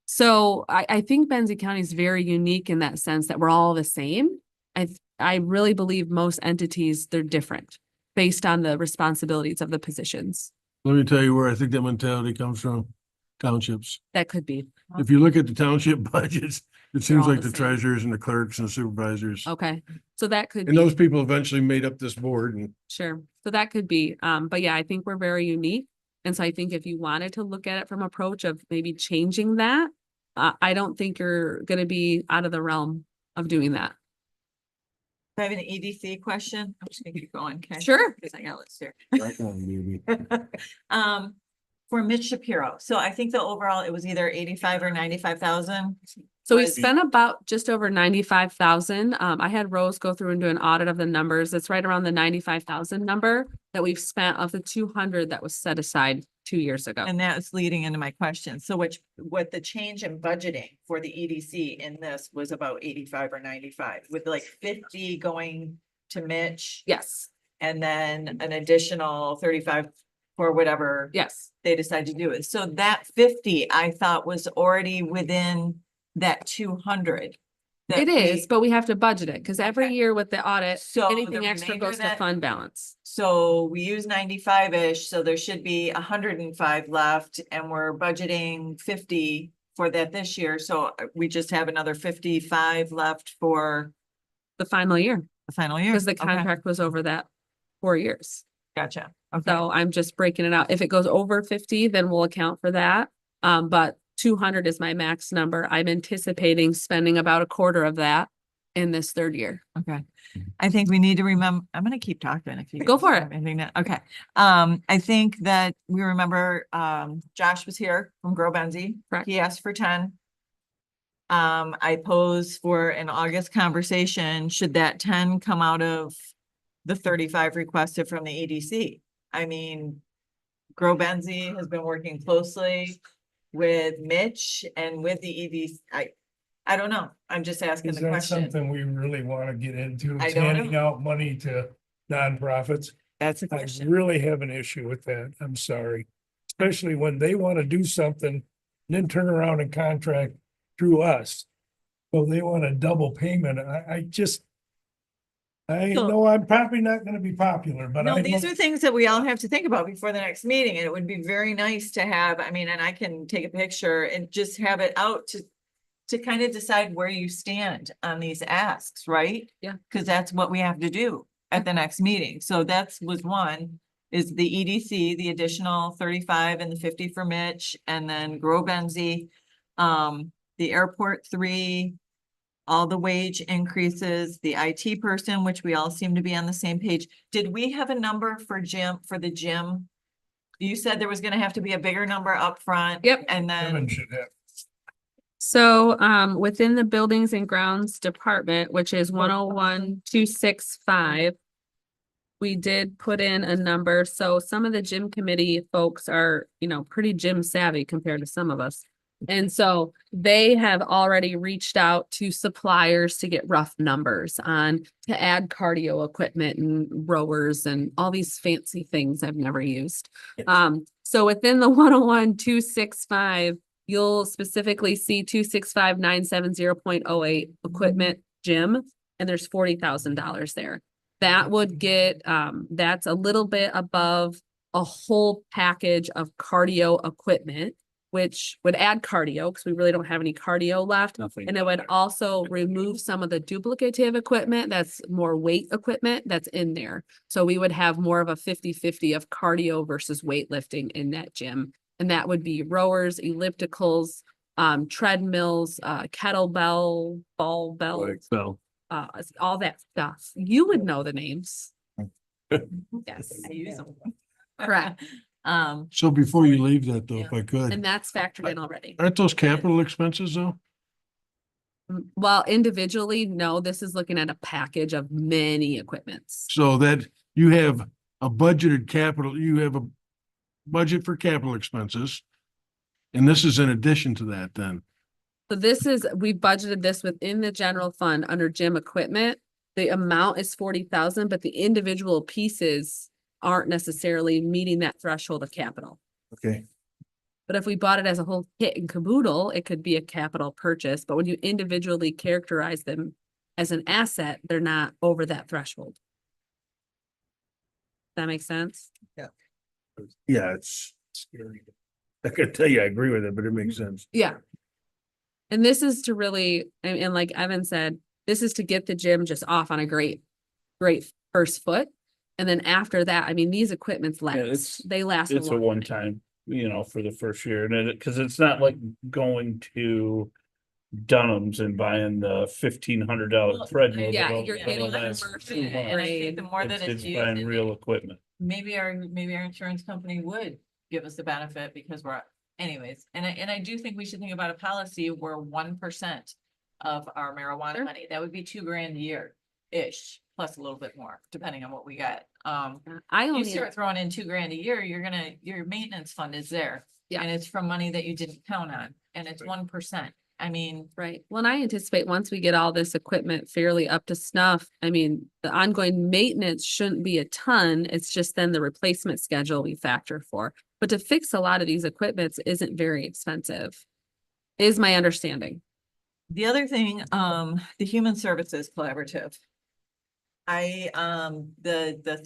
So I think Benzie County is very unique in that sense that we're all the same. I really believe most entities, they're different based on the responsibilities of the positions. Let me tell you where I think that mentality comes from. Townships. That could be. If you look at the township budgets, it seems all like the the same. treasurers and the clerks and the supervisors. Okay. So that could And be, those people eventually made up this board and sure. So that could be, but yeah, I think we're very unique. And so I think if you wanted to look at it from approach of maybe changing that, I don't think you're going to be out of the realm of doing that. I have an EDC question. I'm just gonna keep going. Okay. Sure. Because I got lists here. Right on, baby. For Mitch Shapiro. So I think the overall, it was either 85 or 95,000. So we Was- spent about just over 95,000. I had Rose go through and do an audit of the numbers. It's right around the 95,000 number that we've spent of the 200 that was set aside 2 years ago. And that's leading into my question. So what the change in budgeting for the EDC in this was about 85 or 95, with like 50 going to Mitch Yes, and then an additional 35 for whatever yes. they decide to do it. So that 50, I thought was already within that 200. that It is, we- but we have to budget it because every Okay. year with the audit, So anything the extra remainder goes to that- fund balance. So we use 95-ish, so there should be 105 left, and we're budgeting 50 for that this year. So we just have another 55 left for The final year, the final year. because the Okay, contract was over that 4 years. Gotcha. Okay. So I'm just breaking it out. If it goes over 50, then we'll account for that. But 200 is my max number. I'm anticipating spending about a quarter of that in this third year. Okay. I think we need to remember, I'm gonna keep talking if you. Go guys for have anything that, okay. I think that we remember, Josh was here from Grow Benzie. Correct. He asked for 10. I posed for an August conversation, should that 10 come out of the 35 requested from the EDC? I mean, Grow Benzie has been working closely with Mitch and with the EDC. I don't know. I'm just asking Is the that question. something we really want to get into? I Is don't handing out money to nonprofits? That's a I question. really have an issue with that. I'm sorry. Especially when they want to do something and then turn around and contract through us. So they want a double payment. I So- know I'm probably not gonna be popular, but No, I these don't- are things that we all have to think about before the next meeting, and it would be very nice to have, I mean, and I can take a picture and just have it out to kind of decide where you stand on these asks, right? Yeah. Cause that's what we have to do at the next meeting. So that's was one, is the EDC, the additional 35 and the 50 for Mitch, and then Grow Benzie. The airport 3, all the wage increases, the IT person, which we all seem to be on the same page. Did we have a number for the gym? You said there was gonna have to be a bigger number up front. Yep. And Kevin then, should have. So, within the buildings and grounds department, which is 101,265. We did put in a number. So some of the gym committee folks are, pretty gym savvy compared to some of us. And so they have already reached out to suppliers to get rough numbers to add cardio equipment and rowers and all these fancy things I've never used. So within the 101,265, you'll specifically see 265,970.08 equipment gym, and there's $40,000 there. That would get, that's a little bit above a whole package of cardio equipment, which would add cardio because we really don't have any cardio left. Nothing. And it would also remove some of the duplicative equipment that's more weight equipment that's in there. So we would have more of a 50-50 of cardio versus weightlifting in that gym. And that would be rowers, ellipticals, treadmills, kettlebell, ball belts, So, all that stuff. You would know the names. Yes, I use them. correct. So before you leave that though, if I could, And that's factored in already. aren't those capital expenses though? Well, individually, no, this is looking at a package of many equipments. So that you have a budgeted capital, you have a budget for capital expenses. And this is in addition to that then. So we budgeted this within the general fund under gym equipment. The amount is 40,000, but the individual pieces aren't necessarily meeting that threshold of capital. Okay. But if we bought it as a whole kit and caboodle, it could be a capital purchase, but when you individually characterize them as an asset, they're not over that threshold. That makes sense? Yeah, it's scary. I can tell you, I agree with it, but it makes sense. Yeah. And this is to really, and like Evan said, this is to get the gym just off on a great first foot. And then after that, I mean, these equipments last, they last. it's a long one time. time, for the first year, and cause it's not like going to Dunham's and buying the $1,500 treadmill. Yeah, that'll- you're that'll getting a last commercial 2 months. And I think the more that it's used, Buying real equipment. maybe our insurance company would give us the benefit because anyways, and I do think we should think about a policy where 1% of our marijuana Sure. money, that would be $2,000 a year-ish. plus a little bit more, depending on what we get. I You only, start throwing in $2,000 a year, your maintenance fund is there. Yeah. And it's from money that you didn't count on, and it's 1%. I mean, right. Well, and I anticipate once we get all this equipment fairly up to snuff, I mean, the ongoing maintenance shouldn't be a ton. It's just then the replacement schedule we factor for. But to fix a lot of these equipments isn't very expensive, is my understanding. the other thing, the Human Services Collaborative. The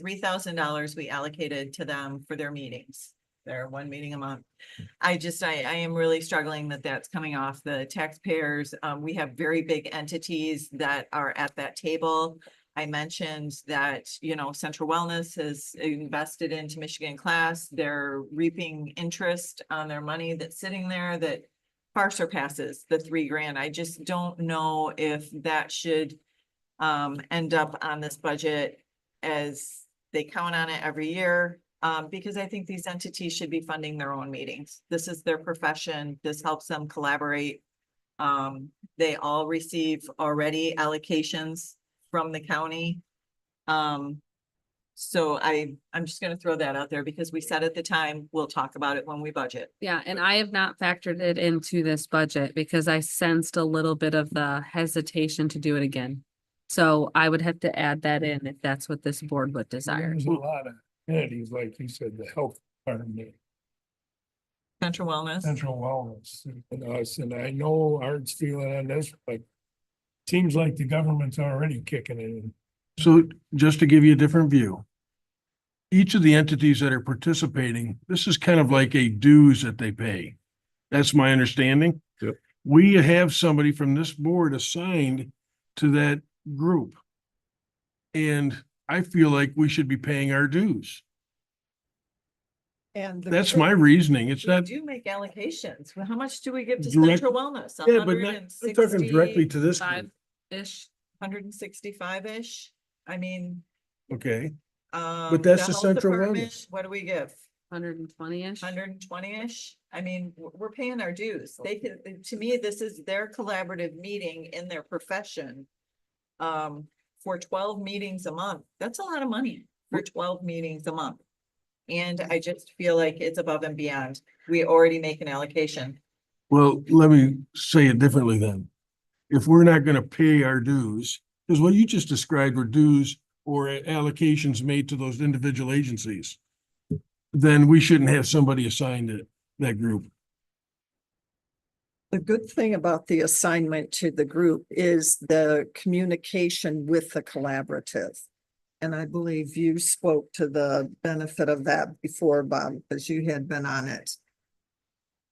$3,000 we allocated to them for their meetings, their one meeting a month. I am really struggling that that's coming off the taxpayers. We have very big entities that are at that table. I mentioned that, Central Wellness has invested into Michigan Class. They're reaping interest on their money that's sitting there that far surpasses the $3,000. I just don't know if that should end up on this budget as they count on it every year. Because I think these entities should be funding their own meetings. This is their profession. This helps them collaborate. They all receive already allocations from the county. So I'm just gonna throw that out there because we said at the time, we'll talk about it when we budget. Yeah, and I have not factored it into this budget because I sensed a little bit of the hesitation to do it again. So I would have to add that in if that's what this board would desire. There's a lot of entities, like you said, the health department, Central Wellness. central wellness, and us, and I know Art's feeling on this, but seems like the government's already kicking it in. So just to give you a different view. Each of the entities that are participating, this is kind of like a dues that they pay. That's my understanding. Yep. We have somebody from this board assigned to that group. And I feel like we should be paying our dues. And the That's group- my reasoning. It's We not, do make allocations. Well, how much do we give to Direct- Central Wellness? yeah, but not, I'm talking directly to this group. Five-ish. 165-ish. I mean, Okay, but that's the Central Wellness. What do we give? 120-ish. 120-ish? I mean, we're paying our dues. They could, to me, this is their collaborative meeting in their profession. For 12 meetings a month, that's a lot of money for 12 meetings a month. And I just feel like it's above and beyond. We already make an allocation. well, let me say it differently then. If we're not gonna pay our dues, because what you just described were dues or allocations made to those individual agencies, then we shouldn't have somebody assigned to that group. The good thing about the assignment to the group is the communication with the collaborative. And I believe you spoke to the benefit of that before, Bob, because you had been on it.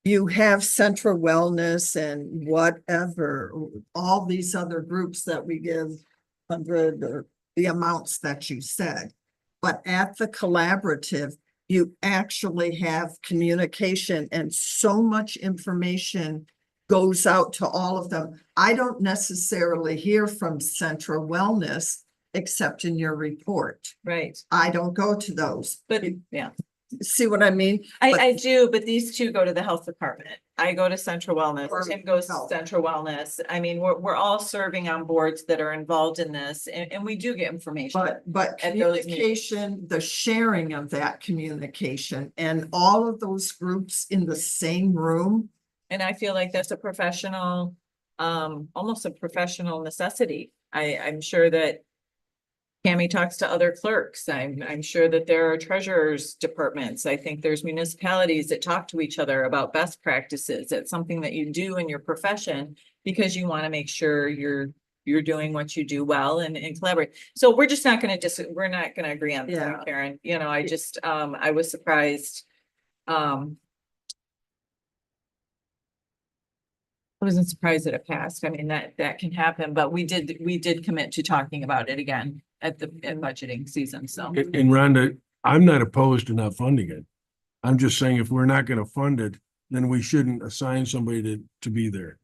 You have Central Wellness and whatever, all these other groups that we give 100 or the amounts that you said. But at the collaborative, you actually have communication and so much information goes out to all of them. I don't necessarily hear from Central Wellness except in your report. Right. I don't go to those. But yeah, See what I mean? But- I do, but these two go to the health department. I go to Central Wellness, Or Tim goes to health. Central Wellness. I mean, we're all serving on boards that are involved in this and we do get information. But At those meetings. communication, the sharing of that communication and all of those groups in the same room. And I feel like that's a professional, almost a professional necessity. I'm sure that Tammy talks to other clerks. I'm sure that there are treasurers departments. I think there's municipalities that talk to each other about best practices. It's something that you do in your profession because you want to make sure you're doing what you do well and collaborate. So we're just not gonna we're not gonna agree on Yeah. that, Karen. You know, I just, I was surprised. I wasn't surprised that it passed. I mean, that can happen, but we did commit to talking about it again at budgeting season, so. And Rhonda, I'm not opposed to not funding it. I'm just saying if we're not gonna fund it, then we shouldn't assign somebody to be there.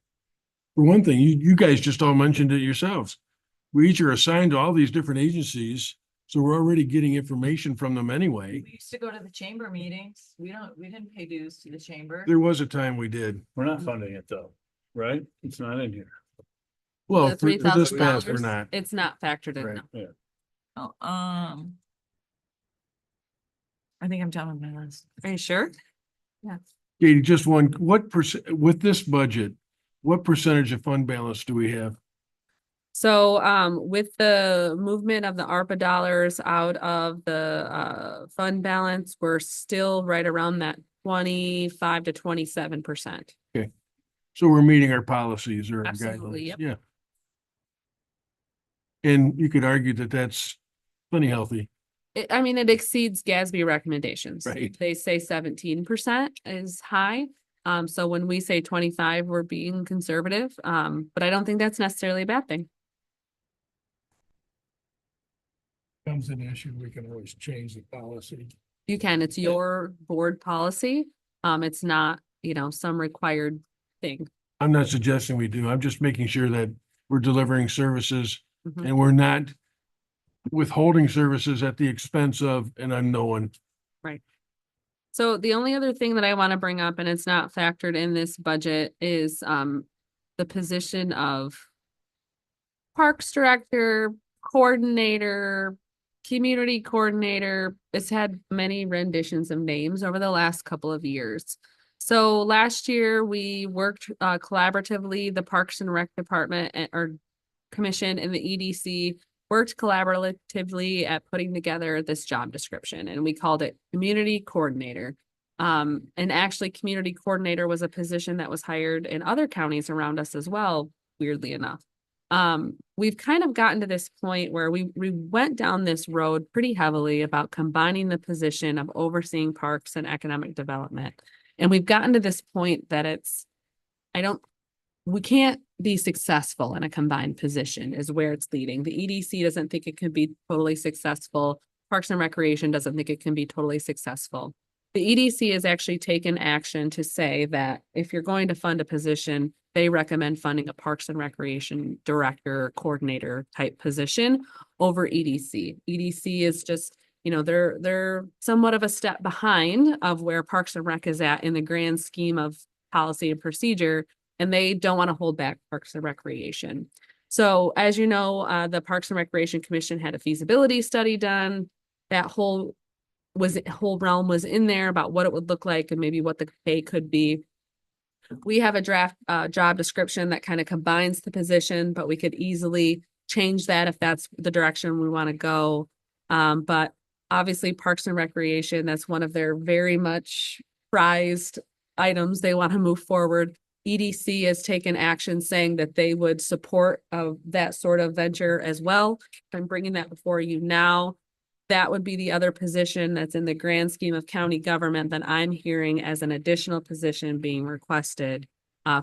For one thing, you guys just all mentioned it yourselves. We each are assigned to all these different agencies, so we're already getting information from them anyway. We used to go to the chamber meetings. We didn't pay dues to the chamber. There was a time we did. We're not funding it though, right? It's not in here. Well, The for this past, we're $3,000, not. it's not factored in Right. now. Yeah. Oh, I think I'm done with my list. Are you sure? Katie, just one, what with this budget, what percentage of fund balance do we have? So, with the movement of the ARPA dollars out of the, fund balance, we're still right around that 25 to 27%. So we're meeting our policies or Absolutely, guidelines, yep. yeah. And you could argue that that's plenty healthy. I mean, it exceeds GASB recommendations. Right. They say 17% is high. So when we say 25, we're being conservative. But I don't think that's necessarily a bad thing. Comes an issue, we can always change the policy. You can, it's your board policy. It's not, some required thing. I'm not suggesting we do. I'm just making sure that we're delivering services Mhm. and we're not withholding services at the expense of an unknown. So the only other thing that I want to bring up, and it's not factored in this budget, is the position of Parks Director, Coordinator, Community Coordinator. It's had many renditions of names over the last couple of years. So last year, we worked collaboratively, the Parks and Rec Department or Commission and the EDC worked collaboratively at putting together this job description, and we called it Community Coordinator. And actually, Community Coordinator was a position that was hired in other counties around us as well, weirdly enough. We've kind of gotten to this point where we went down this road pretty heavily about combining the position of overseeing parks and economic development. And we've gotten to this point that we can't be successful in a combined position is where it's leading. The EDC doesn't think it can be totally successful. Parks and Recreation doesn't think it can be totally successful. The EDC has actually taken action to say that if you're going to fund a position, they recommend funding a Parks and Recreation Director, Coordinator type position over EDC. EDC is just, they're somewhat of a step behind of where Parks and Rec is at in the grand scheme of policy and procedure, and they don't want to hold back Parks and Recreation. So as you know, the Parks and Recreation Commission had a feasibility study done. That whole realm was in there about what it would look like and maybe what the pay could be. We have a draft job description that kind of combines the position, but we could easily change that if that's the direction we want to go. But obviously Parks and Recreation, that's one of their very much prized items. They want to move forward. EDC has taken action saying that they would support that sort of venture as well. I'm bringing that before you now. That would be the other position that's in the grand scheme of county government that I'm hearing as an additional position being requested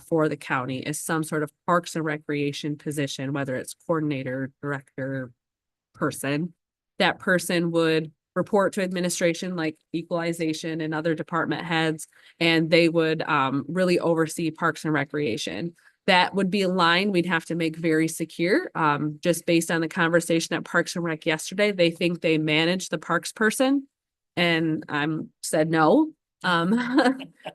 for the county is some sort of Parks and Recreation position, whether it's coordinator, director, person. That person would report to administration like equalization and other department heads, and they would really oversee Parks and Recreation. That would be a line we'd have to make very secure. Just based on the conversation at Parks and Rec yesterday, they think they manage the parks person. And said no.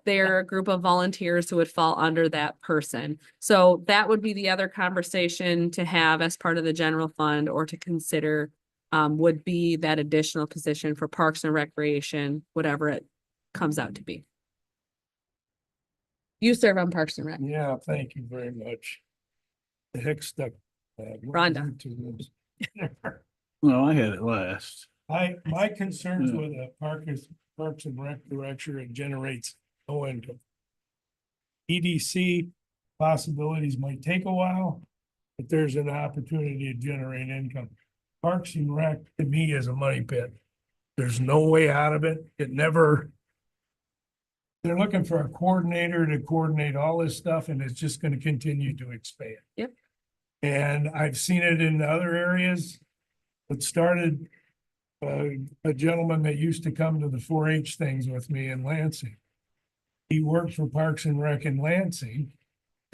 They're a group of volunteers who would fall under that person. So that would be the other conversation to have as part of the general fund or to consider would be that additional position for Parks and Recreation, whatever it comes out to be. You serve on Parks and Rec. Yeah, thank you very much. The heck stuck. Rhonda. No, I had it last. My concerns with a Parks and Rec director, it generates no income. EDC possibilities might take a while, but there's an opportunity to generate income. Parks and Rec to me is a money pit. There's no way out of it. They're looking for a coordinator to coordinate all this stuff, and it's just gonna continue to expand. Yep. And I've seen it in other areas. It started, a gentleman that used to come to the 4-H things with me in Lansing. He worked for Parks and Rec in Lansing.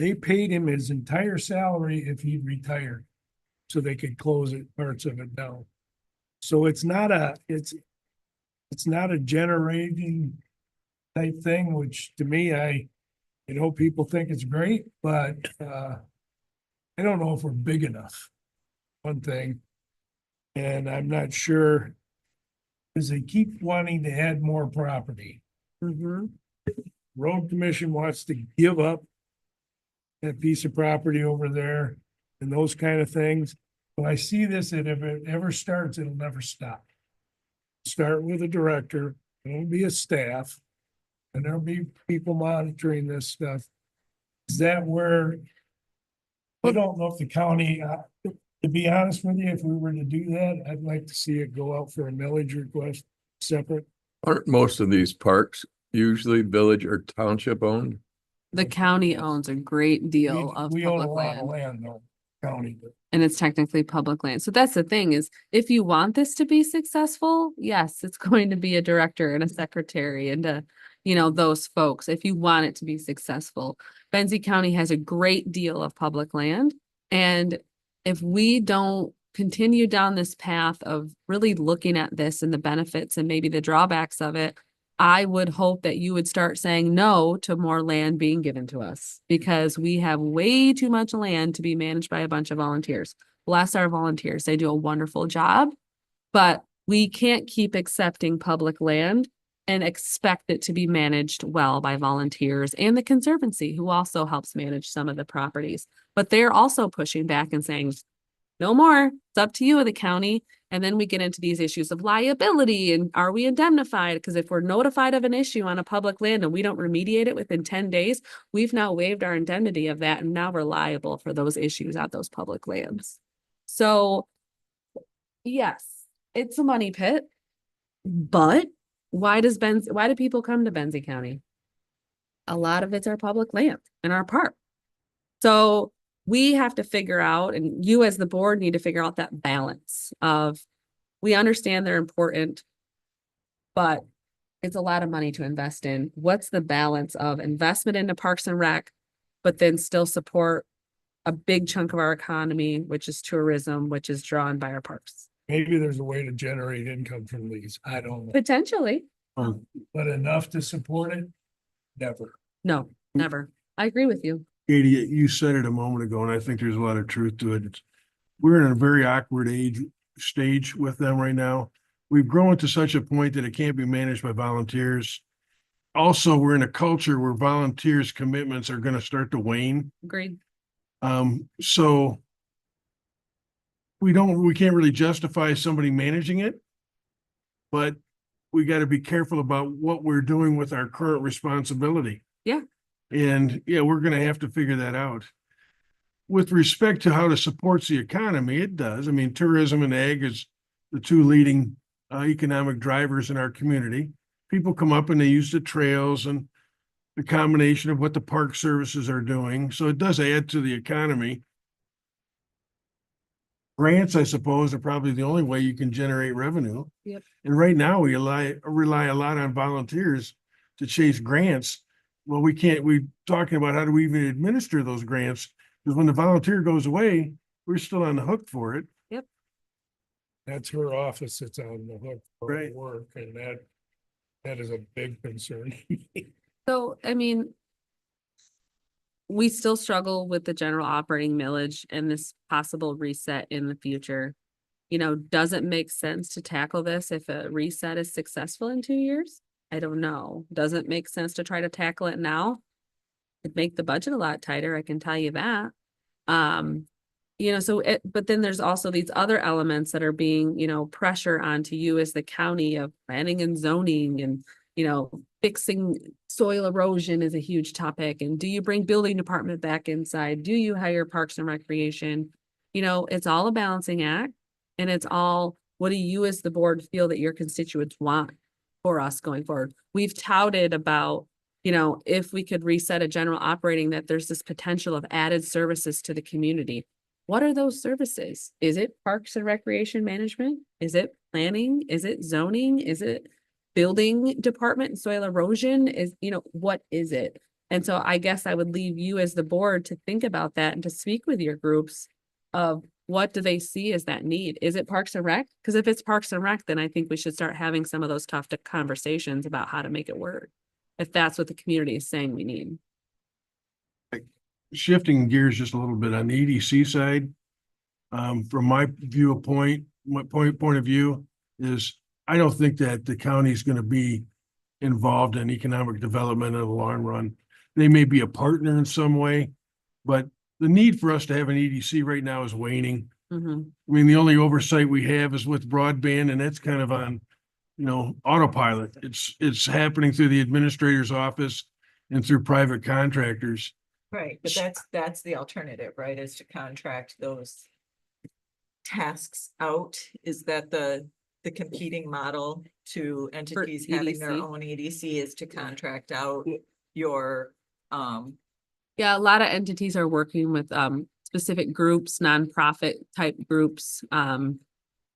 They paid him his entire salary if he'd retired, so they could close parts of it down. So it's not a generating type thing, which to me, people think it's great, but I don't know if we're big enough. One thing. And I'm not sure, because they keep wanting to add more property. Mm-hmm. Road Commission wants to give up that piece of property over there and those kind of things. When I see this, that if it ever starts, it'll never stop. Start with a director, there'll be a staff, and there'll be people monitoring this stuff. Is that where? I don't know if the county, to be honest with you, if we were to do that, I'd like to see it go out for a millage request separate. Aren't most of these parks usually village or township owned? The county owns a great deal of We own a public lot of land. land though, county, but And it's technically public land. So that's the thing is, if you want this to be successful, yes, it's going to be a director and a secretary and those folks, if you want it to be successful. Benzie County has a great deal of public land. And if we don't continue down this path of really looking at this and the benefits and maybe the drawbacks of it, I would hope that you would start saying no to more land being given to us because we have way too much land to be managed by a bunch of volunteers. Bless our volunteers. They do a wonderful job, but we can't keep accepting public land and expect it to be managed well by volunteers and the Conservancy, who also helps manage some of the properties. But they're also pushing back and saying, no more, it's up to you, the county. And then we get into these issues of liability and are we indemnified? Because if we're notified of an issue on a public land and we don't remediate it within 10 days, we've now waived our indemnity of that and now we're liable for those issues at those public lands. So yes, it's a money pit, but why do people come to Benzie County? A lot of it's our public land and our park. So we have to figure out, and you as the board need to figure out that balance of, we understand they're important, but it's a lot of money to invest in. What's the balance of investment into Parks and Rec, but then still support a big chunk of our economy, which is tourism, which is drawn by our parks? maybe there's a way to generate income from these. I don't know. Potentially. But enough to support it? Never. No, never. I agree with you. Katie, you said it a moment ago, and I think there's a lot of truth to it. We're in a very awkward stage with them right now. We've grown to such a point that it can't be managed by volunteers. Also, we're in a culture where volunteers' commitments are going to start to wane. Agreed. So we can't really justify somebody managing it, but we got to be careful about what we're doing with our current responsibility. Yeah. And yeah, we're going to have to figure that out. With respect to how it supports the economy, it does. I mean, tourism and ag is the two leading economic drivers in our community. People come up and they use the trails and the combination of what the park services are doing. So it does add to the economy. Grants, I suppose, are probably the only way you can generate revenue. Yep. And right now we rely a lot on volunteers to chase grants. Well, we're talking about how do we even administer those grants? Because when the volunteer goes away, we're still on the hook for it. That's her office that's on the hook for Right. work, and that is a big concern. So, I mean, we still struggle with the general operating millage and this possible reset in the future. You know, does it make sense to tackle this if a reset is successful in 2 years? I don't know. Does it make sense to try to tackle it now? It'd make the budget a lot tighter, I can tell you that. But then there's also these other elements that are being, pressure onto you as the county of planning and zoning and, fixing soil erosion is a huge topic. And do you bring building department back inside? Do you hire Parks and Recreation? It's all a balancing act. And it's all, what do you as the board feel that your constituents want for us going forward? We've touted about, if we could reset a general operating, that there's this potential of added services to the community. What are those services? Is it Parks and Recreation Management? Is it planning? Is it zoning? Is it building department and soil erosion? What is it? And so I guess I would leave you as the board to think about that and to speak with your groups of what do they see as that need? Is it Parks and Rec? Because if it's Parks and Rec, then I think we should start having some of those tough conversations about how to make it work. If that's what the community is saying we need. Shifting gears just a little bit on the EDC side. From my viewpoint, my point of view is I don't think that the county is gonna be involved in economic development in the long run. They may be a partner in some way, but the need for us to have an EDC right now is waning. Mhm. I mean, the only oversight we have is with broadband and that's kind of on, autopilot. It's happening through the administrator's office and through private contractors. Right, but that's the alternative, right, is to contract those tasks out. Is that the competing model to entities having their EDC? own EDC is to contract out your, Yeah, a lot of entities are working with specific groups, nonprofit type groups.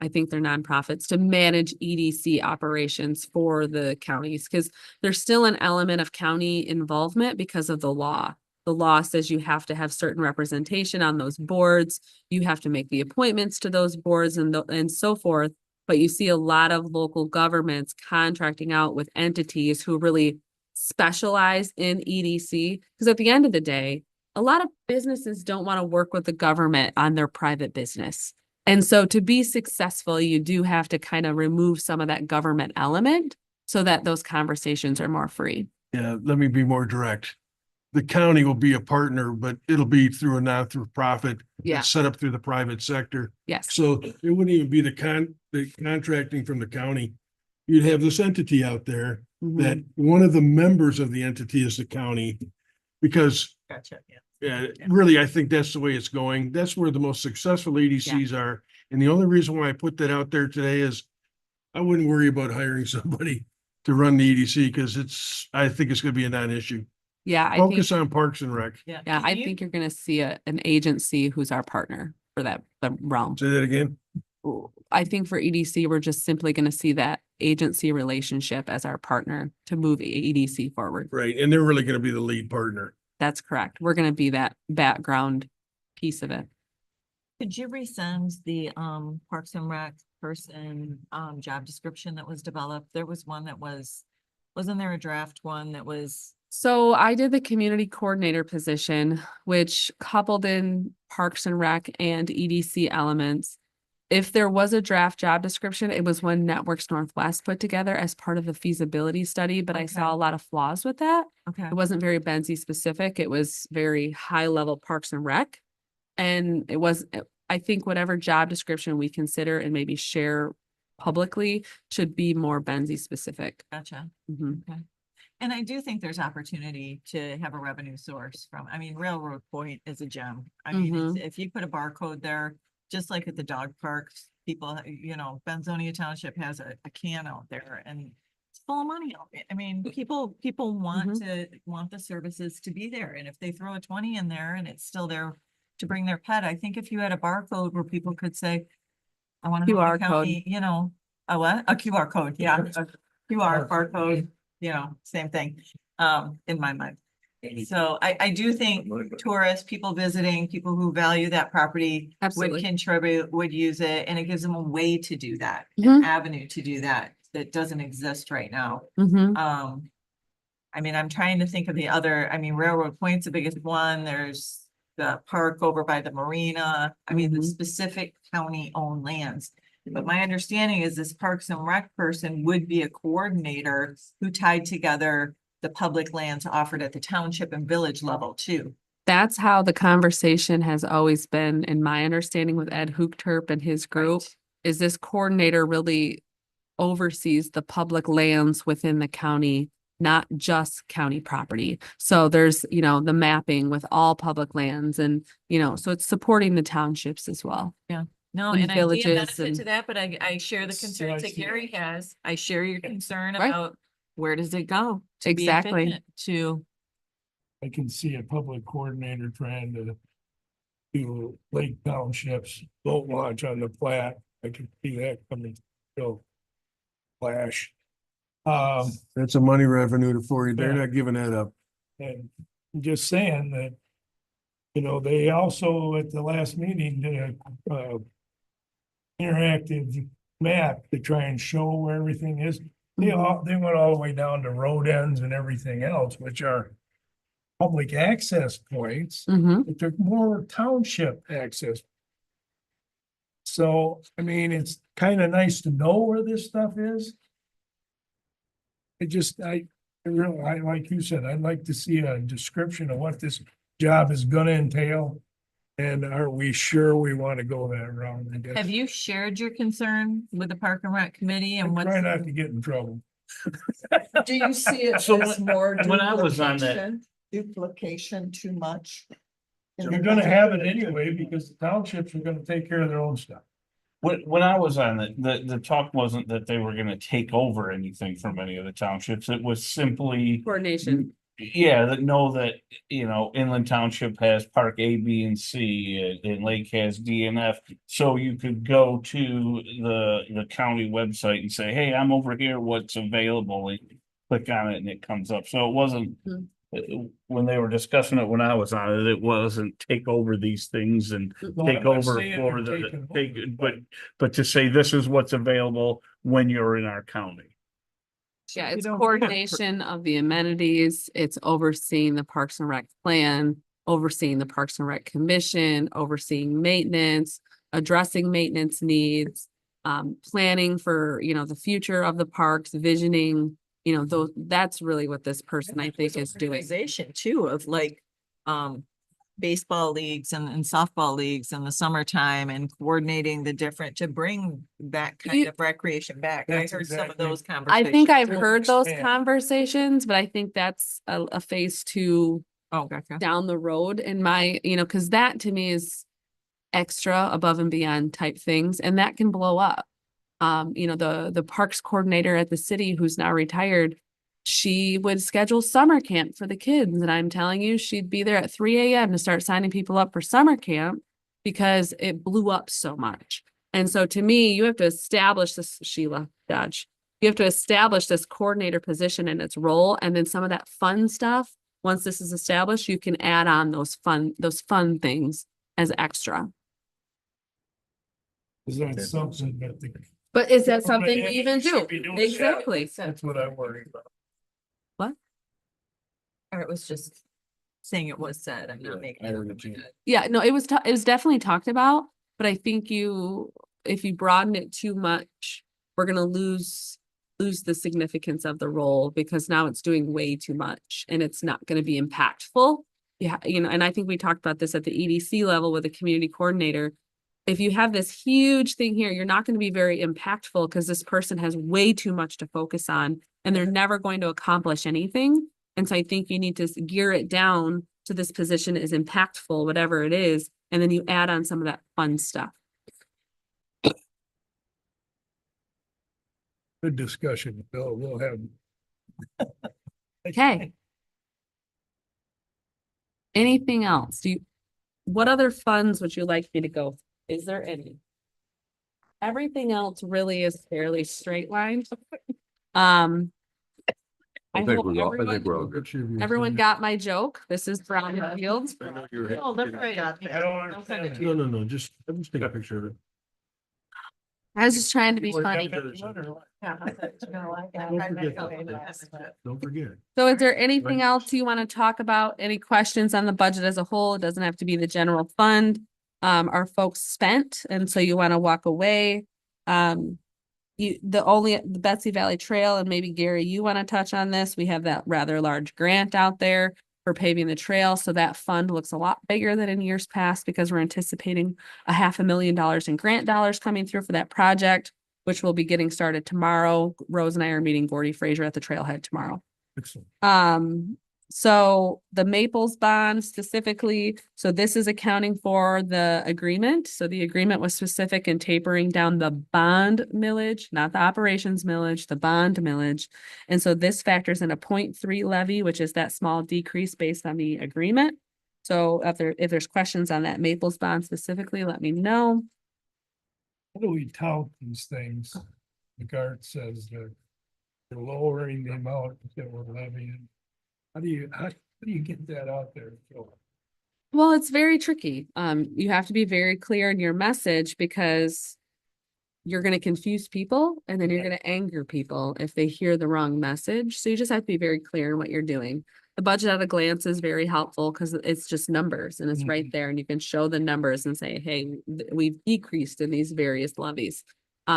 I think they're nonprofits to manage EDC operations for the counties because there's still an element of county involvement because of the law. The law says you have to have certain representation on those boards. You have to make the appointments to those boards and so forth. But you see a lot of local governments contracting out with entities who really specialize in EDC. Because at the end of the day, a lot of businesses don't want to work with the government on their private business. And so to be successful, you do have to kind of remove some of that government element so that those conversations are more free. Yeah, let me be more direct. The county will be a partner, but it'll be through a non-for-profit. Yeah. That's set up through the private sector. Yes. So it wouldn't even be the contracting from the county. You'd have this entity out there that one of the members of the entity is the county. Because gotcha, yeah. yeah, really, I think that's the way it's going. That's where the most successful EDCs are. And the only reason why I put that out there today is I wouldn't worry about hiring somebody to run the EDC because I think it's gonna be a non-issue. Yeah, I Focus think, on Parks and Rec. yeah, I think you're gonna see an agency who's our partner for the realm. Say that again? I think for EDC, we're just simply gonna see that agency relationship as our partner to move EDC forward. Right, and they're really gonna be the lead partner. That's correct. We're gonna be that background piece of it. Could you resend the Parks and Rec person job description that was developed? There was one that wasn't there a draft one that was? So I did the community coordinator position, which coupled in Parks and Rec and EDC elements. If there was a draft job description, it was one Networks Northwest put together as part of the feasibility study, but I saw a lot of flaws with that. Okay. It wasn't very Benzie specific. It was very high level Parks and Rec. And I think whatever job description we consider and maybe share publicly should be more Benzie specific. Gotcha. Mhm. Okay. And I do think there's opportunity to have a revenue source from, I mean, Railroad Point is a gem. I mean, if you put a barcode there, just like at the dog parks, people, Benzonia Township has a can out there and it's full of money. I mean, people want the services to be there. And if they throw a 20 in there and it's still there to bring their pet, I think if you had a barcode where people could say, I want to QR county, a what? A QR code, yeah. A QR barcode, same thing, in my mind. So I do think tourists, people visiting, people who value that property would Absolutely. contribute, would use it, and it gives them a way to do that, Mhm. an avenue to do that doesn't exist right now. Mhm. I mean, I'm trying to think of the other, I mean, Railroad Point's the biggest one. There's the park over by the marina. I mean, the specific county-owned lands. But my understanding is this Parks and Rec person would be a coordinator who tied together the public lands offered at the township and village level too. That's how the conversation has always been, in my understanding with Ed Hookterp and his group, Right. is this coordinator really oversees the public lands within the county, not just county property. So there's, the mapping with all public lands and, so it's supporting the townships as well. No, And and I see a villages benefit to and- that, but I share the So concerns I that see. Gary has. I share your concern Right. about where does it go? to be Exactly. efficient, To, I can see a public coordinator trying to do Lake Township's boat launch on the Platte. I can see that coming, flash. That's a money revenue for you. They're Yeah. not giving that up. And I'm just saying that, they also at the last meeting did a interactive map to try and show where everything is. They went all the way down to road ends and everything else, which are public access points. Mhm. But they're more township access. So, I mean, it's kind of nice to know where this stuff is. I really, like you said, I'd like to see a description of what this job is gonna entail. And are we sure we want to go that route? I guess. Have you shared your concern with the Park and Rec Committee and what's? Try not to get in trouble. Do you see it So as more? when I was on that- duplication? Duplication too much? in You're the gonna budget? have it anyway because the townships are gonna take care of their own stuff. When I was on it, the talk wasn't that they were gonna take over anything from any of the townships. It was simply, Coordination. yeah, that know that, you know, Inland Township has Park A, B, and C, and Lake has D and F. So you could go to the county website and say, hey, I'm over here, what's available? And click on it and it comes up. So it wasn't, Hmm. when they were discussing it when I was on it, it wasn't take over these things and No, take I'm not over saying for they're the, taking take, over, but to say this is what's available when you're in our county. Yeah, You it's don't- coordination of the amenities, it's overseeing the Parks and Rec plan, overseeing the Parks and Rec Commission, overseeing maintenance, addressing maintenance needs, planning for, you know, the future of the parks, visioning, you know, those, that's really what this person I think is doing. Organization too of like, baseball leagues and softball leagues in the summertime and coordinating the different to bring that kind You- of recreation back. I That's heard some of exactly- those I conversations. think I've to heard those expand. conversations, but I think that's a phase two Oh, gotcha. down the road in my, you know, because that to me is extra above and beyond type things, and that can blow up. You know, the parks coordinator at the city who's now retired, she would schedule summer camp for the kids, and I'm telling you, she'd be there at 3 a.m. to start signing people up for summer camp because it blew up so much. And so to me, you have to establish this, Sheila Dodge. You have to establish this coordinator position and its role, and then some of that fun stuff. Once this is established, you can add on those fun things as extra. Is that something that the? But is that something government we even do? should be doing? Exactly. That's what I worry about. Or it was just saying it was said. I'm not making. I heard it it too. good. Yeah, no, it was definitely talked about, but I think if you broaden it too much, we're gonna lose the significance of the role because now it's doing way too much and it's not gonna be impactful. Yeah, you know, and I think we talked about this at the EDC level with the community coordinator. If you have this huge thing here, you're not gonna be very impactful because this person has way too much to focus on and they're never going to accomplish anything. And so I think you need to gear it down to this position is impactful, whatever it is, and then you add on some of that fun stuff. Good discussion, Bill. We'll have. Okay. Anything else? What other funds would you like me to go? Is there any? Everything else really is fairly straight lined. I think hope we're all, I think we're all good. everyone got my joke. This is Brown Fields. Oh, that's right. I don't understand. No, just take a picture of it. I was just trying to be funny. Don't forget. So is there anything else you want to talk about? Any questions on the budget as a whole? It doesn't have to be the general fund. Are folks spent? And so you want to walk away? The Betsy Valley Trail, and maybe Gary, you want to touch on this. We have that rather large grant out there for paving the trail. So that fund looks a lot bigger than in years past because we're anticipating $500,000 in grant dollars coming through for that project, which will be getting started tomorrow. Rose and I are meeting Gordy Fraser at the trailhead tomorrow. Excellent. So the Maples bond specifically, so this is accounting for the agreement. So the agreement was specific in tapering down the bond millage, not the operations millage, the bond millage. And so this factors in a 0.3 levy, which is that small decrease based on the agreement. So if there's questions on that Maples bond specifically, let me know. How do we tout these things? The guard says they're lowering the amount that we're levying. How do you get that out there, Phil? Well, it's very tricky. You have to be very clear in your message because you're going to confuse people and then you're going to anger people if they hear the wrong message. So you just have to be very clear in what you're doing. the budget at a glance is very helpful because it's just numbers and it's right Mhm. there and you can show the numbers and say, hey, we've decreased in these various levies.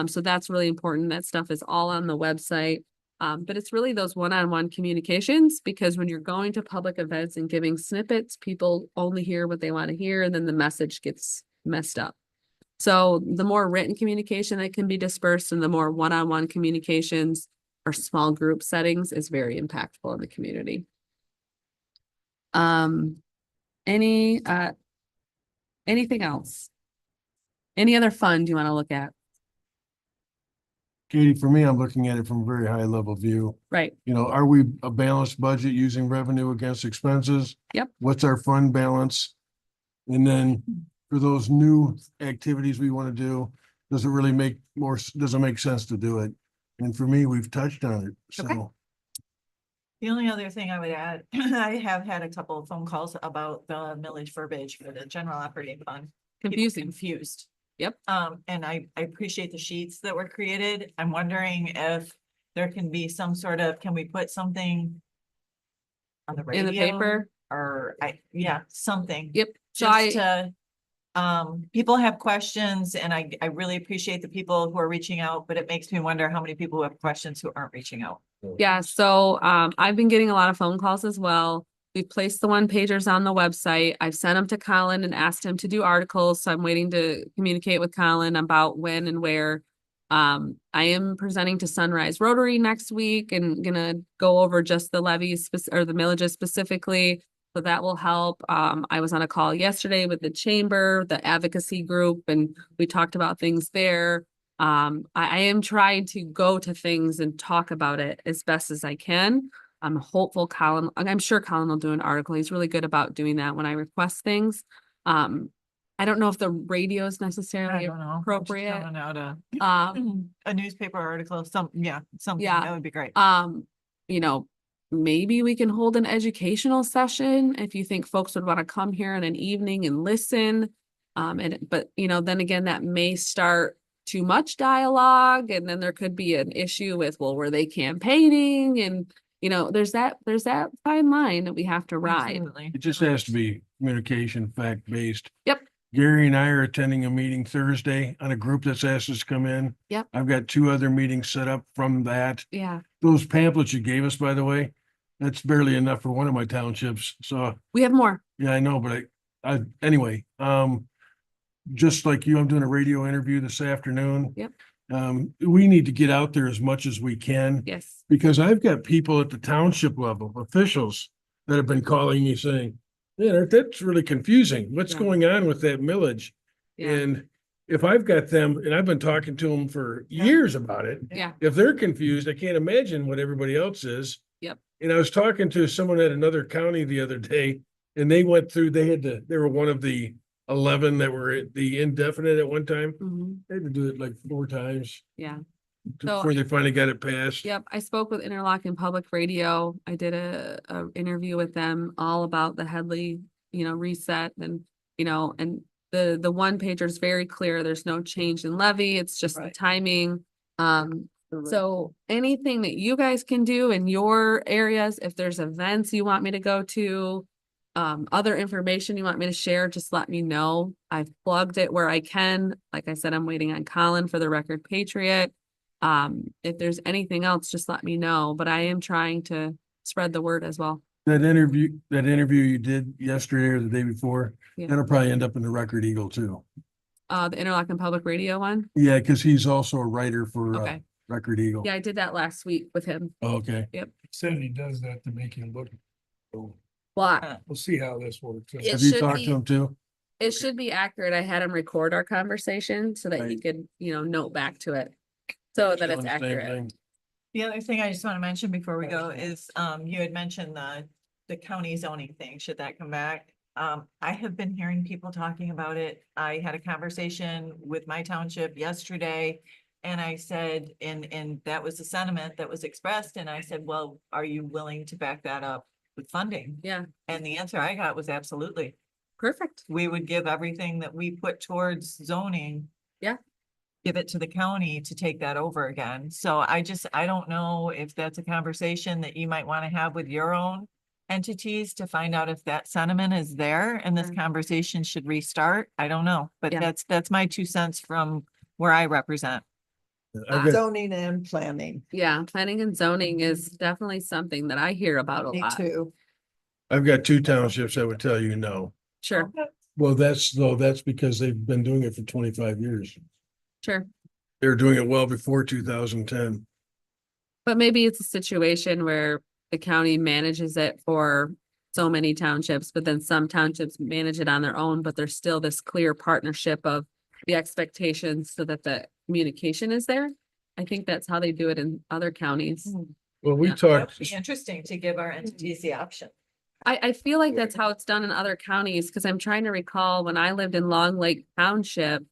So that's really important. That stuff is all on the website. But it's really those one-on-one communications because when you're going to public events and giving snippets, people only hear what they want to hear and then the message gets messed up. So the more written communication that can be dispersed and the more one-on-one communications or small group settings is very impactful in the community. Anything else? Any other fund you want to look at? Katie, for me, I'm looking at it from a very high level view. Right. You know, are we a balanced budget using revenue against expenses? Yep. What's our fund balance? And then for those new activities we want to do, does it really make does it make sense to do it? And for me, we've touched on it, Okay. so. The only other thing I would add, I have had a couple of phone calls about the millage verbiage for the general operating fund. People Confusing. Confused. Yep. And I appreciate the sheets that were created. I'm wondering if there can be some sort of, can we put something on the radio? In the paper? Or something. Yep. So Just to, people have questions and I really appreciate the people who are reaching out, but it makes me wonder how many people who have questions who aren't reaching out. Yeah, so I've been getting a lot of phone calls as well. We've placed the one pagers on the website. I've sent them to Colin and asked him to do articles, so I'm waiting to communicate with Colin about when and where. I am presenting to Sunrise Rotary next week and gonna go over just the levies or the millages specifically. So that will help. I was on a call yesterday with the chamber, the advocacy group, and we talked about things there. I am trying to go to things and talk about it as best as I can. I'm hopeful I'm sure Colin will do an article. He's really good about doing that when I request things. I don't know if the radio is I necessarily don't know. I'm just appropriate. throwing out Um, a newspaper article, something, Yeah. that would be great. You know, maybe we can hold an educational session if you think folks would want to come here in an evening and listen. But you know, then again, that may start too much dialogue and then there could be an issue with, well, were they campaigning? And, you know, there's that fine line that we have to ride. Absolutely. It just has to be communication fact-based. Yep. Gary and I are attending a meeting Thursday on a group that's asked us to come in. Yep. I've got 2 other meetings set up from that. Yeah, Those pamphlets you gave us, by the way, that's barely enough for one of my townships. So, we have more. yeah, I know, but anyway, just like you, I'm doing a radio interview this afternoon. Yep. We need to get out there as much as we can. Yes. Because I've got people at the township level, officials, that have been calling me saying, yeah, that's really confusing. What's Yeah. going on with that millage? Yeah. And if I've got them, and I've been talking to them for years about it, Yeah. if they're confused, I can't imagine what everybody else is. Yep. And I was talking to someone at another county the other day, and they went through, they were one of the 11 that were at the indefinite at one time. Mhm. They had to do it like 4 times Yeah. So- before they finally got it passed. Yep, I spoke with Interlochen Public Radio. I did a interview with them all about the Headley, reset and, and the one pager is very clear. There's no change in levy. It's just the Right. timing. So anything that you guys can do in your areas, if there's events you want me to go to, other information you want me to share, just let me know. I've plugged it where I can. Like I said, I'm waiting on Colin for the Record Patriot. If there's anything else, just let me know, but I am trying to spread the word as well. That interview you did yesterday or the day before, Yeah. that'll probably end up in the Record Eagle too. The Interlochen Public Radio one. Yeah, because he's also a writer for Okay. Record Eagle. Yeah, I did that last week with him. Okay. Said he does that to make him look. So Well, we'll see how this works. out. It Have you should talked be- to him too? it should be accurate. I had him record our conversation so that he Right. could, note back to it. So that it's Doing the same accurate. thing. The other thing I just want to mention before we go is, you had mentioned the county zoning thing, should that come back? I have been hearing people talking about it. I had a conversation with my township yesterday. And I said, and that was the sentiment that was expressed, and I said, well, are you willing to back that up with funding? Yeah, And the answer I got was absolutely. perfect. We would give everything that we put towards zoning. Yeah. Give it to the county to take that over again. So I don't know if that's a conversation that you might want to have with your own entities to find out if that sentiment is there and this Mm. conversation should restart. I don't know, but Yeah. that's my 2 cents from where I represent. I've got, Zoning and planning, Yeah, planning and zoning is definitely something that I hear about a me lot. too. I've got two townships that would tell you no. Sure, Well, that's because they've been doing it for 25 years. sure. They were doing it well before 2010. But maybe it's a situation where the county manages it for so many townships, but then some townships manage it on their own, but there's still this clear partnership of the expectations so that the communication is there. I think that's how they do it in other counties. Well, we Yeah. talked, Interesting to give our entities the option. I feel like that's how it's done in other counties, because I'm trying to recall when I lived in Long Lake Township.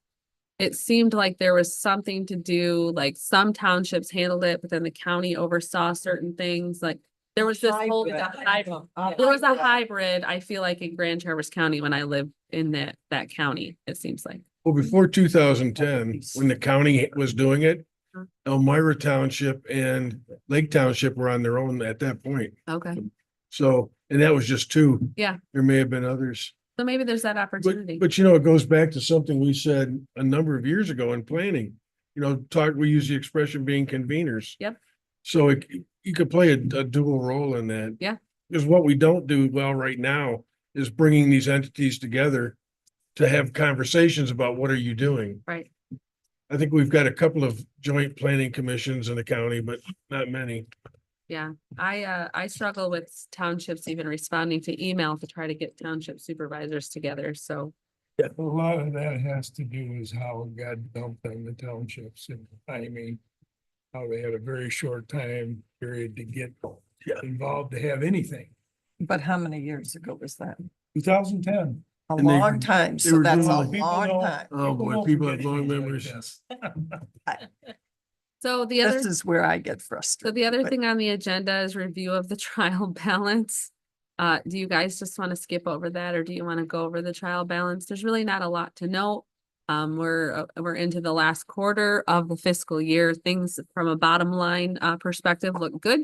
It seemed like there was something to do, like some townships handled it, but then the county oversaw certain things, like there was this whole. There was a hybrid, I feel like in Grand Traverse County when I lived in that county, it seems like. well, before 2010, when the county was doing it, Elmira Township and Lake Township were on their own at that point. Okay, So, and that was just two. yeah, There may have been others. so maybe there's that opportunity. But it goes back to something we said a number of years ago in planning. We use the expression being conveners. Yep. So you could play a dual role in that. Yeah. Because what we don't do well right now is bringing these entities together to have conversations about what are you doing? Right, I think we've got a couple of joint planning commissions in the county, but not many. yeah, I struggle with townships even responding to email to try to get township supervisors together, so. A lot of that has to do is how it got dumped on the townships and timing. How they had a very short time period to get involved to have anything. But how many years ago was that? 2010. A And they- long time, they so were that's a doing like- long People time. Oh, boy, don't people forget have long things like memories. this. So the other. This is where I get So frustrated. the other but- thing on the agenda is review of the trial balance. Do you guys just want to skip over that or do you want to go over the trial balance? There's really not a lot to note. We're into the last quarter of the fiscal year. Things from a bottom line perspective look good.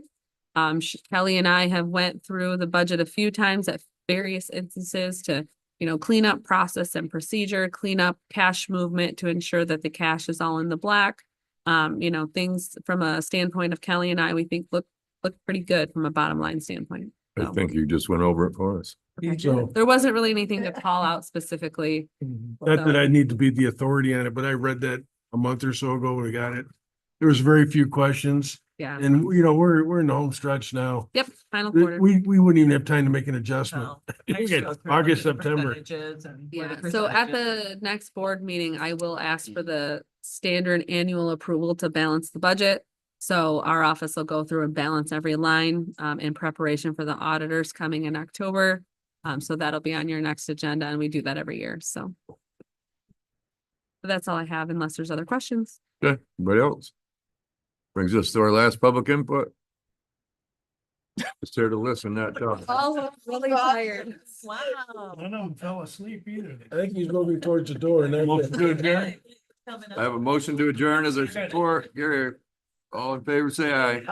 Kelly and I have went through the budget a few times at various instances to, clean up process and procedure, clean up cash movement to ensure that the cash is all in the black. Things from a standpoint of Kelly and I, we think look pretty good from a bottom line standpoint. I So, think you just went over it for us. okay. So There wasn't really anything to call out specifically. not that I need to be the authority on it, but I read that a month or so ago when we got it. There was very few questions Yeah. and, we're in the home stretch now. Yep, final quarter. We wouldn't even have time to make an adjustment. No. You get August, September. Yeah, so at the next board meeting, I will ask for the standard annual approval to balance the budget. So our office will go through and balance every line in preparation for the auditors coming in October. So that'll be on your next agenda and we do that every year, so. But that's all I have unless there's other questions. Okay, anybody else? Brings us to our last public input. Just here to listen, not talk. Oh, really tired. Wow. None of them fell asleep either. I think he's moving towards the door and Motion to adjourn. Coming up. I have a motion to adjourn as a support. Gary, all in favor, say aye.